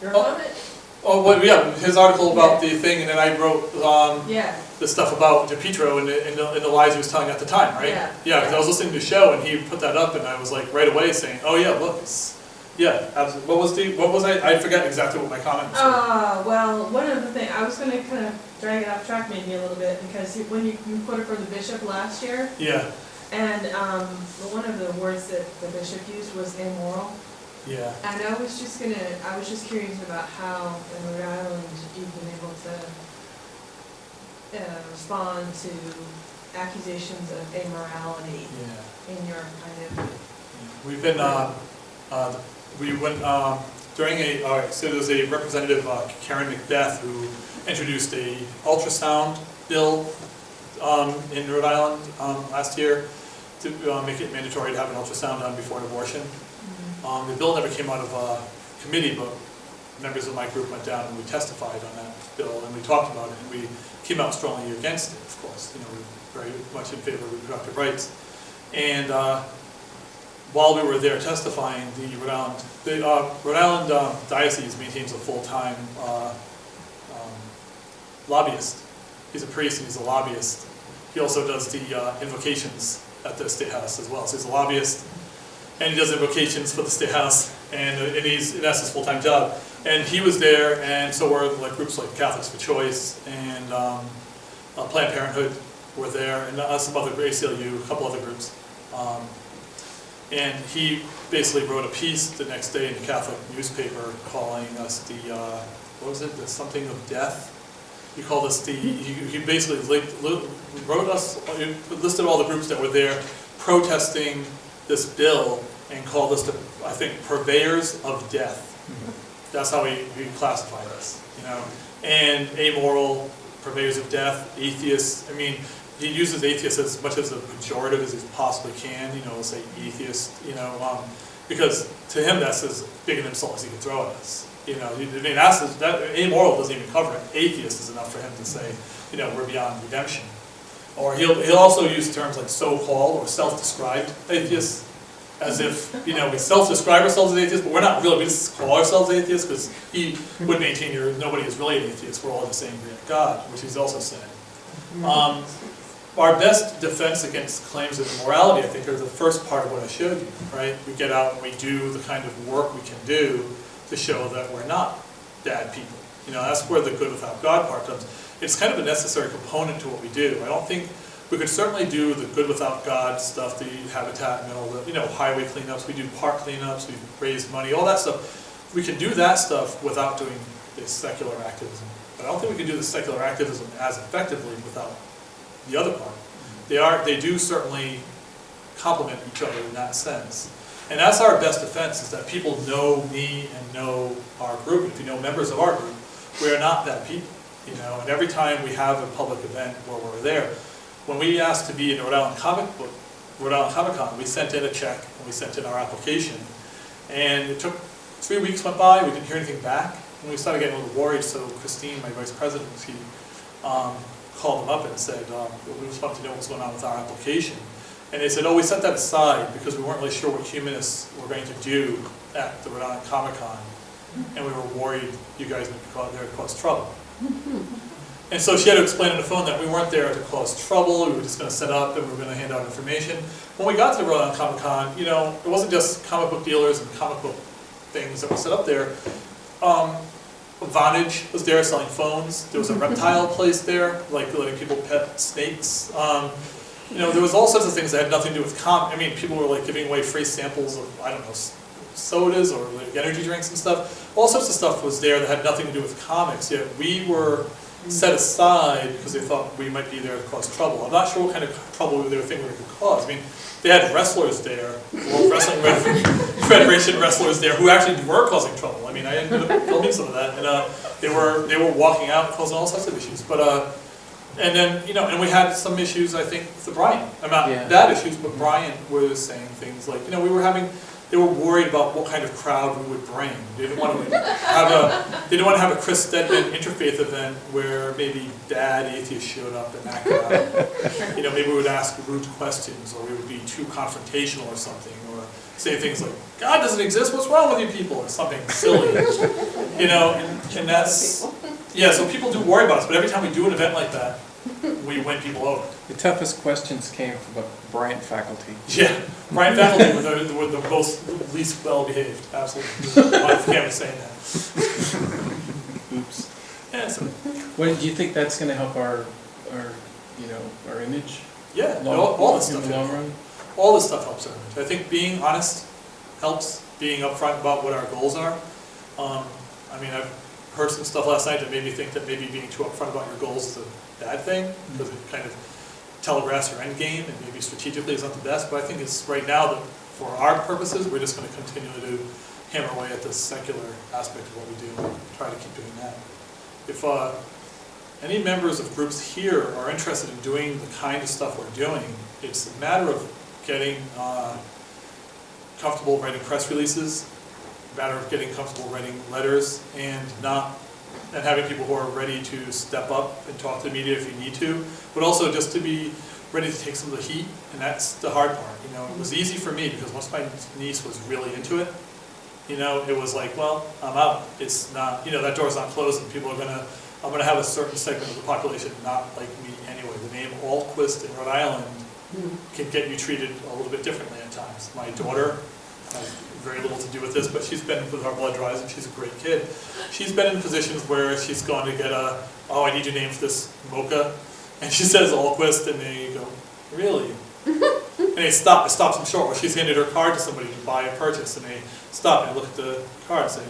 Your comment? Oh, well, yeah, his article about the thing, and then I wrote the stuff about DePietro and the lies he was telling at the time, right? Yeah, because I was listening to the show and he put that up, and I was like right away saying, oh yeah, look, yeah, absolutely. What was I forget exactly what my comment was. Well, one of the things, I was going to kind of drag it off track maybe a little bit, because when you put it for the bishop last year, yeah, and one of the words that the bishop used was immoral, Yeah. And I was just curious about how in Rhode Island you've been able to respond to accusations of immorality in your kind of... We've been, we went, during so there was a representative, Karen McBeth, who introduced a ultrasound bill in Rhode Island last year to make it mandatory to have an ultrasound done before an abortion. The bill never came out of committee, but members of my group went down and we testified on that bill and we talked about it, and we came out strongly against it, of course. You know, we were very much in favor of reproductive rights. And while we were there testifying, the Rhode Island Diocese maintains a full-time lobbyist. He's a priest and he's a lobbyist. He also does the invocations at the State House as well. So he's a lobbyist and he does invocations for the State House, and that's his full-time job. And he was there, and so were like groups like Catholics for Choice and Planned Parenthood were there, and some other ACLU, a couple other groups. And he basically wrote a piece the next day in the Catholic newspaper calling us the, what was it, the something of death? He called us the, he basically wrote us, listed all the groups that were there protesting this bill and called us the, I think, purveyors of death. That's how he classified us, you know. And amoral, purveyors of death, atheists. I mean, he uses atheists as much as a pejorative as he possibly can, you know, say atheist, you know, because to him that's as big an insult as he could throw at us. You know, I mean, that amoral doesn't even cover it. Atheist is enough for him to say, you know, we're beyond redemption. Or he'll also use terms like so-called or self-described atheists, as if, you know, we self-describe ourselves as atheists, but we're not really, we just call ourselves atheists, because he would maintain nobody is really an atheist, we're all the same great God, which he's also saying. Our best defense against claims of immorality, I think, are the first part of what I showed you, right? We get out and we do the kind of work we can do to show that we're not bad people. You know, that's where the good without God part comes. It's kind of a necessary component to what we do. I don't think, we could certainly do the good without God stuff, the habitat and all the, you know, highway cleanups, we do park cleanups, we raise money, all that stuff. We can do that stuff without doing this secular activism. But I don't think we can do the secular activism as effectively without the other part. They do certainly complement each other in that sense. And that's our best defense, is that people know me and know our group. And if you know members of our group, we are not bad people, you know. And every time we have a public event where we're there, when we asked to be in Rhode Island Comic Con, we sent in a check and we sent in our application. And it took 3 weeks went by, we didn't hear anything back. And we started getting a little worried, so Christine, my vice president, she called them up and said, we just wanted to know what was going on with our application. And they said, oh, we set that aside because we weren't really sure what humanists were going to do at the Rhode Island Comic Con. And we were worried you guys would be there to cause trouble. And so she had to explain on the phone that we weren't there to cause trouble, we were just going to set up and we were going to hand out information. When we got to the Rhode Island Comic Con, you know, it wasn't just comic book dealers and comic book things that were set up there. Vonage was there selling phones. There was a reptile place there, like letting people pet snakes. You know, there was all sorts of things that had nothing to do with I mean, people were like giving away free samples of, I don't know, sodas or like energy drinks and stuff. All sorts of stuff was there that had nothing to do with comics, yet we were set aside because they thought we might be there to cause trouble. I'm not sure what kind of trouble they were thinking we could cause. I mean, they had wrestlers there, World Wrestling Federation wrestlers there, who actually were causing trouble. I mean, I ended up filming some of that, and they were walking out and causing all sorts of issues. But and then, you know, and we had some issues, I think, with Brian. Not bad issues, but Brian was saying things like, you know, they were worried about what kind of crowd we would bring. They didn't want to have a Chris Stedman interfaith event where maybe bad atheists showed up and acted out. You know, maybe we would ask rude questions, or we would be too confrontational or something, or say things like, God doesn't exist, what's wrong with you people, or something silly. You know, and that's, yeah, so people do worry about us, but every time we do an event like that, we win people over. The toughest questions came from the Bryant faculty. Yeah, Bryant faculty were the most least well-behaved, absolutely. I can't be saying that. Oops. Yeah, so. What, do you think that's going to help our image? Yeah, long, all this stuff. In the long run? All this stuff helps our image. I think being honest helps. being upfront about what our goals are. I mean, I've heard some stuff last night that made me think that maybe being too upfront about your goals is a bad thing, because it kind of telegraphs your end game, and maybe strategically is not the best, but I think it's right now that for our purposes, we're just going to continue to hammer away at the secular aspect of what we do and try to keep doing that. If any members of groups here are interested in doing the kind of stuff we're doing, it's a matter of getting comfortable writing press releases, a matter of getting comfortable writing letters, and having people who are ready to step up and talk to the media if you need to, but also just to be ready to take some of the heat, and that's the hard part. You know, it was easy for me because once my niece was really into it, you know, it was like, well, I'm out. It's not, you know, that door's not closing. People are I'm gonna have a certain segment of the population not like me anyway. The name Ahlquist in Rhode Island can get you treated a little bit differently at times. My daughter has very little to do with this, but she's been with our blood drives, and she's a great kid. She's been in positions where she's gone to get oh, I need your name for this mocha, and she says Ahlquist, and they go, really? And they stop. It stops them short. Where she's handed her card to somebody to buy a purchase, and they stop and look at the card and say,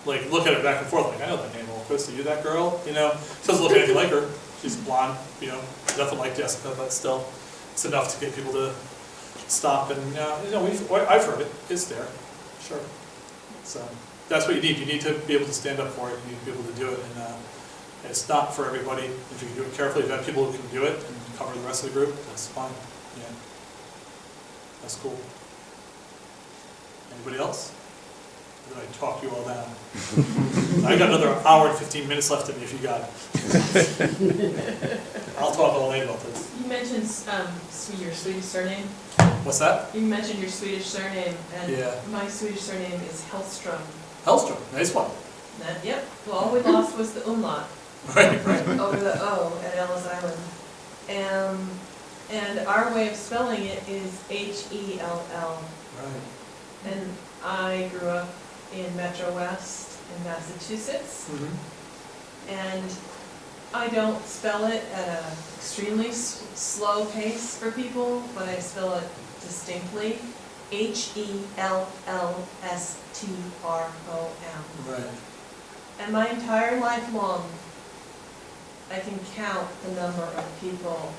like, look at it back and forth, like, I know that name, Ahlquist. Are you that girl? You know, she doesn't look anything like her. She's blonde, you know, nothing like Jessica, but still, it's enough to get people to stop. And you know, I've heard it. It's there, sure. So that's what you need. You need to be able to stand up for it. You need to be able to do it, and it's not for everybody. If you can do it carefully, if you have people who can do it and cover the rest of the group, that's fine. Yeah, that's cool. Anybody else? Or did I talk you all down? I got another hour and 15 minutes left in me if you got it. I'll talk all day about this. You mentioned your Swedish surname. What's that? You mentioned your Swedish surname, and Yeah. my Swedish surname is Hellstrom. Hellstrom, nice one. Yep. Well, all we lost was the umlaut Right. over the O at Ellis Island. And our way of spelling it is Hell. Right. And I grew up in Metro West in Massachusetts, and I don't spell it at an extremely slow pace for people, but I spell it distinctly. Hellstrom. Right. And my entire life long, I can count the number of people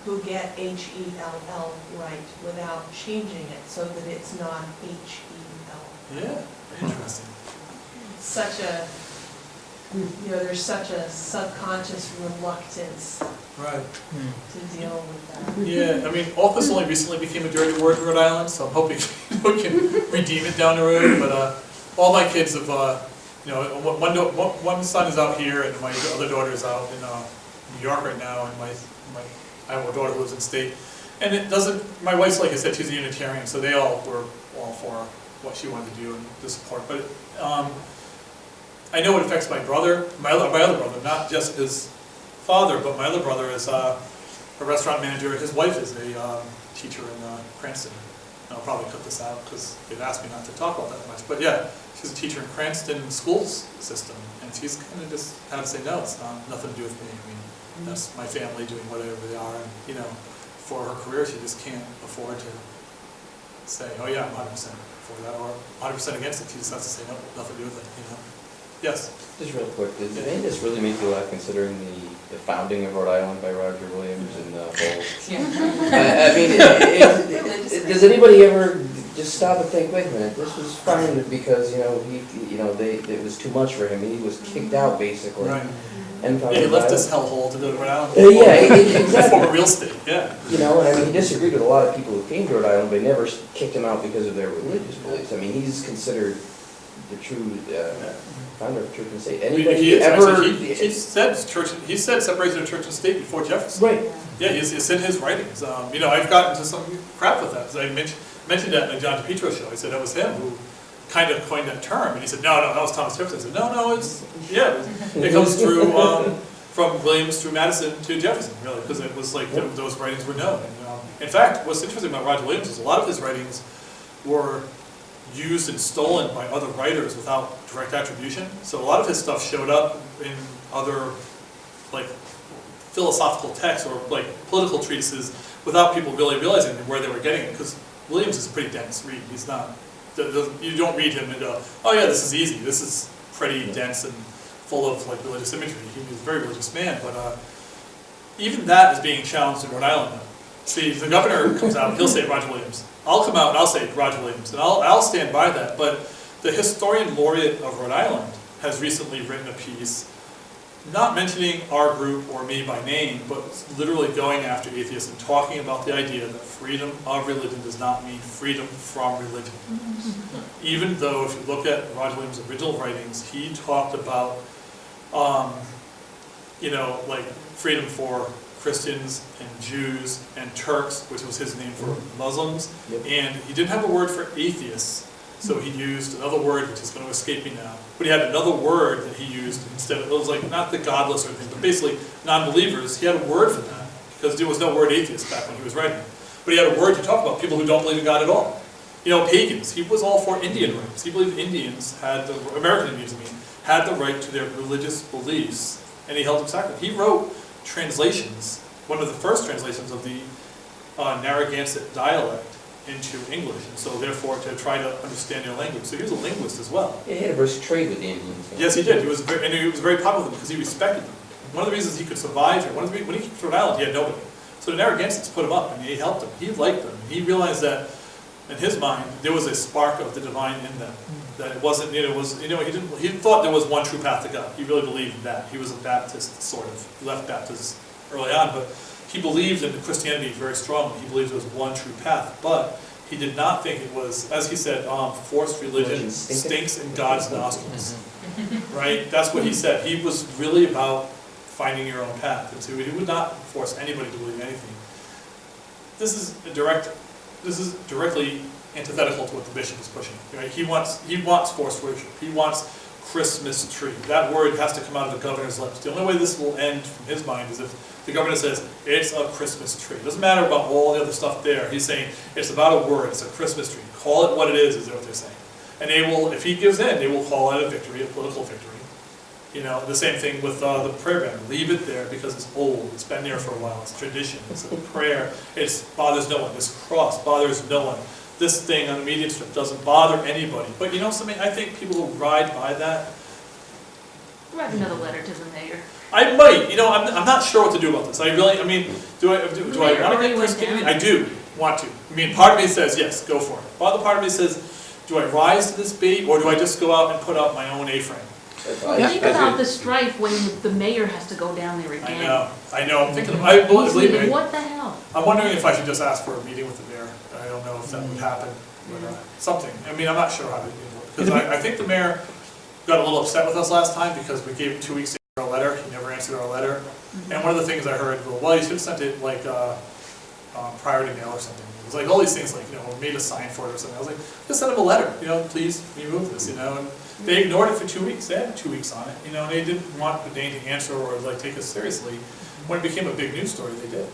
who get Hell right without changing it so that it's not Hel. Yeah, interesting. Such a, there's such a subconscious reluctance Right. to deal with that. Yeah, I mean, Ahlquist only recently became a dirty word in Rhode Island, so I'm hoping we can redeem it down the road. But all my kids have, one son is out here, and my other daughter is out in New York right now, and I have a daughter who lives in state. And it doesn't, my wife's, like I said, she's a Unitarian, so they all were all for what she wanted to do and the support. But I know it affects my brother, my other brother, not Jessica's father, but my other brother is a restaurant manager. His wife is a teacher in Cranston. And I'll probably cut this out because they've asked me not to talk about that much. But yeah, she's a teacher in Cranston schools system, and she's kind of just had to say, no, it's nothing to do with me. I mean, that's my family doing whatever they are, and for her career, she just can't afford to say, oh yeah, I'm 100% for that, or 100% against it. She just has to say, no, nothing to do with it. Yes. Just real quick, does any of this really make you laugh, considering the founding of Rhode Island by Roger Williams and the whole? I mean, does anybody ever just stop and think, wait a minute, this was fine because it was too much for him. He was kicked out basically. Right. And he left this hellhole to go to Rhode Island. Exactly. Former real estate. Yeah. And I mean, he disagreed with a lot of people who came to Rhode Island, but he never kicked him out because of their religious beliefs. I mean, he's considered the true founder of church and state. Anybody ever? He said separation of church and state before Jefferson. Right. Yeah, it's in his writings. I've gotten into some crap with that. Because I mentioned that in the John DePietro show. I said that was him who kind of coined that term, and he said, no, that was Thomas Jefferson. I said, no, it comes through from Williams through Madison to Jefferson, really, because it was like those writings were known. And, in fact, what's interesting about Roger Williams is a lot of his writings were used and stolen by other writers without direct attribution. So a lot of his stuff showed up in other, like, philosophical texts or like political treatises without people really realizing where they were getting it, because Williams is a pretty dense read. He's not You don't read him and go, oh yeah, this is easy. This is pretty dense and full of like religious imagery. He was a very religious man, but even that is being challenged in Rhode Island now. See, the governor comes out, he'll say Roger Williams. I'll come out and I'll say Roger Williams, and I'll stand by that. But the historian laureate of Rhode Island has recently written a piece, not mentioning our group or me by name, but literally going after atheists and talking about the idea that freedom of religion does not mean freedom from religion. Even though if you look at Roger Williams' original writings, he talked about, like freedom for Christians and Jews and Turks, which was his name for Muslims, and he didn't have a word for atheists, so he used another word which is going to escape me now. But he had another word that he used instead of, it was like not the godless or anything, but basically non-believers. He had a word for that because there was no word atheist back when he was writing. But he had a word to talk about people who don't believe in God at all. Pagans. He was all for Indian rights. He believed Indians had American Indians, had the right to their religious beliefs, and he held them sacred. He wrote translations, one of the first translations of the Narragansett dialect into English, and so therefore to try to understand their language. So he was a linguist as well. Yeah, he had a brisk trade with the Indians. Yes, he did. He was very popular with them because he respected them. One of the reasons he could survive here, when he came to Rhode Island, he had nobody. So the Narragansetts put him up, and he helped them. He liked them. He realized that, in his mind, there was a spark of the divine in them. That it wasn't, he thought there was one true path to God. He really believed in that. He was a Baptist, sort of. He left Baptist early on, but he believed in Christianity very strongly. He believed there was one true path, but he did not think it was, as he said, forced religion stinks in God's nostrils. Right? That's what he said. He was really about finding your own path. And so he would not force anybody to believe anything. This is directly antithetical to what the bishop is pushing. Right? He wants forced worship. He wants Christmas tree. That word has to come out of the governor's lips. The only way this will end from his mind is if the governor says, it's a Christmas tree. It doesn't matter about all the other stuff there. He's saying, it's about a word, it's a Christmas tree. Call it what it is what they're saying. And they will, if he gives in, they will call it a victory, a political victory. The same thing with the prayer banner. Leave it there because it's old. It's been there for a while. It's tradition. It's a prayer. It bothers no one. This cross bothers no one. This thing on the media strip doesn't bother anybody. But something, I think people will ride by that. Write another letter to the mayor. I might. I'm not sure what to do about this. Do I want to get Christianity? I do want to. Part of me says, yes, go for it. Other part of me says, do I rise to this bait, or do I just go out and put up my own A-frame? Well, think about the strife when the mayor has to go down there again. I know. I'm thinking, believe me. What the hell? I'm wondering if I should just ask for a meeting with the mayor. I don't know if that would happen, but something. I'm not sure how to do it. Because I think the mayor got a little upset with us last time because we gave him 2 weeks to answer our letter. He never answered our letter. And one of the things I heard, well, you should have sent it like priority mail or something. It was like all these things, like, made a sign for it or something. I was like, just send him a letter, please remove this, And they ignored it for 2 weeks. They had 2 weeks on it, and they didn't want the Dane to answer or take us seriously. When it became a big news story, they did.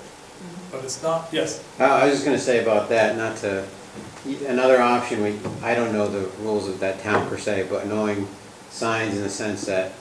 But it's not, yes? I was just going to say about that, another option, I don't know the rules of that town per se, but knowing signs in the sense that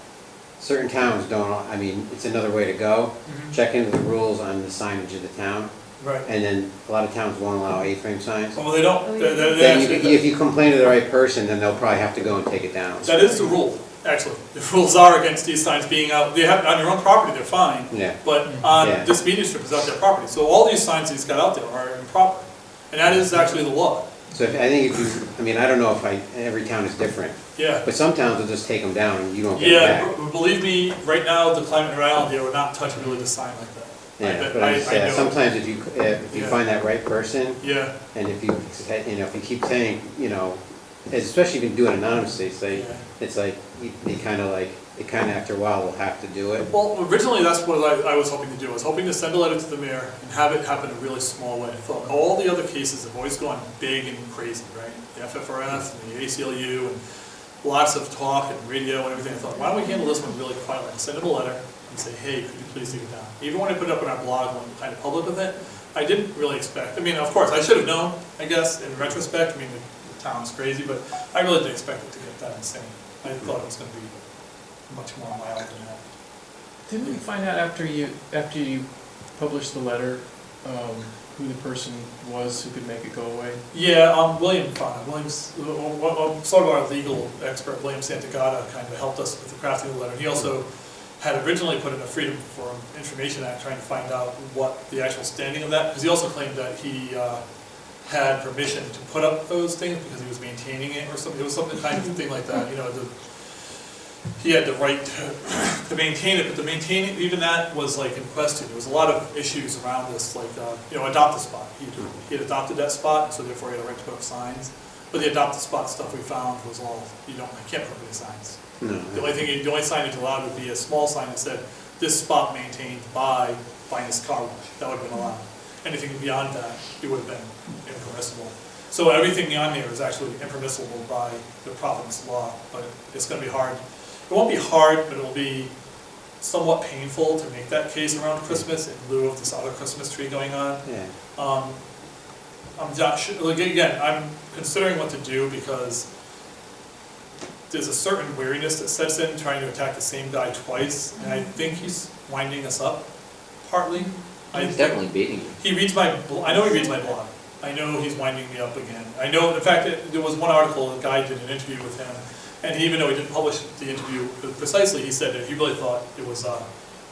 certain towns don't, it's another way to go. Check into the rules on the signage of the town. Right. And then a lot of towns won't allow A-frame signs. Well, they don't. If you complain to the right person, then they'll probably have to go and take it down. That is the rule, actually. The rules are against these signs being out. They have on your own property, they're fine. Yeah. But on this media strip is out their property. So all these signs he's got out there are improper. And that is actually the law. So I don't know if every town is different. Yeah. But some towns will just take them down and you don't get them back. Believe me, right now, the climate in Rhode Island, they would not touch a religious sign like that. Yeah, but I sometimes if you find that right person, and if you keep saying, especially if you do it anonymously, it's like they kind of after a while will have to do it. Well, originally that's what I was hoping to do. I was hoping to send a letter to the mayor and have it happen in a really small way. I thought all the other cases have always gone big and crazy, right? The FFRF and the ACLU and lots of talk and radio and everything. I thought, why don't we handle this one really quietly? Send him a letter and say, hey, could you please take it down? Even when I put it up on our blog and went kind of public with it, I didn't really expect. Of course, I should have known, I guess, in retrospect. The town's crazy, but I really didn't expect it to get that insane. I thought it was going to be much more mild than that. Didn't we find out after you published the letter who the person was who could make it go away? Yeah, William sort of our legal expert, William Santagata, kind of helped us with the crafting of the letter. He also had originally put in a Freedom for Information Act trying to find out what the actual standing of that, because he also claimed that he had permission to put up those things because he was maintaining it or something. It was something kind of thing like that, you know. He had the right to maintain it, but to maintain it, even that was like in question. There was a lot of issues around this, like, you know, adopt a spot. He had adopted that spot, so therefore he had a right to put up signs. But the adopt a spot stuff we found was all, you can't put up any signs. No. The only signage allowed would be a small sign that said, this spot maintained by Finest Car Wash. That would have been allowed. Anything beyond that, it would have been impermissible. So everything on there is actually impermissible by the Providence law, but it's going to be hard. It won't be hard, but it'll be somewhat painful to make that case around Christmas in lieu of this other Christmas tree going on. Yeah. I'm not sure, like, again, I'm considering what to do because there's a certain weariness that sets in trying to attack the same guy twice, and I think he's winding us up, partly. He's definitely beating you. He reads I know he reads my blog. I know he's winding me up again. I know, in fact, there was one article, a guy did an interview with him, and even though he didn't publish the interview precisely, he said that he really thought it was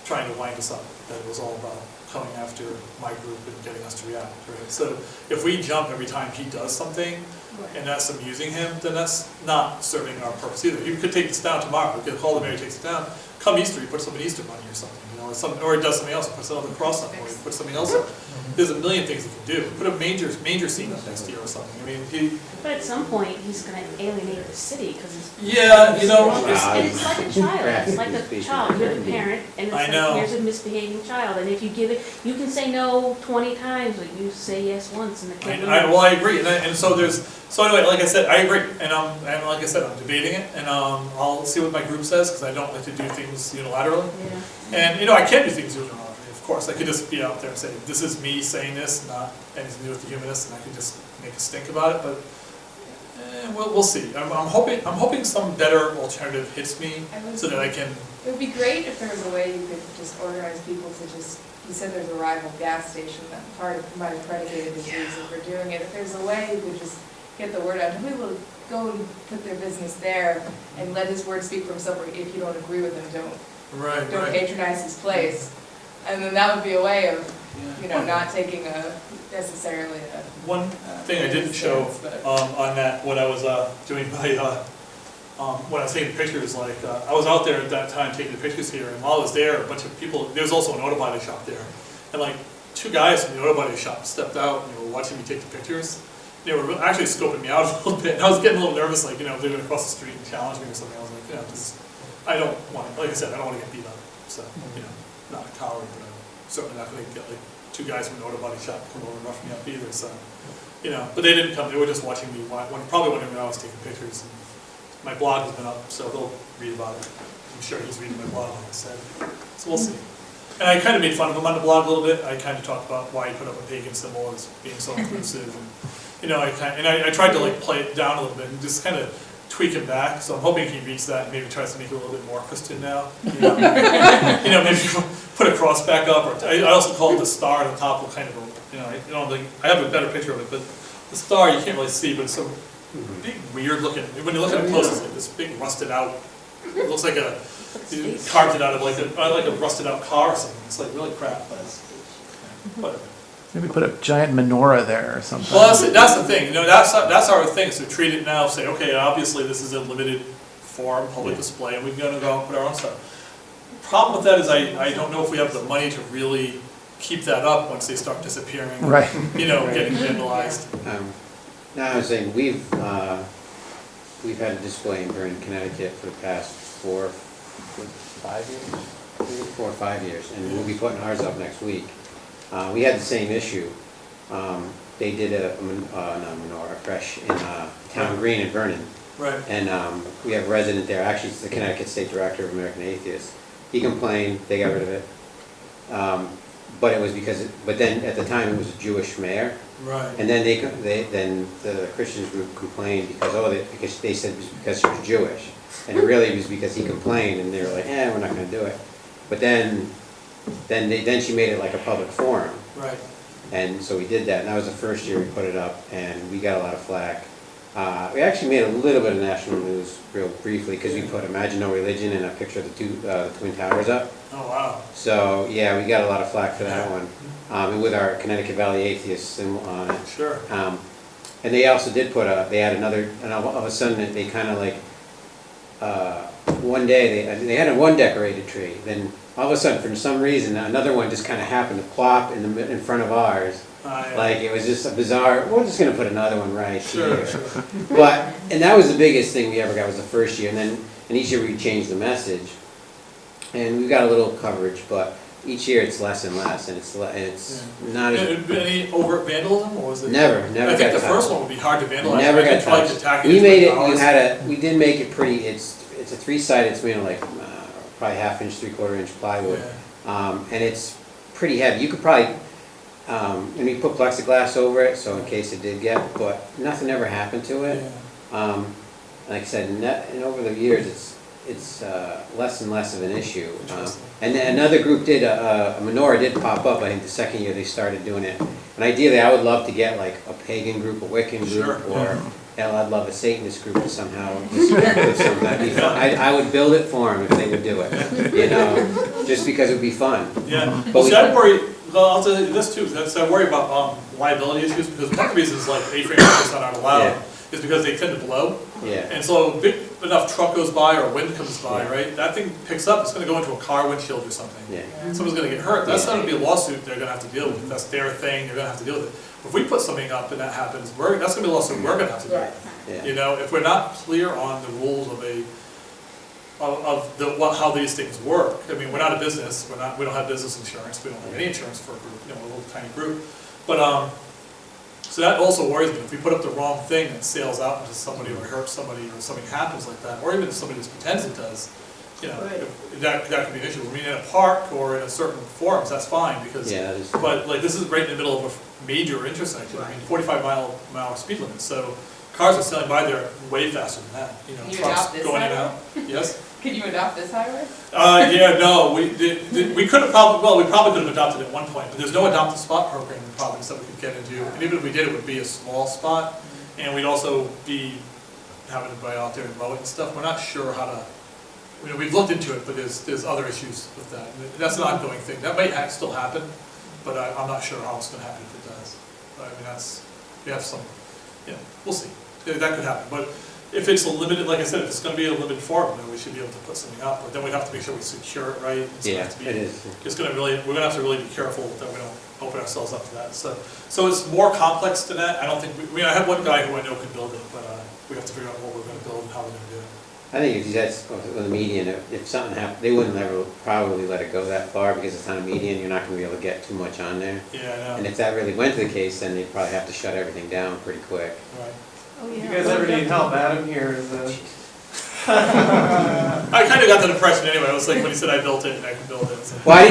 trying to wind us up, that it was all about coming after my group and getting us to react, right? So if we jump every time he does something, and that's amusing him, then that's not serving our purpose either. You could take this down tomorrow, we could call the mayor, takes it down, come Easter, he puts up an Easter bunny or something, you know, or he does something else, puts another cross up, or he puts something else up. There's a million things he can do. Put a manger scene up next year or something. I mean, But at some point, he's gonna alienate the city, because yeah, you know, it's like a child, it's like a child, you're the parent, and it's I like, know. here's a misbehaving child, and if you give it, you can say no 20 times, but you say yes once, and the kid well, I agree, and so anyway, like I said, I agree, and like I said, I'm debating it, and I'll see what my group says, because I don't like to do things unilaterally. Yeah. And, you know, I can't do things unilaterally, of course. I could just be out there and say, this is me saying this, not anything to do with the humanists, and I could just make a stink about it, but we'll see. I'm hoping some better alternative hits me so that I can... It would be great if there was a way you could just organize people to just, you said there's a rival gas station that might have predicated his reason for doing it. If there's a way you could just get the word out, and people would go and put their business there and let his word speak for himself, or if you don't agree with him, don't patronize his place. And then that would be a way of, you know, not taking necessarily a... One thing I didn't show on that, when I was doing my, when I was taking pictures, like, I was out there at that time taking the pictures here, and while I was there, a bunch of people, there was also an auto body shop there, and like, 2 guys from the auto body shop stepped out and they were watching me take the pictures. They were actually scoping me out a little bit, and I was getting a little nervous, like, you know, if they're going to cross the street and challenge me or something. I was like, you know, I don't want to, like I said, I don't want to get beat up, so, you know. Not a coward, but I'm certainly not going to get like 2 guys from an auto body shop come over and rough me up either. So, you know, but they didn't come. They were just watching me. Probably wondering when I was taking pictures. And my blog has been up, so they'll read about it. I'm sure he's reading my blog, like I said. So we'll see. And I kind of made fun of him on the blog a little bit. I kind of talked about why he put up a pagan symbol as being so inclusive, and you know, I tried to like play it down a little bit and just kind of tweak him back, so I'm hoping he reads that and maybe tries to make it a little bit more Christian now. You know, you know, maybe put a cross back up, or I also call it the star on the top, kind of, you know, I have a better picture of it, but the star you can't really see, but it's so big, weird looking. When you look at it close, it's like this big rusted out. It looks like carved it out of like a rusted out car or something. It's like really crap, but whatever. Maybe put a giant menorah there or something. Well, that's the thing. You know, that's our thing. So treat it now. Say, okay, obviously this is a limited form, public display, and we're going to go and put our own stuff. The problem with that is I don't know if we have the money to really keep that up once they start disappearing. Right. You know, getting vandalized. Now I was saying we've had a display in Vernon, Connecticut for the past 4 or 5 years. 4 or 5 years, and we'll be putting ours up next week. We had the same issue. They did a menorah fresh in Town Green in Vernon. Right. And we have a resident there, actually it's the Connecticut State Director of American Atheists. He complained, they got rid of it. But it was because, but then at the time it was a Jewish mayor. Right. And then then the Christians group complained because they said it was because he was Jewish. And it really was because he complained, and they were like, we're not going to do it. But then she made it like a public forum. Right. And so we did that, and that was the first year we put it up, and we got a lot of flack. We actually made a little bit of national news real briefly, because we put Imagine No Religion and a picture of the Twin Towers up. Oh, wow. So, yeah, we got a lot of flack for that one, and with our Connecticut Valley Atheists symbol on it. Sure. And they also did put they had another, and all of a sudden, they kind of like, one day, they had a one decorated tree, then all of a sudden, for some reason, another one just kind of happened to plop in front of ours. Yeah. Like, it was just a bizarre, we're just gonna put another one right here. Sure. But, and that was the biggest thing we ever got, was the first year, and each year we changed the message. And we got a little coverage, but each year it's less and less, and it's not as... Any overt vandalism, or was it? Never I got think the touched. first one would be hard to vandalize. Never right? got They'd probably touched. attack We with made it, dollars. we did make it pretty, it's a three-sided, it's made of like, probably 1/2 inch, 3/4 inch plywood. Yeah. And it's pretty heavy. You could probably, and we put plexiglass over it, so in case it did get, but nothing ever happened to it. Yeah. Like I said, and over the years, it's less and less of an issue. Interesting. And then another group did, a menorah did pop up, I think the second year they started doing it. And ideally, I would love to get like a pagan group, a Wiccan group, Sure. or, hell, I'd love a Satanist group to somehow, that'd be fun. I would build it for them if they would do it, you know, just because it would be fun. Yeah, But well, we see, I could- worry, well, I'll tell you this too, so I worry about liability issues, because one of the reasons like A-frame windows aren't allowed Yeah. is because they tend to blow. Yeah. And so a big enough truck goes by or wind comes by, right, that thing picks up, it's gonna go into a car windshield or something. Yeah. Someone's gonna get hurt, that's not gonna be a lawsuit they're gonna have to deal with, that's their thing, they're gonna have to deal with it. If we put something up and that happens, that's gonna be a lawsuit we're gonna have to deal with. Yeah. You know, if we're not clear on the rules of how these things work. I mean, we're not a business, we don't have business insurance, we don't have any insurance for a group, you know, a little tiny group. But, so that also worries me, if we put up the wrong thing and it sails out into somebody or hurts somebody or something happens like that, or even if somebody just pretends it does, you know, that could be an issue. I mean, in a park or in a certain forums, that's fine, because, Yeah, that is- but like, this is right in the middle of a major intersection, I mean, 45-mile speed limit, so cars are sailing by there way faster than that, you know, Can you trucks adopt this going in and highway? out. Yes? Could you adopt this highway? Yeah, no, we could have we probably could have adopted it at one point, but there's no adopt a spot program in Providence that we could get into. And even if we did, it would be a small spot, and we'd also be having to buy out there and mow it and stuff. We're not sure how to, you know, we've looked into it, but there's other issues with that. And that's an ongoing thing. That may still happen, but I'm not sure how it's gonna happen if it does. But I mean, we have some, yeah, we'll see. That could happen, but if it's a limited, like I said, if it's gonna be a limited forum, then we should be able to put something up, but then we'd have to make sure we secure it right. It's gonna Yeah, have to be- it is. we're gonna have to really be careful that we don't open ourselves up to that. So it's more complex than that. I don't think, I have one guy who I know could build it, but we have to figure out what we're gonna build and how we're gonna do it. I think if that's with the median, if something happened, they wouldn't ever probably let it go that far, because it's on a median, you're not gonna be able to get too much on there. Yeah, I know. And if that really went to the case, then they'd probably have to shut everything down pretty quick. Right. Oh, If yeah. you guys ever need help, Adam here is I kind of got that impression anyway. I was like, when he said I built it and I could build it. So. Well, I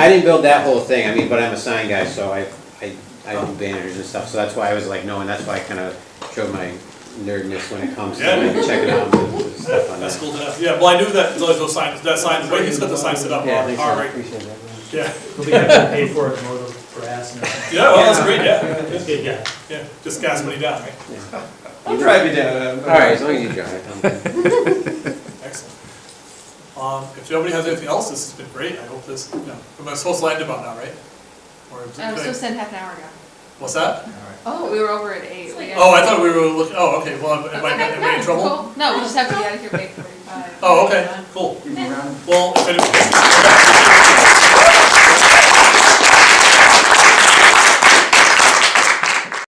didn't build that whole thing, I mean, but I'm a sign guy, so I do banners and stuff, so that's why I was like, no, and that's why I kind of showed my nerdness when it comes to Yeah. like, checking out the stuff on That's that. cool to know. Yeah, well, I knew that those signs, the way he's got the signs set up Yeah, are thanks, I right. appreciate that. Yeah. We'll be happy to pay for it, mow the grass and everything. Yeah, well, that's great, yeah. It's good, yeah. Yeah, just gas money down, right? I'll drive you down. Adam. All right, as long as you drive. I'm good. Excellent. If nobody has anything else, this has been great. I hope this, you know, I'm supposed to end about now, right? Or is it I was okay? supposed to send half an hour ago. What's that? Oh, we were over at 8. Oh, I thought we were looking, oh, okay, well, am I in trouble? Cool. No, we just have to be out of here by 8:45. Oh, okay, cool. Keep 'em around. Well, if anybody...